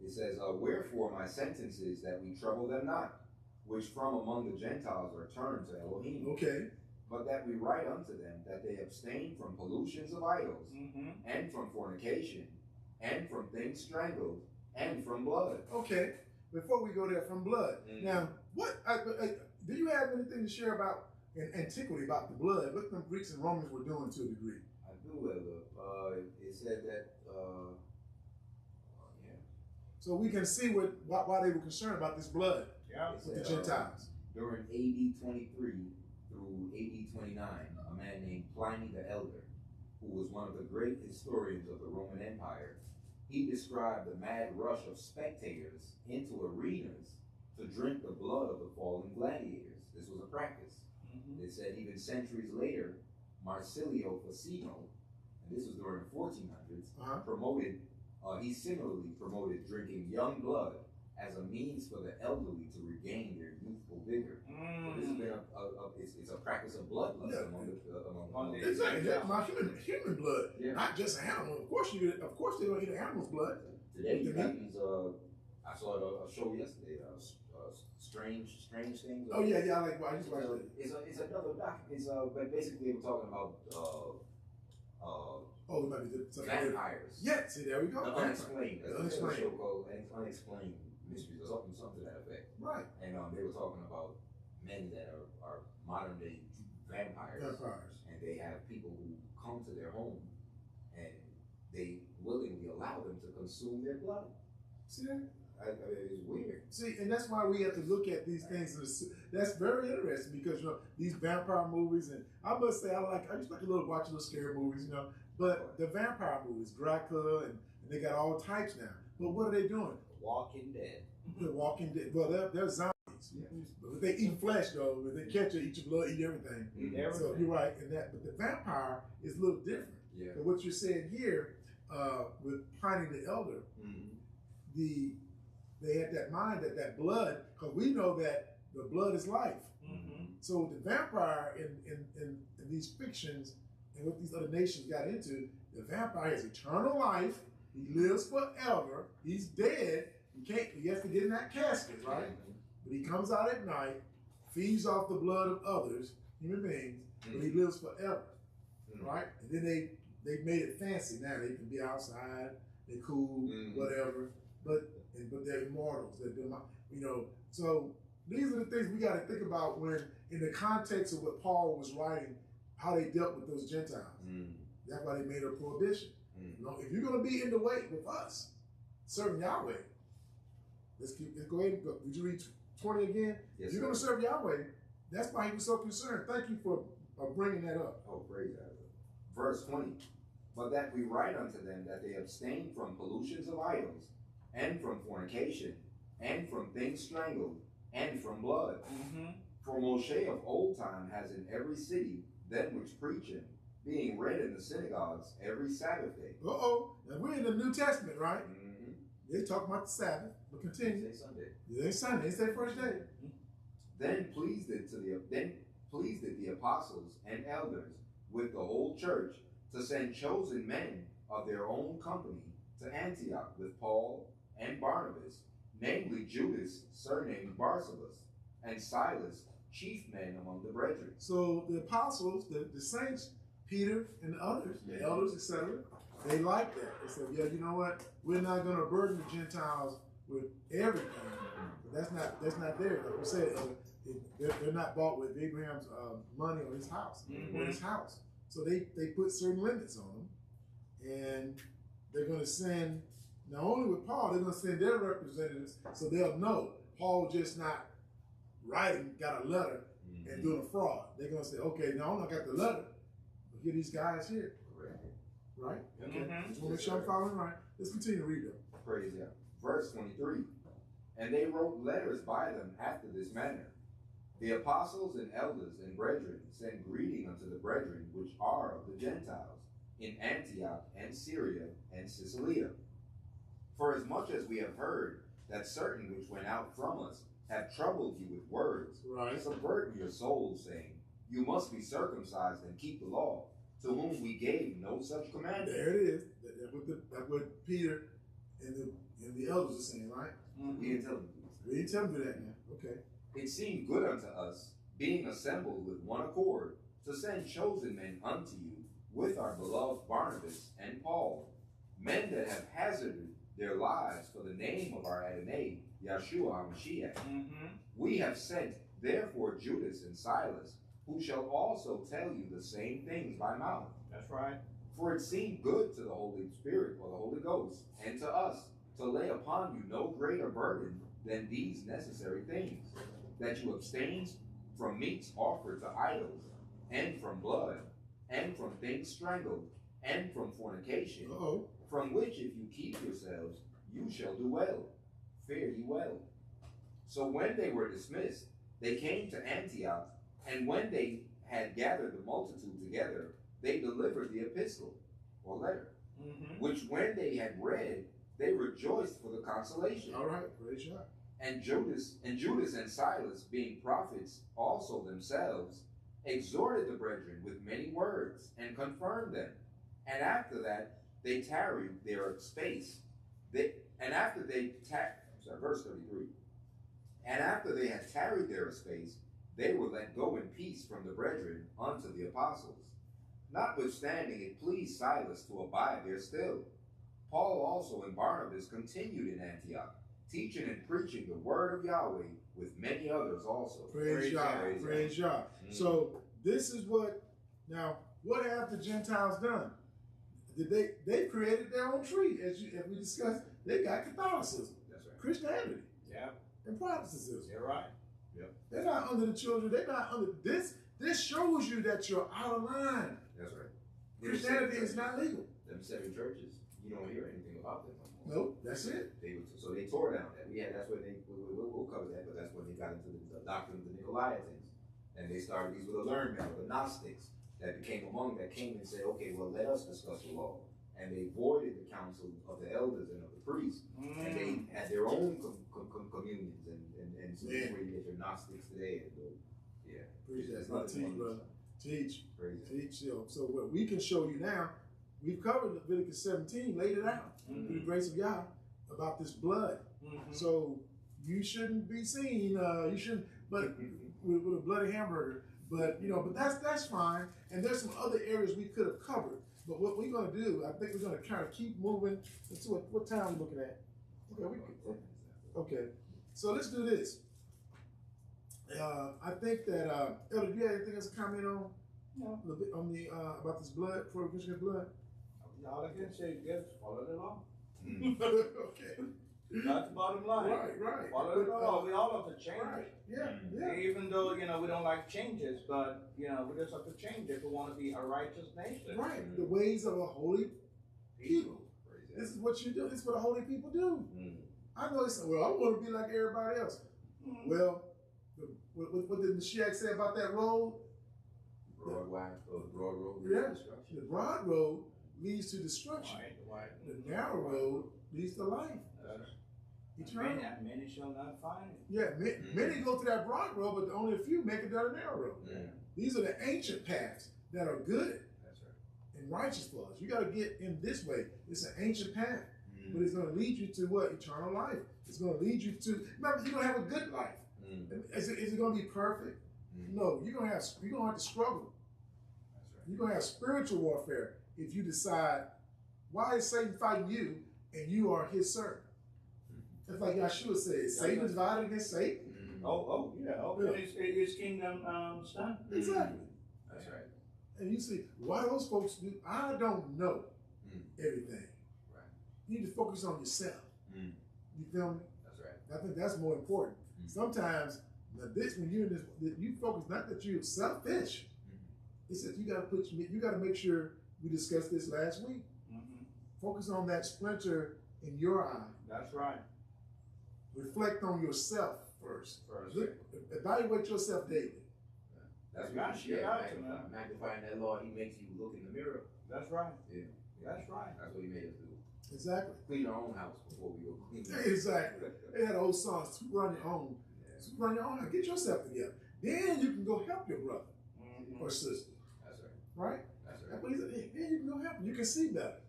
It says, wherefore my sentence is that we trouble them not, which from among the Gentiles are turned to Elohim. Okay. But that we write unto them that they abstain from pollutions of idols, and from fornication, and from things strangled, and from blood. Okay. Before we go there, from blood. Now, what do you have anything to share about in antiquity about the blood? What the Greeks and Romans were doing to a degree? I do have it said that, So we can see why they were concerned about this blood with the Gentiles. During AD 23 through AD 29, a man named Pliny the Elder, who was one of the great historians of the Roman Empire, he described the mad rush of spectators into arenas to drink the blood of the fallen gladiators. This was a practice. They said even centuries later, Marsilio Ficino, and this was during the 1400s, he similarly promoted drinking young blood as a means for the elderly to regain their youthful vigor. So this has been it's a practice of bloodlust among the exactly. My human blood, not just animal. Of course they don't eat an animal's blood. Today you got these. I saw a show yesterday. Strange things. Oh yeah, I just watched it. It's another doc. But basically we're talking about it might be vampires. Yeah, see, there we go. The unexplained. There's a show called Unexplained Mysteries or something to that effect. Right. And they were talking about men that are modern day vampires. And they have people who come to their home and they willingly allow them to consume their blood. See that? I mean, it's weird. See, and that's why we have to look at these things. That's very interesting because these vampire movies, and I must say I used to like watch little scary movies. But the vampire movies, Dracula, and they got all types now. But what are they doing? Walking Dead. The Walking Dead. Well, they're zombies. Yeah. But they eat flesh, though. If they catch you, eat your blood, eat everything. Eat everything. So you're right in that. But the vampire is a little different. Yeah. But what you're saying here, with Pliny the Elder, they had that mind that blood, because we know that the blood is life. So the vampire in these fictions and what these other nations got into, the vampire has eternal life. He lives forever. He's dead. He has to get in that casket, right? But he comes out at night, feeds off the blood of others, human beings, but he lives forever, right? And then they made it fancy now. They can be outside, they're cool, whatever, but they're immortals. So these are the things we got to think about when, in the context of what Paul was writing, how they dealt with those Gentiles. That's why they made a prohibition. If you're going to be in the way with us, serving Yahweh, let's go ahead and go. Would you read 20 again? Yes, if you're going to serve Yahweh, that's why he was so concerned. Thank you for bringing that up. Oh, praise God. Verse 20. But that we write unto them that they abstain from pollutions of idols, and from fornication, and from things strangled, and from blood. For Moshe of old time has in every city them which preach him, being read in the synagogues every Sabbath day. Now we're in the New Testament, right? They talk about the Sabbath, but continue. They say Sunday. They Sunday. They say first day. Then pleased it the apostles and elders with the whole church to send chosen men of their own company to Antioch with Paul and Barnabas, namely Judas, surnamed Barsabas, and Silas, chief men among the brethren. So the apostles, the saints, Peter and the others, the elders, etc., they like that. They said, yeah, you know what? We're not going to burden the Gentiles with everything. But that's not there. Like we said, they're not bought with Abraham's money or his house, or his house. So they put certain limits on them, and they're going to send, not only with Paul, they're going to send their representatives so they'll know Paul just not writing, got a letter and doing a fraud. They're going to say, okay, no, I got the letter, but here these guys here. Right? Okay. Just want to make sure I'm following right. Let's continue to read them. Praise God. Verse 23. And they wrote letters by them after this manner. The apostles and elders and brethren send greeting unto the brethren which are of the Gentiles in Antioch and Syria and Cilicia. For as much as we have heard that certain which went out from us have troubled you with words, subverting your souls, saying, you must be circumcised and keep the law, to whom we gave no such commandment. There it is. That's what Peter and the elders are saying, right? We didn't tell them. We didn't tell them to do that now. Okay. It seemed good unto us, being assembled with one accord, to send chosen men unto you, with our beloved Barnabas and Paul, men that have hazarded their lives for the name of our Adonai, Yahshua HaMashiach. We have sent, therefore, Judas and Silas, who shall also tell you the same things by mouth. That's right. For it seemed good to the Holy Spirit, or the Holy Ghost, and to us, to lay upon you no greater burden than these necessary things, that you abstain from meats offered to idols, and from blood, and from things strangled, and from fornication, from which if you keep yourselves, you shall do well. Fare ye well. So when they were dismissed, they came to Antioch, and when they had gathered the multitude together, they delivered the epistle, or letter, which when they had read, they rejoiced for the consolation. All right, praise God. And Judas and Silas, being prophets also themselves, exhorted the brethren with many words, and confirmed them. And after that, they tarried their space. Verse 33. And after they had tarried their space, they were let go in peace from the brethren unto the apostles. Notwithstanding, it pleased Silas to abide there still. Paul also and Barnabas continued in Antioch, teaching and preaching the word of Yahweh with many others also. Praise Yahweh. Praise Yahweh. So this is what have the Gentiles done? Did they created their own tree, as we discussed. They got Catholicism, That's right. Christianity, and Protestantism. You're right. They're not under the children. They're not under this. This shows you that you're out of line. That's right. Christianity is not legal. Them 7 churches, you don't hear anything about them no more. Nope, that's it. So they tore down that. That's where we'll cover that, but that's when they got into the doctrine of the Nicolaitans. And they started, these were the learned men, the Gnostics, that came and said, okay, well, let us discuss the law. And they voided the council of the elders and of the priests. And they had their own communions. And so that's where you get your Gnostics today. And yeah. Appreciate that. Teach, brother. Teach. Teach. So what we can show you now, we've covered Leviticus 17, laid it out through the grace of Yah about this blood. So you shouldn't be seen, you shouldn't, but with a bloody hamburger. But but that's fine. And there's some other areas we could have covered. But what we're gonna do, I think we're gonna kind of keep moving. Let's see what time we're looking at. Okay. So let's do this. I think that Elder, do you have anything else to comment on? No. On the about this blood, prohibition of blood? All I can say is follow the law. Okay. That's the bottom line. Right. Follow the law. We all have to change it. Yeah. Even though, we don't like changes, but, we just have to change if we want to be a righteous nation. Right. The ways of a holy people. This is what you do. This is what a holy people do. I know it's, well, I want to be like everybody else. Well, what did Mashiach say about that road? Broad road. Yeah. The broad road leads to destruction. The narrow road leads to life. Eternal. Many shall not find it. Yeah, many go to that broad road, but only a few make it down the narrow road. These are the ancient paths that are good and righteous for us. You got to get in this way. It's an ancient path, but it's going to lead you to what? Eternal life. It's going to lead you to, remember, you're going to have a good life. Is it going to be perfect? No, you're going to have to struggle. You're going to have spiritual warfare if you decide, why is Satan fighting you and you are his servant? It's like Yahshua said, is Satan divided against Satan? His kingdom stand. Exactly. That's right. And you see, why those folks do, I don't know everything. Right. You need to focus on yourself. You feel me? That's right. I think that's more important. Sometimes, when you're in this, you focus, not that you're selfish. It says you got to make sure, we discussed this last week. Focus on that splinter in your eye. That's right. Reflect on yourself first. Evaluate yourself daily. That's magnifying that law, he makes you look in the mirror. That's right. Yeah. That's right. That's what he made us do. Exactly. Clean our own house before we go clean. Exactly. They had old songs, run your own. Run your own. Get yourself together. Then you can go help your brother or sister. That's right. Right? That's right. That's what he said. Then you can go help them. You can see better.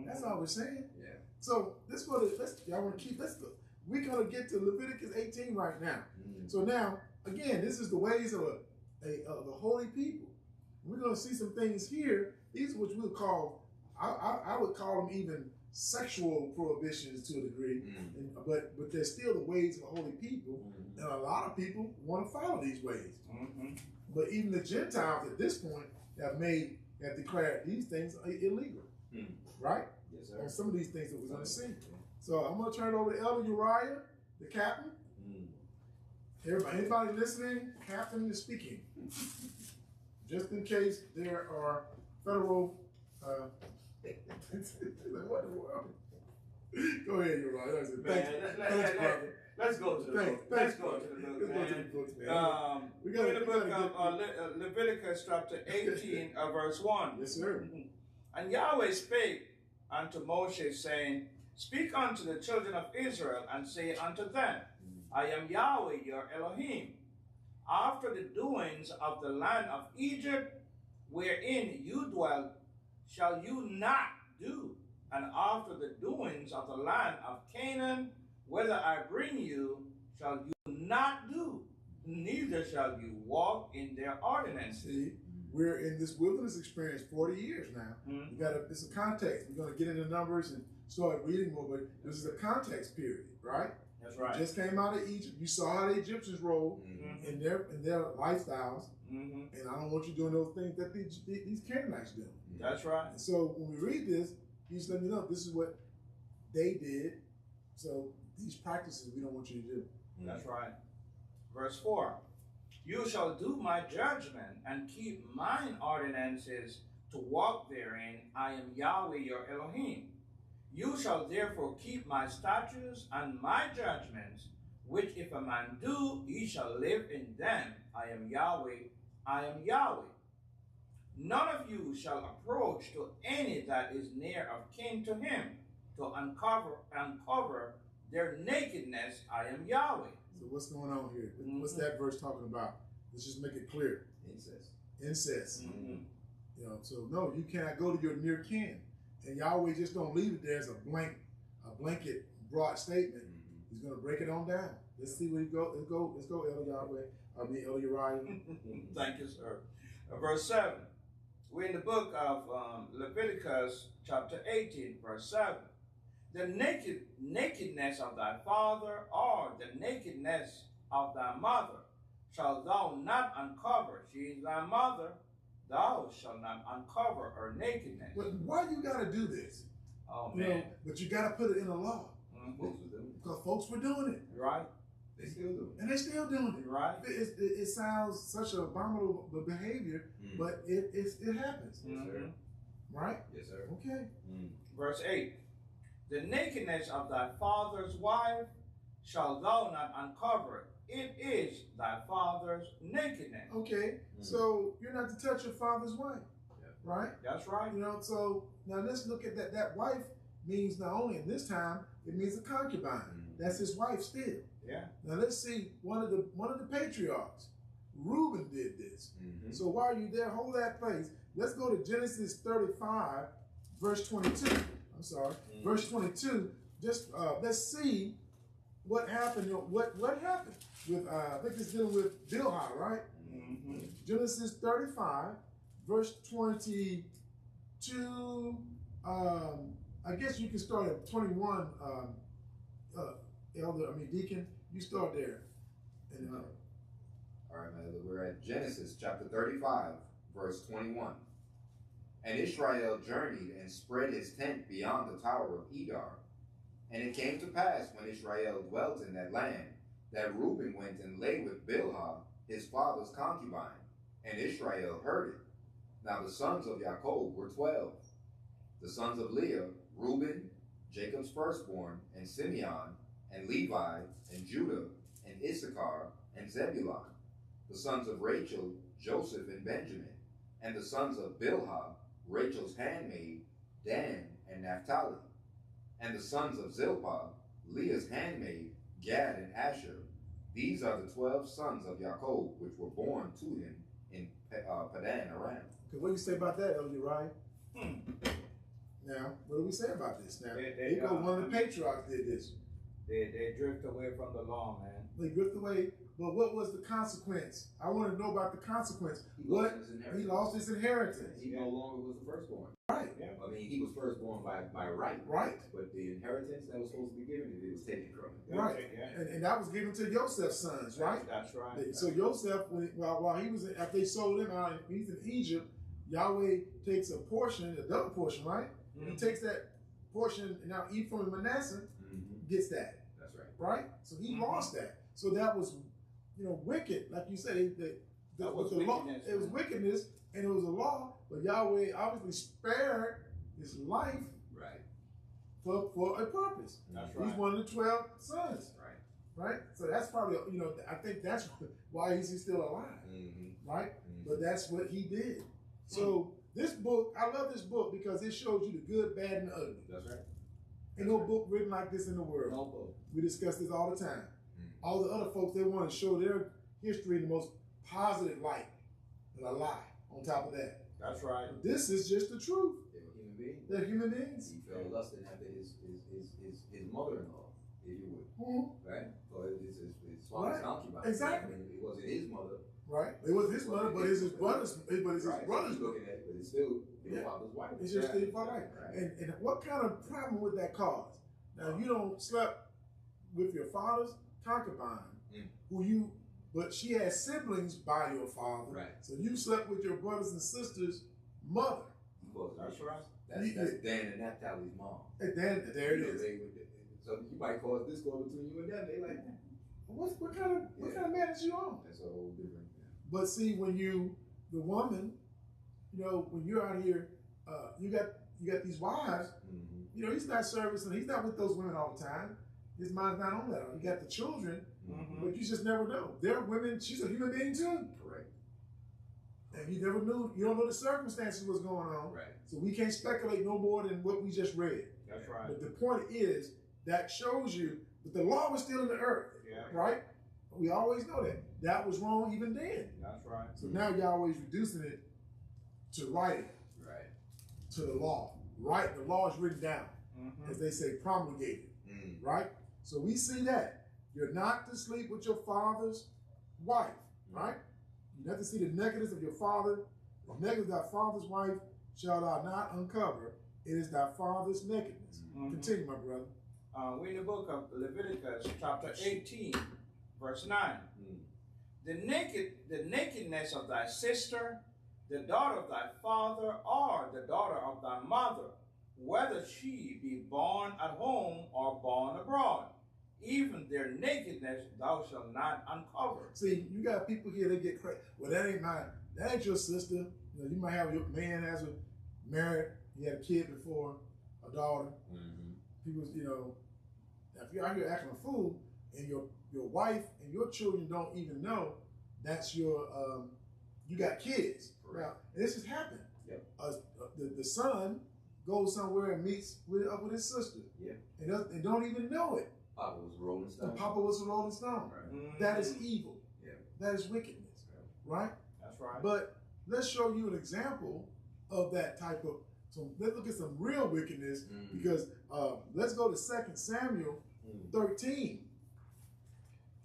That's all we're saying. Yeah. So y'all want to let's go. We're going to get to Leviticus 18 right now. So now, again, this is the ways of the holy people. We're going to see some things here. These are what we'll call, I would call them even sexual prohibitions to a degree, but they're still the ways of holy people, and a lot of people want to follow these ways. But even the Gentiles at this point have declared these things illegal, right? Yes, sir. On some of these things that we're going to see. So I'm going to turn it over to Elder Uriah, the captain. Anybody listening, captain is speaking. Just in case there are federal, what in the world? Go ahead, Uriah. Thanks, brother. Let's go to the book. Let's go to the book, man. We're in the book of Leviticus chapter 18, verse 1. Yes, sir. And Yahweh spake unto Moshe, saying, Speak unto the children of Israel, and say unto them, I am Yahweh your Elohim. After the doings of the land of Egypt, wherein you dwelt, shall you not do. And after the doings of the land of Canaan, whither I bring you, shall you not do, neither shall you walk in their ordinances. See, we're in this wilderness experience 40 years now. It's a context. We're going to get into numbers and start reading more, but this is a context period, right? That's right. You just came out of Egypt. You saw how the Egyptians rolled in their lifestyles, and I don't want you doing those things that these Canaanites do. That's right. And so when we read this, he's letting you know this is what they did. So these practices we don't want you to do. That's right. Verse 4. You shall do my judgment and keep mine ordinances to walk therein. I am Yahweh your Elohim. You shall therefore keep my statutes and my judgments, which if a man do, he shall live in them. I am Yahweh, I am Yahweh. None of you shall approach to any that is near of kin to him, to uncover their nakedness. I am Yahweh. So what's going on here? What's that verse talking about? Let's just make it clear. Incest. Incest. You know, so no, you cannot go to your near kin. And Yahweh just don't leave it there as a blanket, broad statement. He's going to break it on down. Let's see where he go. Let's go, El Yahweh. I mean, El Uriah. Thank you, sir. Verse 7. We're in the book of Leviticus chapter 18, verse 7. The nakedness of thy father or the nakedness of thy mother shalt thou not uncover. She is thy mother. Thou shalt not uncover her nakedness. But why you got to do this? Oh, you man. know, but you got to put it in the law. Folks were doing it. Because folks were doing it. Right? They still do it. And they're still doing it. Right? It sounds such an abominable behavior, but it happens. Yes, sir. Right? Yes, sir. Okay. Verse 8. The nakedness of thy father's wife shalt thou not uncover. It is thy father's nakedness. Okay. So you're not to touch your father's wife. Yeah. Right? That's right. You know, so now let's look at that. That wife means not only in this time, it means a concubine. That's his wife still. Yeah. Now let's see one of the patriarchs. Reuben did this. So while you're there, hold that place. Let's go to Genesis 35, verse 22. I'm sorry, verse 22. Just let's see what happened. What happened with I think it's dealing with Bilhah, right? Genesis 35, verse 22. I guess you can start at 21. Deacon, you start there. And, all right, man. We're at Genesis chapter 35, verse 21. And Israel journeyed and spread his tent beyond the tower of Edar. And it came to pass, when Israel dwelt in that land, that Reuben went and lay with Bilhah, his father's concubine, and Israel heard it. Now the sons of Jacob were 12. The sons of Leah, Reuben, Jacob's firstborn, and Simeon, and Levi, and Judah, and Issachar, and Zebulun. The sons of Rachel, Joseph and Benjamin. And the sons of Bilhah, Rachel's handmaid, Dan and Naphtali. And the sons of Zilpah, Leah's handmaid, Gad and Asher. These are the 12 sons of Jacob, which were born to him in Padan Aram. Okay, what do you say about that, El Uriah? Now, what do we say about this? Now, one of the patriarchs did this. They drift away from the law, man. They drift away, but what was the consequence? I want to know about the consequence. He lost his inheritance. He no longer was the firstborn. Right. Yeah. I mean, he was firstborn by right. Right. But the inheritance that was supposed to be given, it was taken from him. Right. Yeah. And that was given to Joseph's sons, right? That's right. So Joseph, while he was, after they sold him out, he's in Egypt, Yahweh takes a portion, a double portion, right? He takes that portion, and now Ephraim and Manasseh gets that. That's right. Right? So he lost that. So that was, wicked. Like you said, That was the law, wickedness. it was wickedness, and it was a law, but Yahweh obviously spared his life Right. for a purpose. That's right. He's one of the 12 sons. Right. Right? So that's probably, I think that's why he's still alive. Right? But that's what he did. So this book, I love this book because it shows you the good, bad, and the ugly. That's right. Ain't no book written like this in the world. No book. We discuss this all the time. All the other folks, they want to show their history in the most positive light and a lie on top of that. That's right. But this is just the truth. They were human beings. They're human beings. He fell lusting after his mother-in-law, if you would. Right? Or his father's concubine. Exactly. I mean, it wasn't his mother. Right? It was his mother, but it's his brother's. But it's his Right. brother's. He's looking at it, but it's still his father's wife. It's just his father's wife. Right. And what kind of problem would that cause? Now, you don't slept with your father's concubine, but she has siblings by your father. Right. So you slept with your brothers and sisters' mother. That's right. That's Dan and Naphtali's mom. And then there it is. So you might cause discord between you and them. They like, What kind of man is you on? that's a whole different. But see, when the woman you know, when you're out here, you got these wives. You know, he's not servicing. He's not with those women all the time. His mind's not on that. You got the children, but you just never know. They're women. She's a human being too. Correct. And you never knew. You don't know the circumstances what's going on. Right. So we can't speculate no more than what we just read. That's right. But the point is that shows you that the law was still in the earth. Yeah. Right. We always know that. That was wrong even then. That's right. So now Yahweh's reducing it to writing. Right. To the law. Right? The law is written down. As they say, promulgated. Right? So we see that. You're not to sleep with your father's wife. Right? You have to see the nakedness of your father. The nakedness of thy father's wife shall thou not uncover. It is thy father's nakedness. Continue, my brother. We're in the book of Leviticus, chapter 18, verse 9. The nakedness of thy sister, the daughter of thy father, or the daughter of thy mother, whether she be born at home or born abroad, even their nakedness thou shalt not uncover. See, you got people here that get crazy. Well, that ain't your sister. You know, you might have your man has a married, he had a kid before, a daughter. People, you know, if you're out here acting a fool and your wife and your children don't even know that's your you got kids. Right. Now, this has happened. Yep. The son goes somewhere and meets with his sister. Yeah. And don't even know it. Papa was a Rolling Stone. And Papa was a Rolling Stone. Right. That is evil. Yeah. That is wickedness. Yeah. Right? That's right. But let's show you an example of that type of. So let's look at some real wickedness because let's go to 2 Samuel 13,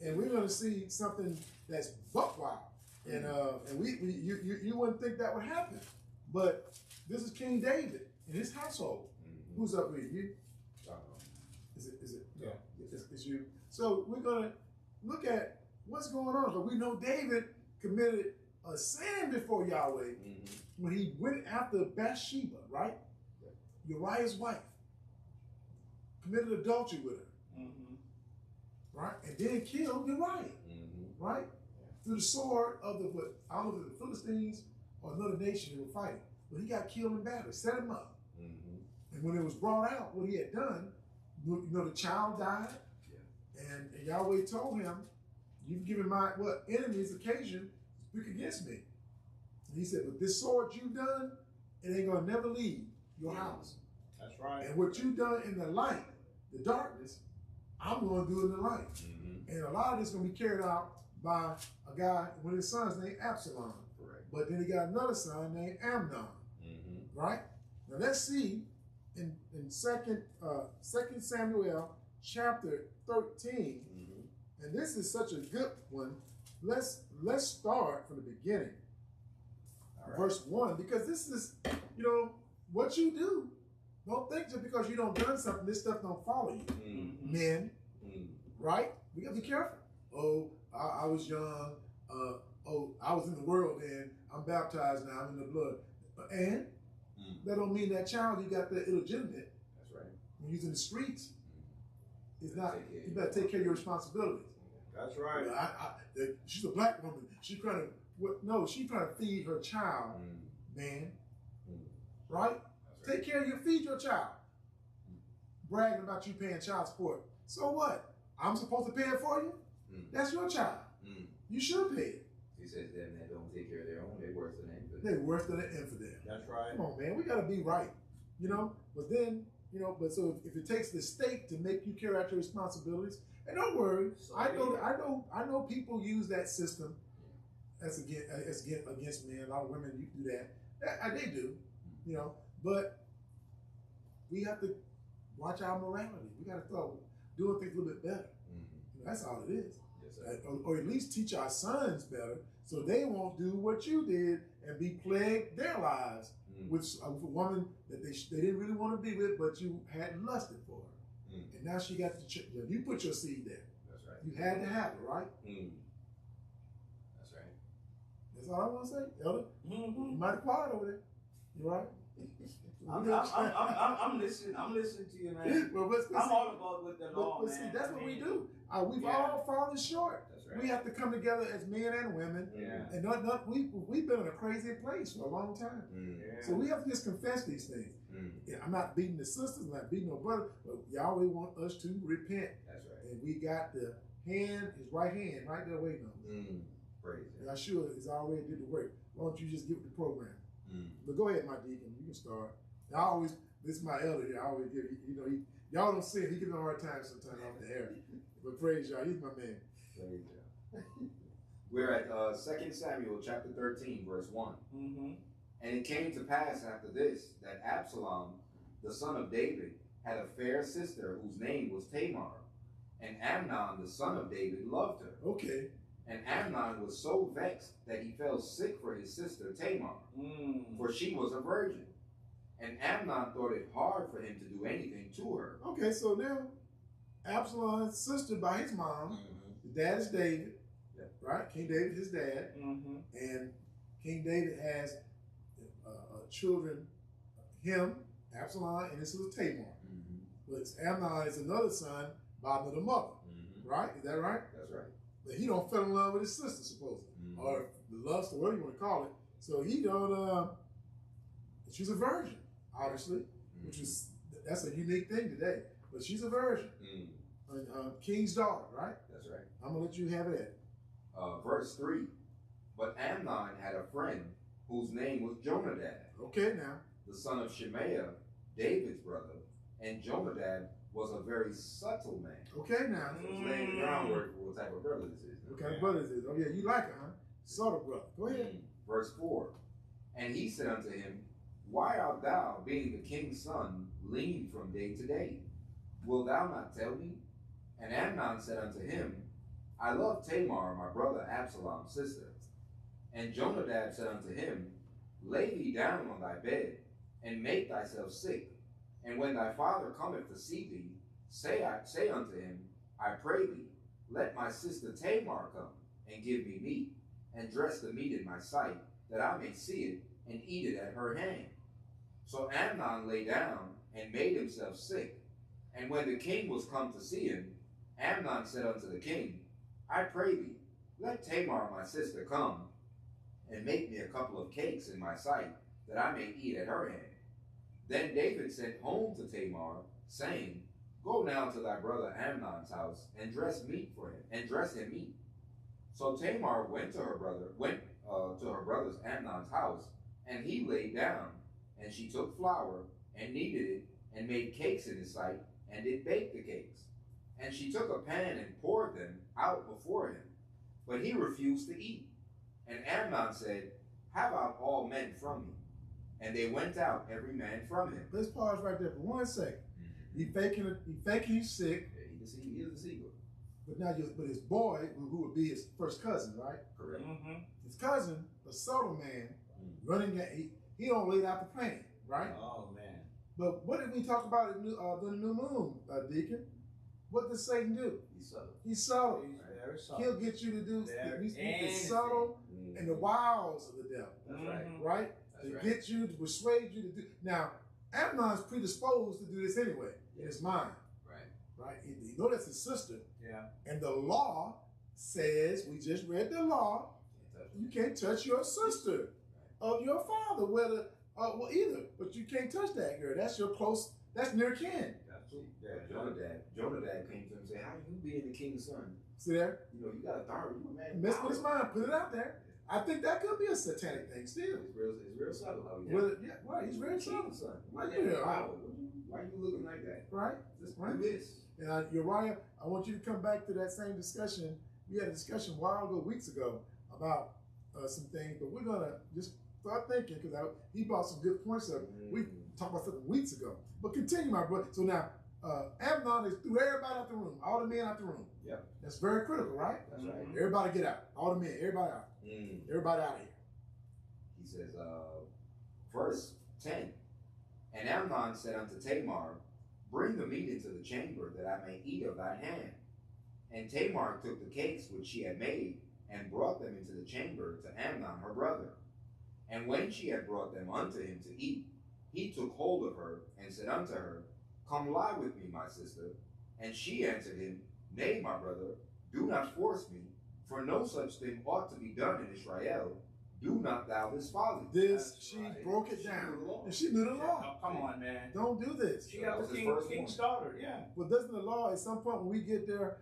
and we're going to see something that's buck wild, and you wouldn't think that would happen, but this is King David and his household. Who's up with you? Is it? Yeah. It's you. So we're going to look at what's going on. So we know David committed a sin before Yahweh when he went after Bathsheba, right? Uriah's wife. Committed adultery with her. Right? And then killed Uriah. Right? Through the sword of I don't know if the Philistines or another nation who were fighting. But he got killed in battle. Set him up. And when it was brought out what he had done, you know, the child died. And Yahweh told him, you've given my enemies occasion to speak against me. And he said, but this sword you've done, it ain't gonna never leave your house. That's right. And what you've done in the light, the darkness, I'm gonna do in the light. And a lot of this is gonna be carried out by a guy, one of his sons named Absalom. Correct. But then he got another son named Amnon. Right? Now let's see in 2 Samuel chapter 13, and this is such a good one. Let's start from the beginning. Verse 1, because this is, you know, what you do. Don't think just because you don't done something, this stuff don't follow you. Men, right? We gotta be careful. Oh, I was young. I was in the world and I'm baptized now, I'm in the blood. And that don't mean that child you got that illegitimate. That's right. When you're in the streets, it's not, you better take care of your responsibilities. That's right. She's a black woman. She's trying to, she's trying to feed her child, man. Right? Take care of feed your child. Bragging about you paying child support. So what? I'm supposed to pay it for you? That's your child. You should pay it. He says them that don't take care of their own, they're worse than an infidel. They're worse than an infidel. That's right. Come on, man. We gotta be right. You know? But then, you know, so if it takes the state to make you carry out your responsibilities, and don't worry, I know people use that system as against men. A lot of women do that. They do, you know. But we have to watch our morality. We got to start doing things a little bit better. You know, that's all it is. Yes, or at least teach our sons better so they won't do what you did and be plagued their lives with a woman that they didn't really want to be with, but you had lusted for her. And now she got the you put your seed there. That's right. You had to have it, right? That's right. That's all I want to say, Elder. You might have quiet over there. You right? I'm listening. I'm listening to you, man. But I'm all about with the law, but man. see, that's what we do. We've all fallen short. That's right. We have to come together as men and women. Yeah. And we've been in a crazy place for a long time. Yeah. So we have to just confess these things. Yeah, I'm not beating the sisters, I'm not beating no brother, but Yahweh want us to repent. That's right. And we got the hand, his right hand, right there waiting on us. Praise And Yahshua has already did the work. Why don't you just give the program? Mm. But go ahead, my deacon, you can start. This is my elder here. I always give y'all don't see it. He gives me a hard time sometimes off the air. But praise y'all, he's my man. Praise God. We're at 2 Samuel chapter 13, verse 1. Mm-hmm. And it came to pass after this that Absalom, the son of David, had a fair sister whose name was Tamar. And Amnon, the son of David, loved her. Okay. And Amnon was so vexed that he fell sick for his sister Tamar, for she was a virgin. And Amnon thought it hard for him to do anything to her. Okay, so now Absalom's sister by his mom, the dad is David, right? King David, his dad, and King David has children, him, Absalom, and his sister Tamar. But Amnon is another son by another mother, right? Is that right? That's right. But he don't fall in love with his sister, supposedly, or the lust, or whatever you want to call it. So he don't. She's a virgin, obviously, that's a unique thing today. But she's a virgin, king's daughter, right? That's right. I'm gonna let you have it. Verse 3. But Amnon had a friend whose name was Jonadab, Okay, now. the son of Shemaiah, David's brother, and Jonadab was a very subtle man. Okay, now. So it's laying the groundwork for what type of brother this is. What kind of brother is this? Oh yeah, you like her, huh? Subtle brother. Go ahead. Verse 4. And he said unto him, Why art thou, being the king's son, lean from day to day? Wilt thou not tell me? And Amnon said unto him, I love Tamar, my brother Absalom's sister. And Jonadab said unto him, Lay thee down on thy bed, and make thyself sick. And when thy father cometh to see thee, say unto him, I pray thee, let my sister Tamar come, and give me meat, and dress the meat in my sight, that I may see it, and eat it at her hand. So Amnon lay down, and made himself sick. And when the king was come to see him, Amnon said unto the king, I pray thee, let Tamar my sister come, and make me a couple of cakes in my sight, that I may eat at her hand. Then David sent home to Tamar, saying, Go now to thy brother Amnon's house, and dress him meat. So Tamar went to her brother's Amnon's house, and he lay down, and she took flour, and kneaded it, and made cakes in his sight, and did bake the cakes. And she took a pan and poured them out before him, but he refused to eat. And Amnon said, Have out all men from me. And they went out, every man from him. Let's pause right there for 1 second. He faking he's sick. Yeah, he is the sequel. But his boy, who would be his first cousin, right? Correct. His cousin, a subtle man, running at he don't lay out the plan, right? Oh man. But what did we talk about in the new moon, Deacon? What does Satan do? He's subtle. He's subtle. He's very subtle. He'll get you to do the subtle Mm-hmm. and the wiles of the devil. That's right. Right? That's To right. get you to persuade you to do. Now, Amnon's predisposed to do this anyway in his mind. Right? You know that's his sister. Yeah. And the law says, we just read the law, you can't touch your sister of your father, whether, well, either, but you can't touch that girl. That's your close, that's near kin. Jonadab came to him and said, How you being the king's son? See there? You know, you got authority. You a man. Mess with his mind, put it out there. I think that could be a satanic thing still. It's real subtle how he Well, yeah, right, he's very subtle. king's son. Why Why you looking like that? Right? Just Right. do this. And Uriah, I want you to come back to that same discussion. We had a discussion a while ago, weeks ago, about some things, but we're going to just start thinking, because he brought some good points up. We talked about something weeks ago. But continue, my brother. So now, Amnon is threw everybody out the room, all the men out the room. Yep. That's very critical, right? That's right. Everybody get out. All the men, everybody out. Everybody out of here. He says, verse 10, And Amnon said unto Tamar, Bring the meat into the chamber, that I may eat of thine hand. And Tamar took the cakes which she had made, and brought them into the chamber to Amnon her brother. And when she had brought them unto him to eat, he took hold of her, and said unto her, Come lie with me, my sister. And she answered him, Nay, my brother, do not force me, for no such thing ought to be done in Israel. Do not thou this folly. She broke it down. And she knew the law. Oh, come on, man. Don't do this. She got the king's daughter, yeah. But doesn't the law, at some point when we get there,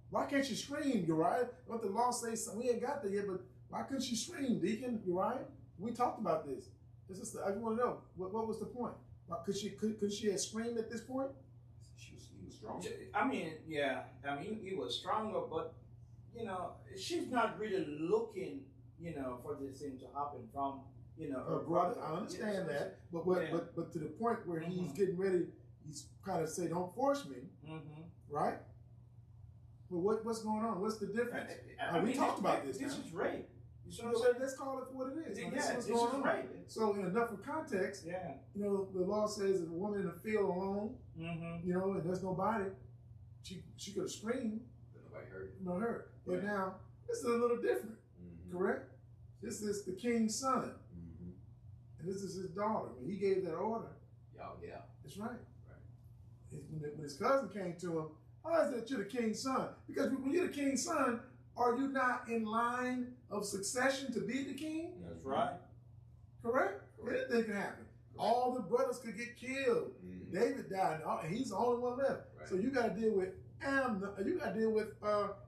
why can't you scream, Uriah? Don't the law say something? We ain't got there yet, but why couldn't she scream, Deacon, Uriah? We talked about this. I just want to know, what was the point? Could she have screamed at this point? He was strong. I mean, yeah. I mean, he was stronger, but, you know, she's not really looking, you know, for this thing to happen from, you know, her brother. I understand that, but to the point where he's getting ready, he's kind of say, "Don't force me," right? But what's going on? What's the difference? We talked about this. This is rape. You see what I'm So saying? let's call it for what it is. Yeah, This is what's this going is on. rape. So in enough of context, you know, the law says that a woman in the field alone, you know, and there's nobody, she could have screamed. But nobody heard it. No hurt. But now this is a little different, correct? This is the king's son, and this is his daughter. When he gave that order, Y'all get out. that's right. When his cousin came to him, how is it that you're the king's son? Because when you're the king's son, are you not in line of succession to be the king? That's right. Correct? Anything can happen. All the brothers could get killed. David died, and he's the only one left. Right. So you got to deal with Amnon. You got to deal with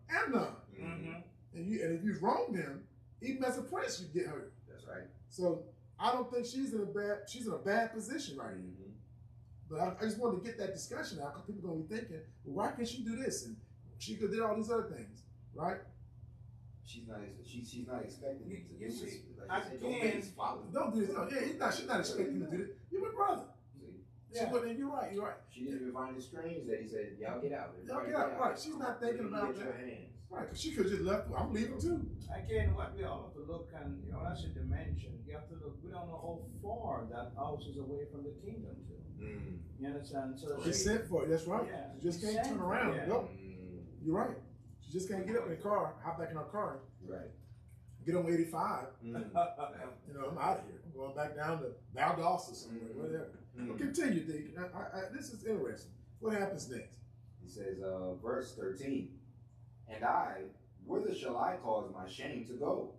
Amnon. And if you wrong him, even as a prince, you get hurt. That's right. So I don't think she's in a bad position right now. But I just wanted to get that discussion out because people are going to be thinking, well, why can't she do this? And she could do all these other things, right? She's not expecting him to do this. Again, Don't do this. No, she's not expecting you to do this. You're my brother. See? You're right. She didn't even find it strange that he said, y'all get out. Y'all get out. Right. She's not thinking about that. Right, because she could have just left. I'm leaving too. Again, what we all have to look and, you know, that's a dimension. You have to look, we don't know how far that house is away from the kingdom too. You understand? So She sent for it. That's right. Yeah, she just can't turn around and go. You're right. She just can't get up in the car, hop back in her car, Right. get on 85. You know, I'm out of here. I'm going back down to Valdosta or somewhere, whatever. But continue, Deacon. This is interesting. What happens next? He says, verse 13, and I, whither shall I cause my shame to go?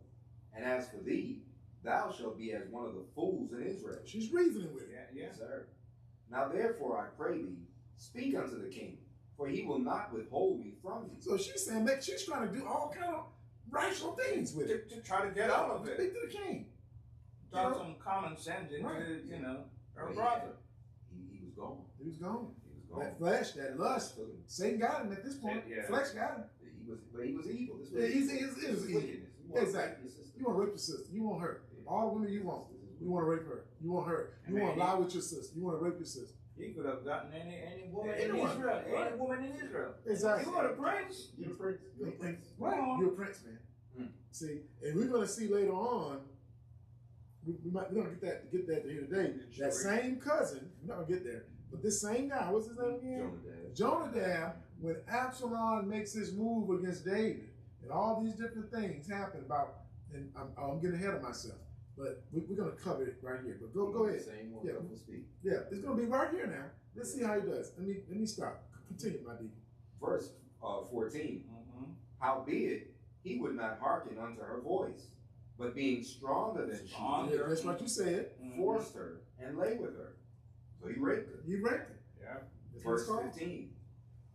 And as for thee, thou shalt be as one of the fools in Israel. She's reasoning with it. Yes, sir. Now therefore I pray thee, speak unto the king, for he will not withhold me from thee. So she's saying she's trying to do all kind of rational things with it. to try to get out of it. Speak to the king. Drop some common sense into, you know, her brother. He was gone. He was gone. He was gone. That flesh, that lust, Satan got him at this point. Flesh got him. But he was evil. This Yeah, he's evil. wickedness. Exactly. You want to rape your sister. You want her. All women you want. You want to rape her. You want her. You want to lie with your sister. You want to rape your sister. He could have gotten any woman Anyone. in Israel. Any woman in Israel. Exactly. You want a prince? You're a prince. You're a prince. Right. You're a prince, man. See, and we're going to see later on, we're going to get that here today. That same cousin, we're not going to get there, but this same guy, what's his name again? Jonadab, when Absalom makes his move against David, and all these different things happen about, and I'm getting ahead of myself, but we're going to cover it right here. But go ahead. Yeah, we'll speak. Yeah, it's going to be right here now. Let's see how he does. Let me stop. Continue, my deacon. Verse 14. Howbeit, he would not hearken unto her voice, but being stronger than she, That's what you said. forced her and lay with her. So he raped her. You raped her. Yeah. Verse 15.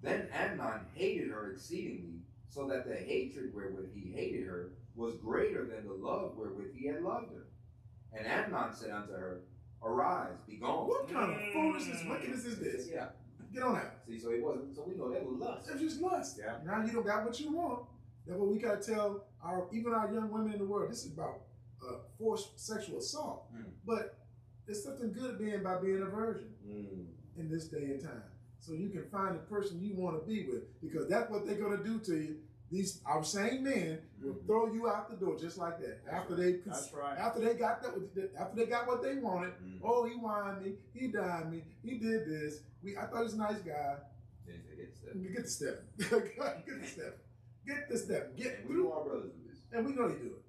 Then Amnon hated her exceedingly, so that the hatred wherewith he hated her was greater than the love wherewith he had loved her. And Amnon said unto her, Arise, be gone. What kind of foolishness, wickedness is this? Yeah. Get on out. See, so it wasn't. So we know that was lust. That's just lust. Yeah. Now you don't got what you want. That's what we got to tell even our young women in the world. This is about forced sexual assault. But there's something good by being a virgin in this day and time. So you can find the person you want to be with, because that's what they're going to do to you. Our same men will throw you out the door just like that. After they got what they wanted. Oh, he whined me, he dined me, he did this. I thought he was a nice guy. Get the step. Get the step. We know our brothers do this. And we know they do it.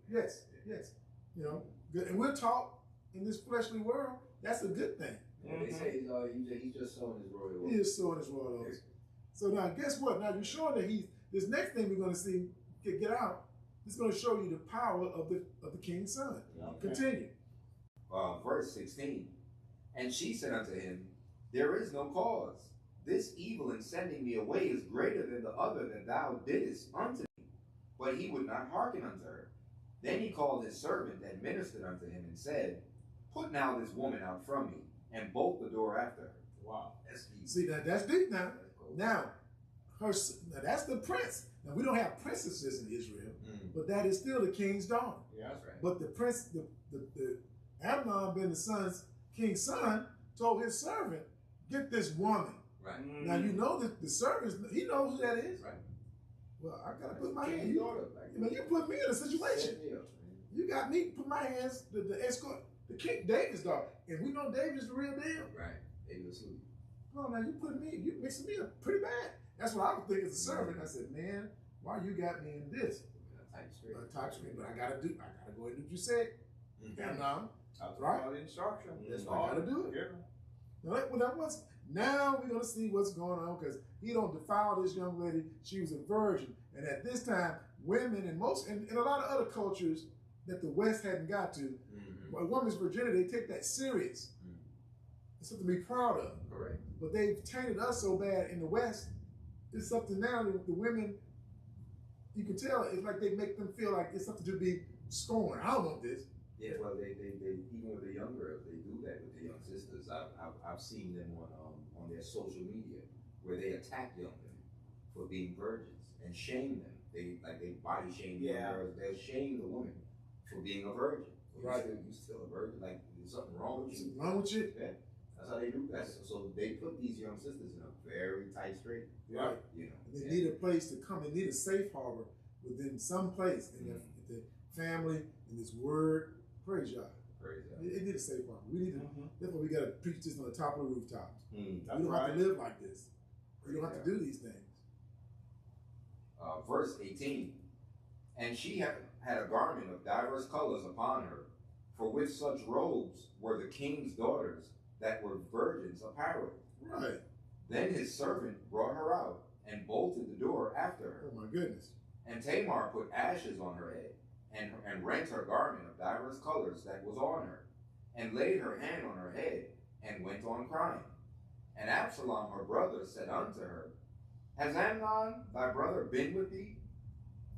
Yes. You know, good. And we're taught in this fleshly world, that's a good thing. Yeah, they say he's just sowing his royal oats. He is sowing his royal oats. So now, guess what? Now you're showing that this next thing we're going to see, get out, it's going to show you the power of the king's son. Okay. Continue. Verse 16. And she said unto him, there is no cause. This evil in sending me away is greater than the other that thou didst unto me. But he would not hearken unto her. Then he called his servant that ministered unto him and said, put now this woman out from me, and bolt the door after her. Wow. That's deep. See, that's deep now. Now, that's the prince. Now, we don't have princesses in Israel, but that is still the king's daughter. Yeah. That's right. But the prince, the Amnon being the king's son, told his servant, get this woman. Right. Now, you know that the servant, he knows who that is. Right. Well, I got to put my King's hand. daughter. You put me in a situation. You got me put my hands, the escort, the king, David's daughter. And we know David's the real deal. Right. David was who? Oh, now you mixing me up pretty bad. That's what I was thinking as a servant. I said, man, why you got me in this? Type straight, but I gotta go and do what you said. Amnon. Right? All the instruction. That's why I gotta do it. Yeah. Now we're gonna see what's going on, because he don't defile this young lady. She was a virgin, and at this time, women in a lot of other cultures that the West hadn't got to, a woman's virginity, they take that serious. It's something to be proud of. Correct. But they've tainted us so bad in the West. It's something now that the women, you can tell, it's like they make them feel like it's something to be scorned. I don't want this. Yeah, well, they even with the young girls, they do that with the young sisters. I've seen them on their social media where they attack young women for being virgins and shame them. They body shame young girls. They'll shame the woman for being a virgin. Right. You still a virgin? Like, there's something wrong with you. Something wrong with you? Yeah. That's how they do that. So they put these young sisters in a very tight strait. Right. You know. And they need a place to come. They need a safe harbor within some place in the family, in this word. Praise God. Praise God. They need a safe harbor. We need to. That's why we got to preach this on the top of the rooftops. We don't have to live like this. We don't have to do these things. Verse 18. And she had a garment of diverse colors upon her, for with such robes were the king's daughters that were virgins apparel. Right. Then his servant brought her out and bolted the door after her. Oh my goodness. And Tamar put ashes on her head, and rent her garment of diverse colors that was on her, and laid her hand on her head, and went on crying. And Absalom her brother said unto her, Has Amnon thy brother been with thee?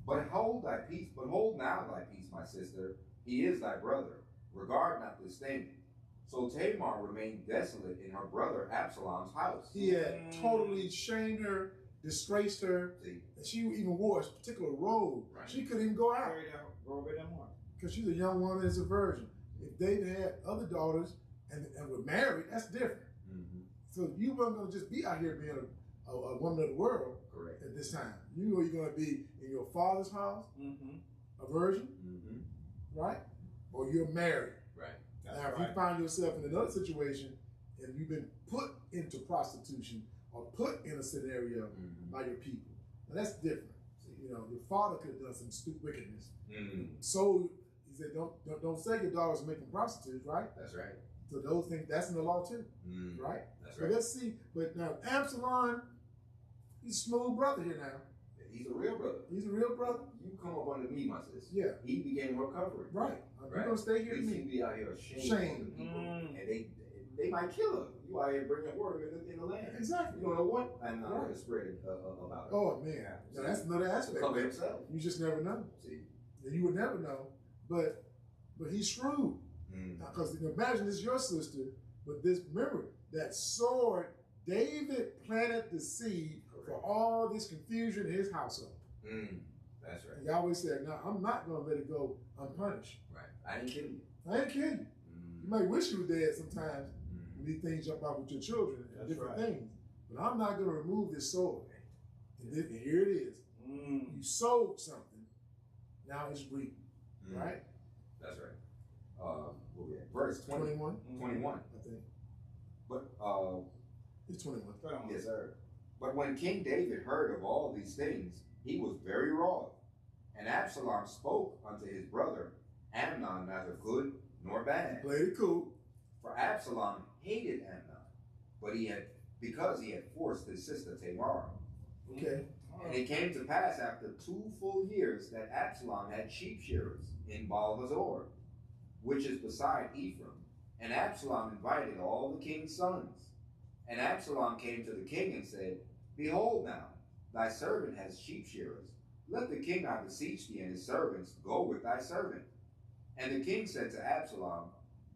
But hold thy peace, but hold now thy peace, my sister. He is thy brother. Regard not this thing. So Tamar remained desolate in her brother Absalom's house. He had totally shamed her, disgraced her. See? And she even wore a particular robe. Right. She couldn't even go out because she's a young woman, is a virgin. If they had other daughters and were married, that's different. So you weren't going to just be out here being a woman of the world. Correct. At this time. You are going to be in your father's house, a virgin, right? Or you're married. Right. Now, if you find yourself in another situation and you've been put into prostitution or put in a scenario by your people, now that's different. You know, your father could have done some stupid wickedness. So he said, don't say your daughter's making prostitutes, right? That's right. So those things, that's in the law too, right? That's So right. let's see. But now Absalom, he's a smooth brother here now. He's a real brother. He's a real brother. You come up under me, my sis. Yeah. He became her covering. Right. You're going to stay here with You me. be out here ashamed Shame. of the people, and they might kill her. You out here bringing word in the land. Exactly. You don't know what I'm not Right. going to spread about it. Oh, man. Now, that's another To aspect. cover himself. You just never know. See? And you would never know. But he's shrewd. Because imagine this is your sister, but remember, that sword, David planted the seed for all this confusion in his household. That's right. And Yahweh said, no, I'm not going to let it go unpunished. Right. I didn't kill you. I ain't kidding you. You might wish you were dead sometimes when these things jump out with your children and different things. But I'm not going to remove this sword. And here it is. You sowed something. Now it's reaping. Right? That's right. What we at? Verse 21? 21. I think. But, It's 21. yes, sir. But when King David heard of all these things, he was very wroth. And Absalom spoke unto his brother Amnon neither good nor bad. Played it cool. For Absalom hated Amnon, but because he had forced his sister Tamar, Okay. And it came to pass after 2 full years that Absalom had sheep shearers in Baal-Hazor, which is beside Ephraim. And Absalom invited all the king's sons. And Absalom came to the king and said, Behold now, thy servant has sheep shearers. Let the king, I beseech thee, and his servants go with thy servant. And the king said to Absalom,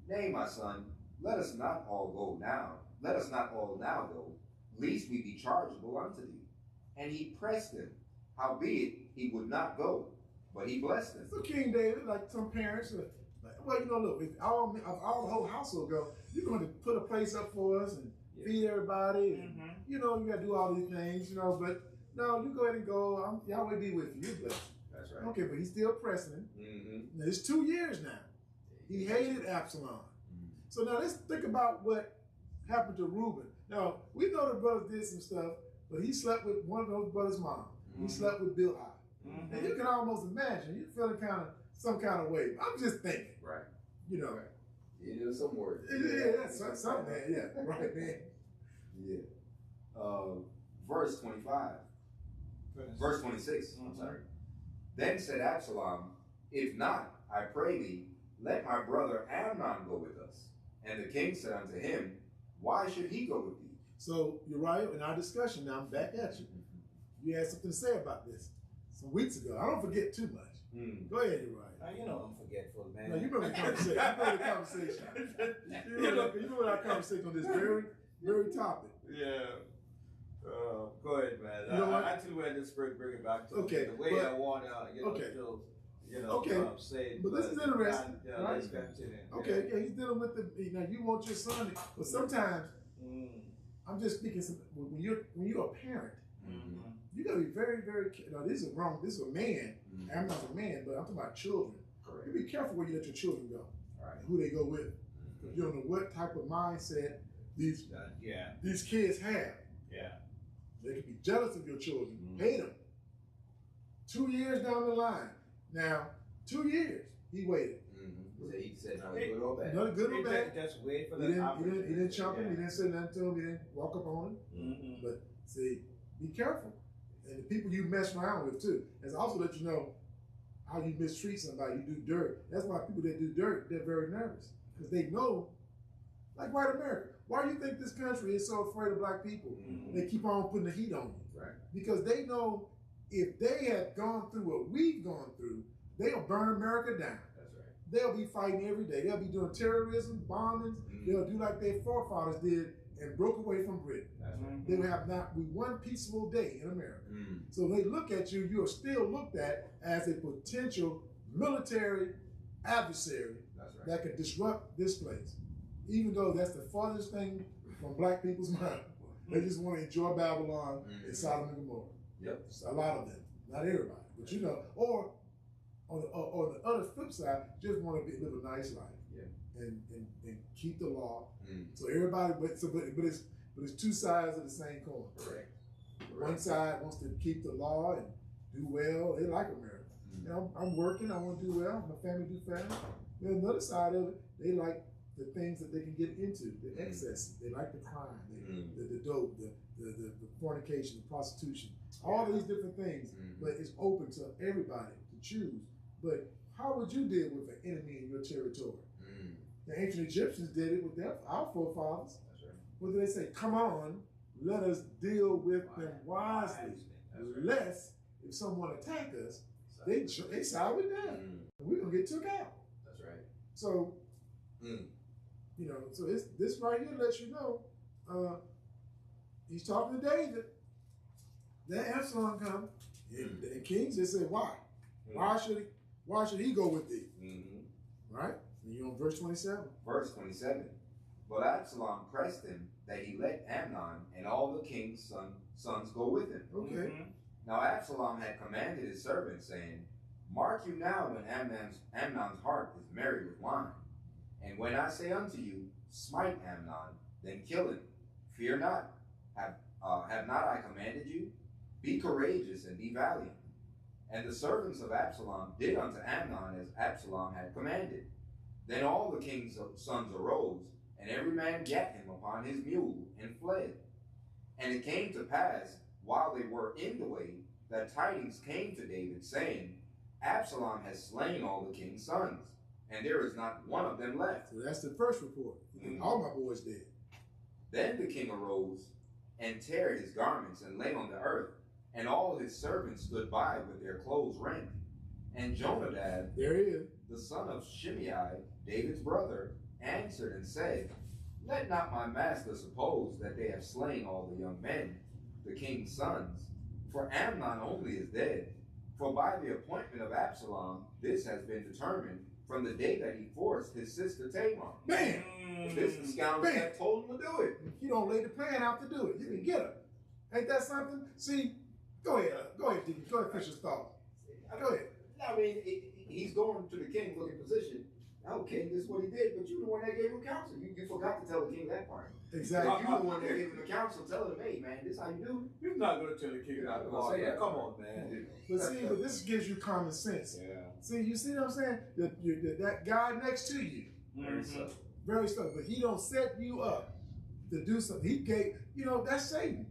Nay, my son, let us not all go now. Let us not all now go, lest we be chargeable unto thee. And he pressed him. Howbeit, he would not go, but he blessed him. So King David, like some parents, are like, well, you know, look, if all the whole household go, you're going to put a place up for us and feed everybody, and you know, you got to do all these things, you know. But no, you go ahead and go. Yahweh be with you. Bless you. That's right. Okay, but he's still pressing him. Now, it's 2 years now. He hated Absalom. So now let's think about what happened to Reuben. Now, we know the brothers did some stuff, but he slept with one of those brothers' mom. He slept with Bilhah. And you can almost imagine, you're feeling some kind of way. I'm just thinking. Right. You know. Right. You know, some words. Yeah, that's something, man. Yeah, right, man. Yeah. Verse 25. Verse 26. I'm sorry. Then said Absalom, If not, I pray thee, let my brother Amnon go with us. And the king said unto him, Why should he go with thee? So, Uriah, in our discussion, now I'm back at you. You had something to say about this some weeks ago. I don't forget too much. Go ahead, Uriah. You know I'm forgetful, man. No, you remember the conversation. You remember our conversation on this very topic. Yeah. Go ahead, man. You know what? Until we're this bring it back to Okay, the way but- I want to, okay. still, Okay. say. But this is interesting, Yeah, right? let's continue. Okay, yeah, he's dealing with you want your son, but sometimes, I'm just speaking, when you're a parent, you gotta be very, very careful. Now, this is wrong. This is a man. I'm not a man, but I'm talking about children. Correct. You be careful where you let your children go, Right. and who they go with. You don't know what type of mindset these kids have. Yeah. They can be jealous of your children, hate them. 2 years down the line. Now, 2 years, he waited. He said, no, good or bad. Not good or bad. Just wait for He the didn't chump him. He didn't say nothing to him. He didn't walk up on him. But see, be careful. And the people you mess around with too. It's also let you know how you mistreat somebody. You do dirt. That's why people that do dirt, they're very nervous because they know, like white America. Why do you think this country is so afraid of black people? They keep on putting the heat on you, Right. because they know if they had gone through what we've gone through, they'll burn America down. That's right. They'll be fighting every day. They'll be doing terrorism, bombings. They'll do like their forefathers did and broke away from Britain. That's right. They will have not one peaceful day in America. So they look at you, you are still looked at as a potential military adversary That's right. that could disrupt this place. Even though that's the farthest thing from black people's mind. They just want to enjoy Babylon and Sodom and Gomorrah. Yep. It's a lot of them, not everybody. But you know, or on the other flip side, just want to live a nice life. Yeah. And keep the law. So everybody, but it's two sides of the same coin. Correct. One side wants to keep the law and do well. They like America. You know, I'm working. I want to do well. My family do family. Then the other side of it, they like the things that they can get into, the excesses. They like the crime, the dope, the fornication, the prostitution, all these different things. But it's open to everybody to choose. But how would you deal with an enemy in your territory? The ancient Egyptians did it with our forefathers. That's right. What did they say? Come on, let us deal with them wisely. Lest if someone attack us, they side with them. We're gonna get took out. That's right. So, you know, so this right here lets you know, he's talking to David. That Absalom come, and King just said, why? Why should he go with thee? Right? And you're on verse 27. Verse 27. But Absalom pressed him that he let Amnon and all the king's sons go with him. Okay. Now Absalom had commanded his servants, saying, Mark you now when Amnon's heart is merry with wine. And when I say unto you, smite Amnon, then kill him. Fear not. Have not I commanded you? Be courageous and be valiant. And the servants of Absalom did unto Amnon as Absalom had commanded. Then all the king's sons arose, and every man gat him upon his mule, and fled. And it came to pass, while they were in the way, that tidings came to David, saying, Absalom has slain all the king's sons, and there is not one of them left. So that's the first report. All my boys dead. Then the king arose and tear his garments and lay on the earth, and all his servants stood by with their clothes rent. And Jonadab, There he is. the son of Shimei, David's brother, answered and said, Let not my master suppose that they have slain all the young men, the king's sons. For Amnon only is dead. For by the appointment of Absalom, this has been determined from the day that he forced his sister Tamar. Bam! This is the scoundrel that told him to do it. You don't lay the plan out to do it. You can get her. Ain't that something? See, go ahead, Deacon. Go ahead, finish your thought. Go ahead. I mean, he's going to the king looking position. Oh, king, this is what he did, but you the one that gave him counsel. You forgot to tell the king that part. Exactly. You the one that gave him the counsel, telling him, hey, man, this is how you do it. You're not going to tell the king You're not that. gonna say that. Come on, man. But see, but this gives you common sense. Yeah. See, you see what I'm saying? That guy next to you, Very subtle. very subtle, but he don't set you up to do something. He gave, that's Satan.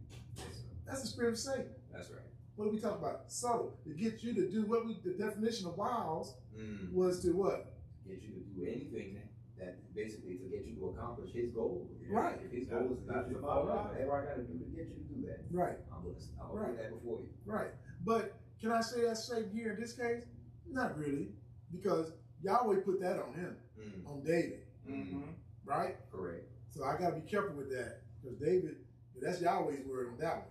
That's the spirit of Satan. That's right. What do we talk about? Subtle. To get you to do the definition of wiles was to what? Get you to do anything that basically to get you to accomplish his goal. Right. If his goal is to get you to fall out, whatever I got to do to get you to do that. Right. I'm going to do that before you. Right. But can I say that's Satan here in this case? Not really. Because Yahweh put that on him, on David. Right? Correct. So I got to be careful with that. Because David, that's Yahweh's word on that one.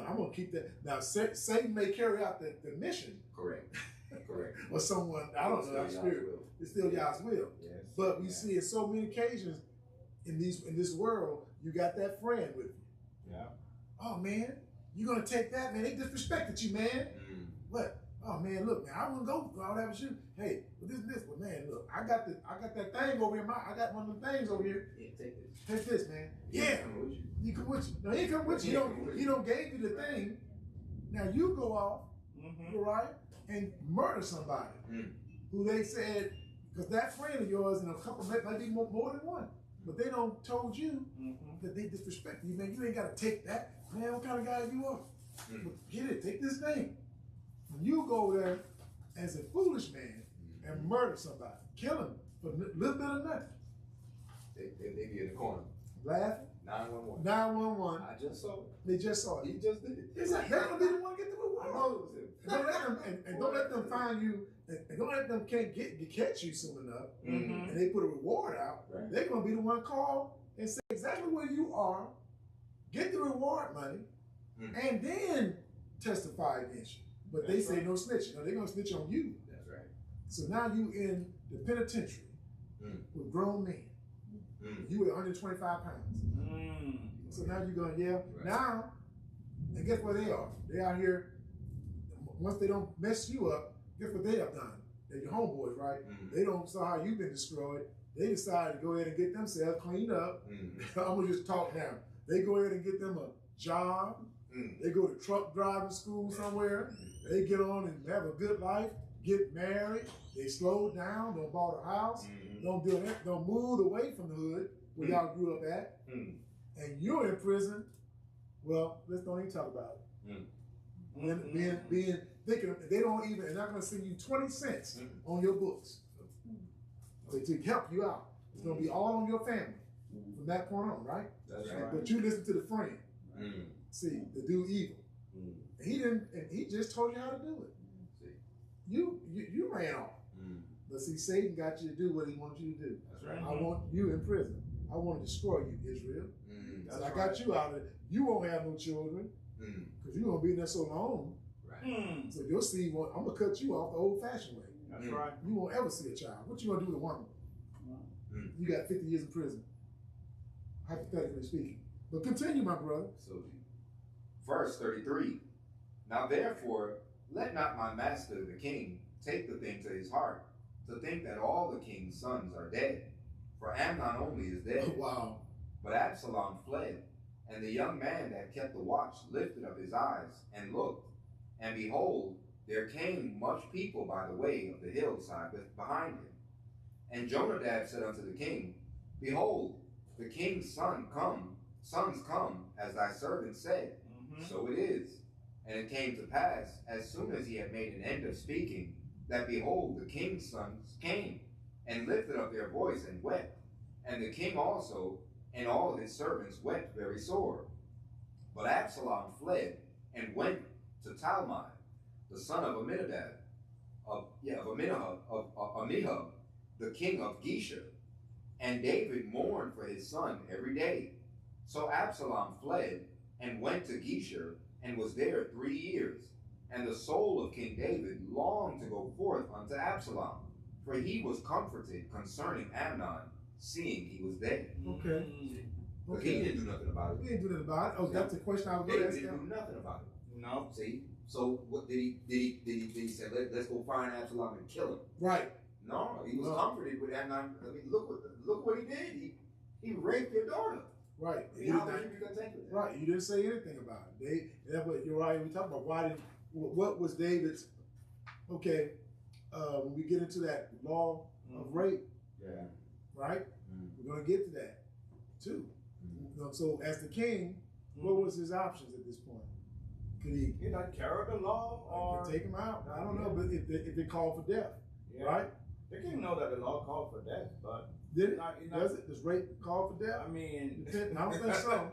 I'm going to keep that. Now, Satan may carry out the mission. Correct. Correct. Or someone, I don't know, that spirit. It's still Yah's will. Yes. But we see in so many occasions in this world, you got that friend with you. Yeah. Oh man, you gonna take that, man? They disrespected you, man. What? Oh man, look, man, I wouldn't go for all that with you. Hey, but this, but man, look, I got that thing over here. I got one of the things over here. Yeah, take this. Take this, man. Yeah. He come with you. No, he come with you. He don't gave you the thing. Now you go off, right, and murder somebody who they said, because that friend of yours and a couple, might be more than one, but they don't told you that they disrespect you, man. You ain't got to take that. Man, what kind of guy you are? Get it. Take this thing. When you go there as a foolish man and murder somebody, kill him for a little bit of nothing. They be in the corner. Laughing. 911. 911. I just saw it. They just saw it. He just did it. It's like, they're going to be the one to get the reward. I know it was him. And don't let them find you, and don't let them catch you soon enough, and they put a reward out. Right. They're going to be the one called and say exactly where you are, get the reward money, and then testify against you. But they say no snitching. No, they're going to snitch on you. That's right. So now you in the penitentiary with grown men. You weigh 125 pounds. So now you're going, Right. Now, and guess where they are? They out here. Once they don't mess you up, guess what they have done? They're your homeboys, right? They don't saw how you've been destroyed. They decided to go ahead and get themselves cleaned up. I'm gonna just talk now. They go ahead and get them a job. They go to truck driving school somewhere. They get on and have a good life, get married. They slow down, don't buy a house, don't do that, don't move away from the hood where y'all grew up at. And you're in prison. Well, let's don't even talk about it. Being thinking they don't even, they're not going to send you 20 cents on your books to help you out. It's going to be all on your family from that point on, right? That's right. But you listen to the friend. See, to do evil. And he didn't, and he just told you how to do it. You ran off. But see, Satan got you to do what he wanted you to do. That's right. I want you in prison. I want to destroy you, Israel. I got you out of it. You won't have no children because you're going to be in there so long. Right. So your seed won't, I'm going to cut you off the old-fashioned way. That's right. You won't ever see a child. What you going to do to a woman? You got 50 years in prison, hypothetically speaking. But continue, my brother. So, verse 33. Now therefore, let not my master the king take the thing to his heart, to think that all the king's sons are dead. For Amnon only is dead. Oh, wow. But Absalom fled, and the young man that kept the watch lifted up his eyes and looked, and behold, there came much people by the way of the hillside behind him. And Jonadab said unto the king, Behold, the king's sons come, as thy servant said. So it is. And it came to pass, as soon as he had made an end of speaking, that behold, the king's sons came, and lifted up their voice and wept. And the king also and all his servants wept very sore. But Absalom fled and went to Talmai, the son of Amihud, the king of Geshur. And David mourned for his son every day. So Absalom fled and went to Geshur, and was there 3 years. And the soul of King David longed to go forth unto Absalom, for he was comforted concerning Amnon, seeing he was dead. Okay. But he didn't do nothing about it. He didn't do nothing about it. Oh, that's the question I was going to David ask. didn't do nothing about it. No. See? So what did he say? Let's go find Absalom and kill him. Right. No, he was comforted with Amnon. I mean, look what he did. He raped your daughter. Right. How would you be content with that? Right. You didn't say anything about it. That's what you're right. We talk about what was David's. Okay. When we get into that law of rape, Yeah. right? We're gonna get to that too. So as the king, what was his options at this point? Could he You not carry the law or take him out? I don't know, but if they called for death, right? They can know that the law called for death, but Did it? not, Does it? Does rape call for death? I mean, I don't think so.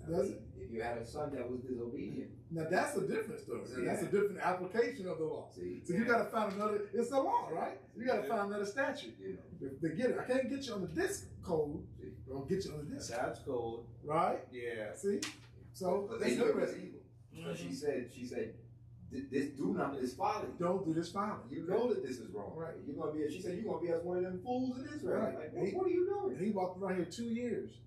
Does it? If you had a son that was disobedient. Now that's a different story. That's a different application of the law. See? So you got to find another. It's the law, right? You got to find another statute. You know. They get it. I can't get you on the this code. I'll get you on the this. that's cold. Right? Yeah. See? So But that's they knew it was different. evil. Because she said, this do not is folly. Don't do this folly. You know that this is wrong. Right. You're gonna be. She said you're gonna be as one of them fools in Israel. Right. Like, what are you doing? He walked around here 2 years.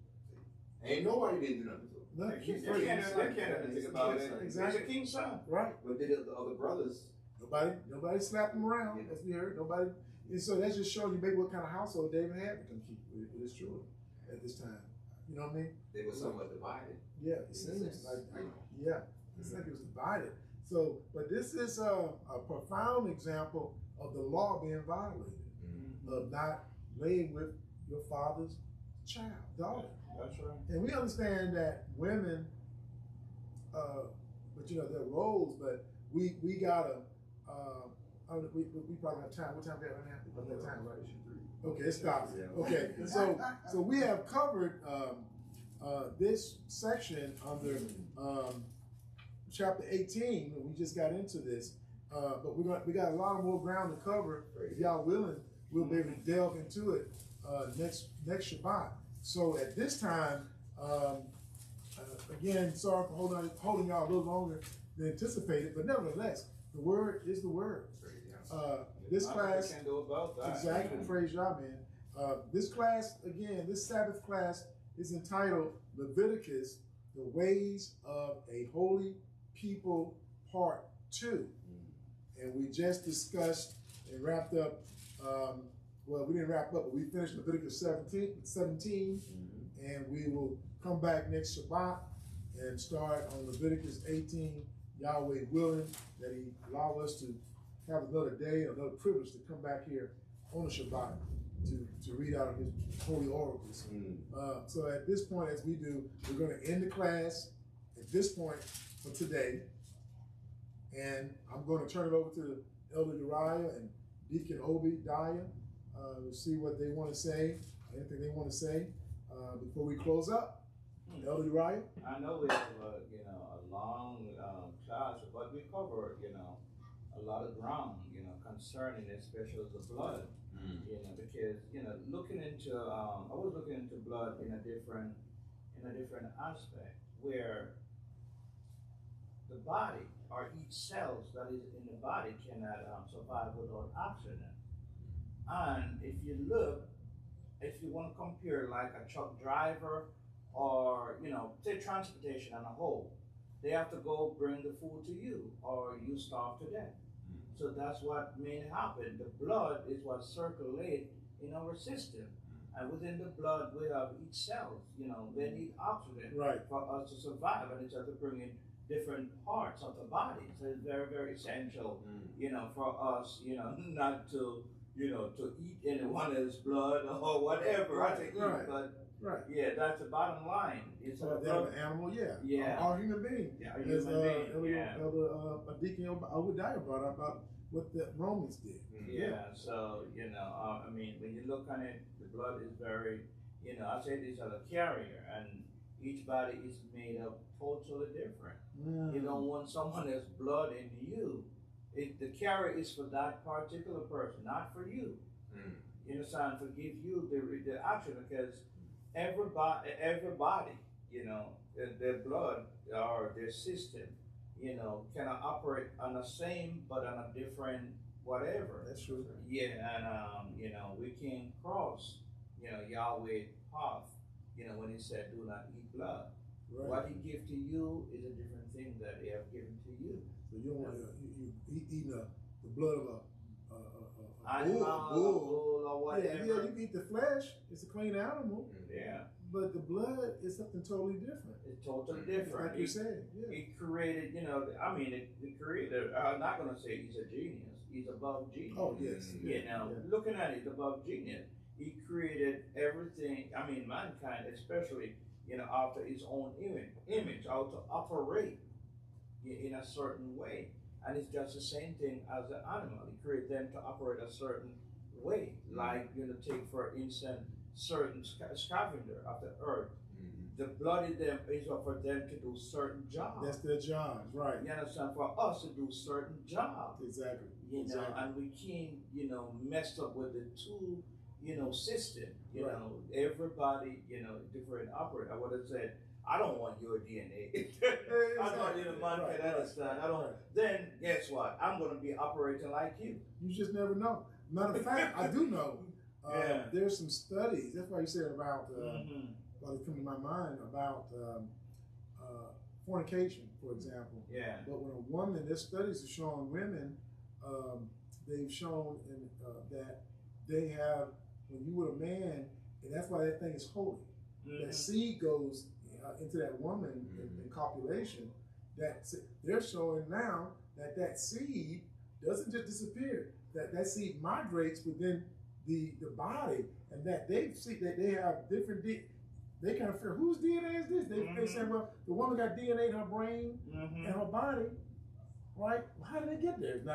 Ain't nobody didn't do nothing to him. Nothing. They He's can't free. do anything about it. Exactly. He's a king's son. Right. But did the other brothers? Nobody slapped him around, as we heard. Nobody. And so that's just showing you maybe what kind of household David had to come keep with his children at this time. You know what I mean? They were somewhat divided. Yeah, it seems like, yeah, it's like it was divided. So, but this is a profound example of the law being violated, of not laying with your father's child, daughter. That's right. And we understand that women, but you know, their roles, but we gotta, we probably have time. What time do we have right now? We have time, right? Okay, it stops. Okay, so we have covered this section under chapter 18. We just got into this, but we got a lot more ground to cover. If y'all willing, we'll be able to delve into it next Shabbat. So at this time, again, sorry for holding y'all a little longer than anticipated, but nevertheless, the word is the word. This class, can do about that. exactly, praise y'all, man. This class, again, this Sabbath class is entitled Leviticus, the Ways of a Holy People, Part 2. And we just discussed and wrapped up, well, we didn't wrap up, but we finished Leviticus 17, and we will come back next Shabbat and start on Leviticus 18, Yahweh willing, that he allow us to have another day, another privilege to come back here on the Shabbat to read out of his holy oracles. So at this point, as we do, we're going to end the class at this point for today. And I'm going to turn it over to Elder Uriah and Deacon Obadiah to see what they want to say, anything they want to say before we close up. Elder Uriah? I know we have a long class, but we covered a lot of ground concerning especially the blood. Because looking into I was looking into blood in a different aspect, where the body or each cells that is in the body cannot survive without oxygen. And if you want to compare like a truck driver or say transportation on a whole, they have to go bring the food to you or you starve to death. So that's what may happen. The blood is what circulates in our system. And within the blood, we have each cell, they need oxygen for us to survive. And it's have to bring in different parts of the body. So it's very, very essential, for us, not to, to eat anyone's blood or whatever. But Right. Yeah, that's the bottom line. It's So they have an animal, yeah. Yeah. All human beings. Yeah, As human being, yeah. Elder Deacon Obadiah brought up about what the Romans did. Yeah, so, you know, I mean, when you look on it, the blood is very, you know, I say these are the carrier, and each body is made up totally different. You don't want someone that's blood in you. The carrier is for that particular person, not for you. You understand? Forgive you the action, because everybody, you know, their blood or their system, you know, cannot operate on the same but on a different whatever. That's true. Yeah, and you know, we can cross, you know, Yahweh path, you know, when he said, "Do not eat blood." Right. What he give to you is a different thing that he have given to you. So you don't want you eating the blood of a bull or whatever. Yeah, you eat the flesh. It's a clean animal. Yeah. But the blood is something totally different. It's totally different. Like you said, yeah. He created, you know, I mean, the creator, I'm not going to say he's a genius. He's above genius. Oh, yes. You know, looking at it, above genius. He created everything, I mean, mankind especially, you know, after his own image, how to operate in a certain way. And it's just the same thing as an animal. He created them to operate a certain way. Like, you know, take for instance, certain scavenger of the earth. The blood in them is for them to do certain jobs. That's their jobs, right. You understand? For us to do certain jobs. Exactly. You know, and we can't, you know, mess up with the two, you know, system. You know, everybody, you know, different operator. I would have said, I don't want your DNA. I want you to man can understand. I don't. Then guess what? I'm going to be operating like you. You just never know. Matter of fact, I do know. There's some studies. That's why you said about. Well, it come to my mind about fornication, for example. Yeah. But when a woman, there's studies have shown women, they've shown that they have, when you with a man, and that's why that thing is holy. That seed goes into that woman in copulation. That they're showing now that seed doesn't just disappear. That seed migrates within the body, and that they see that they have different. They kind of figure, whose DNA is this? They say, well, the woman got DNA in her brain and her body, right? Well, how did they get there? It's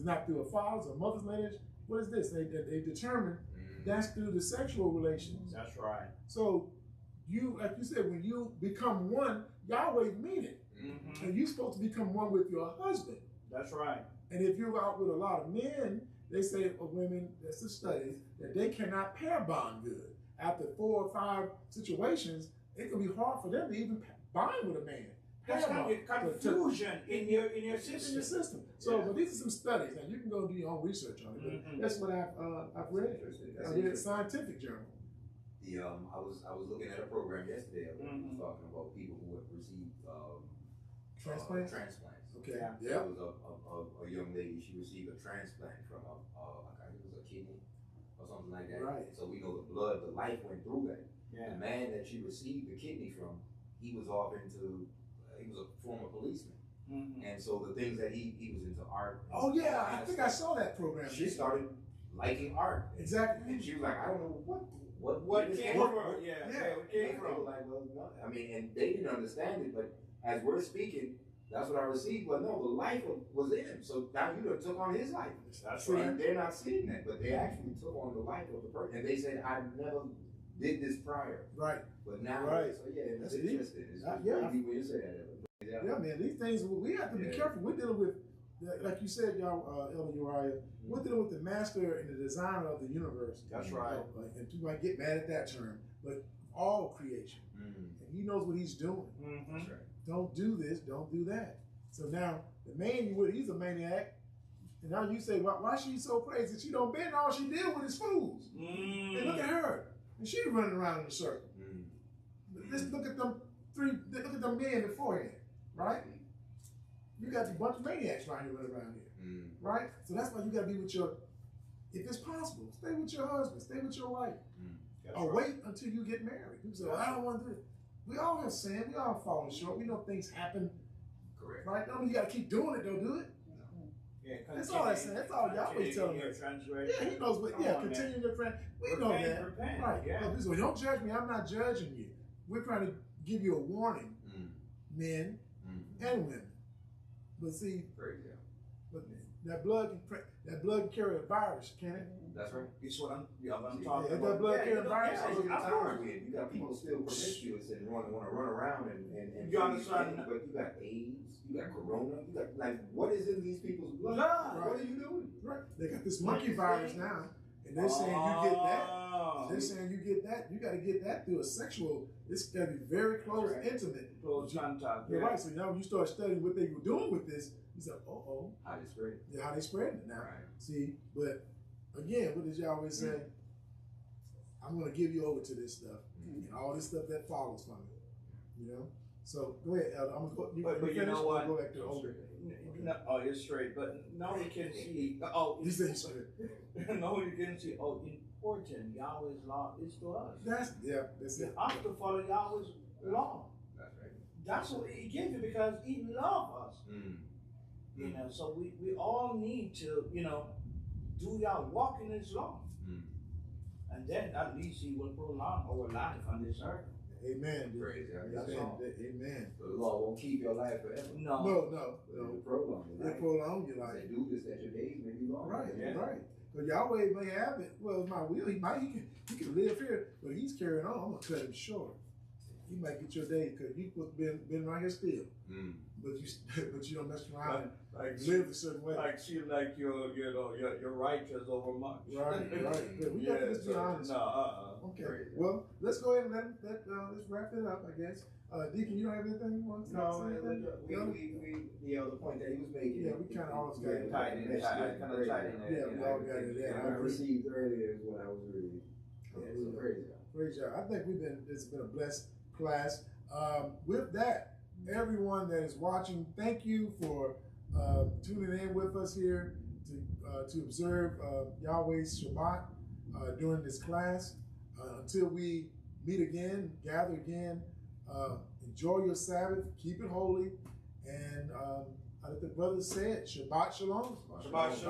not through a father's or mother's lineage. What is this? They determine that's through the sexual relations. That's right. So you, like you said, when you become one, Yahweh mean it. And you're supposed to become one with your husband. That's right. And if you're out with a lot of men, they say of women, that's the studies, that they cannot pair bond good. After 4 or 5 situations, it can be hard for them to even bind with a man. That's going to get confusion in your system. In your system. So, but these are some studies, and you can go do your own research on it. But that's what I've read. I read a scientific journal. I was looking at a program yesterday. I was talking about people who have received transplants. Okay. There was a young lady. She received a transplant from I think it was a kidney or something like that. Right. So we know the life went through that. Yeah. The man that she received the kidney from, he was off into. He was a former policeman. And so the things that he was into art. Oh yeah, I think I saw that program. She started liking art. Exactly. And she was like, I don't know what came from her. Yeah. What came from? Like, well, no. I mean, and they didn't understand it, but as we're speaking, that's what I received. But no, the life was in him. So now you done took on his life. That's right. They're not seeing that, but they actually took on the life of the person. And they said, I never did this prior. Right. But now, so yeah, that's interesting. It's crazy when you say that. Yeah, man, these things, we have to be careful. We're dealing with, like you said, y'all, Elder Uriah, we're dealing with the master and the designer of the universe. That's right. And people might get mad at that term, but all creation. And he knows what he's doing. That's right. Don't do this, don't do that. So now, the man you with, he's a maniac. And now you say, why she's so crazy? She don't bend, all she did with is fools. And look at her. And she's running around in a circle. Let's look at them men beforehand. Right? You got a bunch of maniacs right here running around here. Right? So that's why you got to be with your, if it's possible, stay with your husband, stay with your wife. Or wait until you get married. People say, I don't want to do it. We all have sin. We all falling short. We know things happen. Correct. Right? Don't mean you got to keep doing it. Don't do it. Yeah, That's all that's saying. That's all Yahweh's telling us. Yeah, he knows what. Yeah, continue your friend. We know that. Repent, Right. yeah. So don't judge me. I'm not judging you. We're trying to give you a warning, men and women. But see, but that blood can carry a virus, can it? That's right. It's what I'm talking Yeah, about. that blood carry a virus. Yeah, of course. you got people still promiscuous and want to run around and You understand? but you got AIDS, you got Corona, you got like what is in these people's blood? Right. What are you doing? Right. They got this monkey virus now, and they're saying you get that. They're saying you get that. You got to get that through a sexual. It's got to be very close, intimate. Close contact. You're right. So now when you start studying what they were doing with this, you say, How they spread it. yeah, how they spreading it now. Right. See, but again, what does Yahweh say? I'm going to give you over to this stuff and all this stuff that follows from it. You know. So go ahead, Elder. I'm gonna go. But you know what? Go back to older. No, you're straight. But now we can see. You say straight. Now we can see. Important Yahweh's law is to us. That's it. We have to follow Yahweh's law. That's right. That's what He gives you because He loves us. You know, so we all need to, do Yah, walk in His law. And then at least He will prolong our life on this earth. Amen. Praise God. Amen. So the law won't keep your life forever. No. It'll prolong your life. It prolong your life. Say, do this that your days may be long. Right, Yeah. right. So Yahweh may have it. Well, it's my will. He can live here, but he's carrying on. I'm gonna cut him short. He might get your day because he's been right here still. But you don't mess around and live a certain way. Like seem like you're righteous over much. Right. But we got to just be honest. Okay. Well, let's go ahead and let's wrap it up, I guess. Deacon, you don't have anything you want to say? The point that he was making. Yeah, we kind of always got it. Tight in it. Yeah, we all got it there. I received earlier is what I was reading. Yeah, so praise God. Praise God. I think it's been a blessed class. With that, everyone that is watching, thank you for tuning in with us here to observe Yahweh's Shabbat during this class. Until we meet again, gather again, enjoy your Sabbath, keep it holy, and like the brother said, Shabbat Shalom. Shabbat Shalom.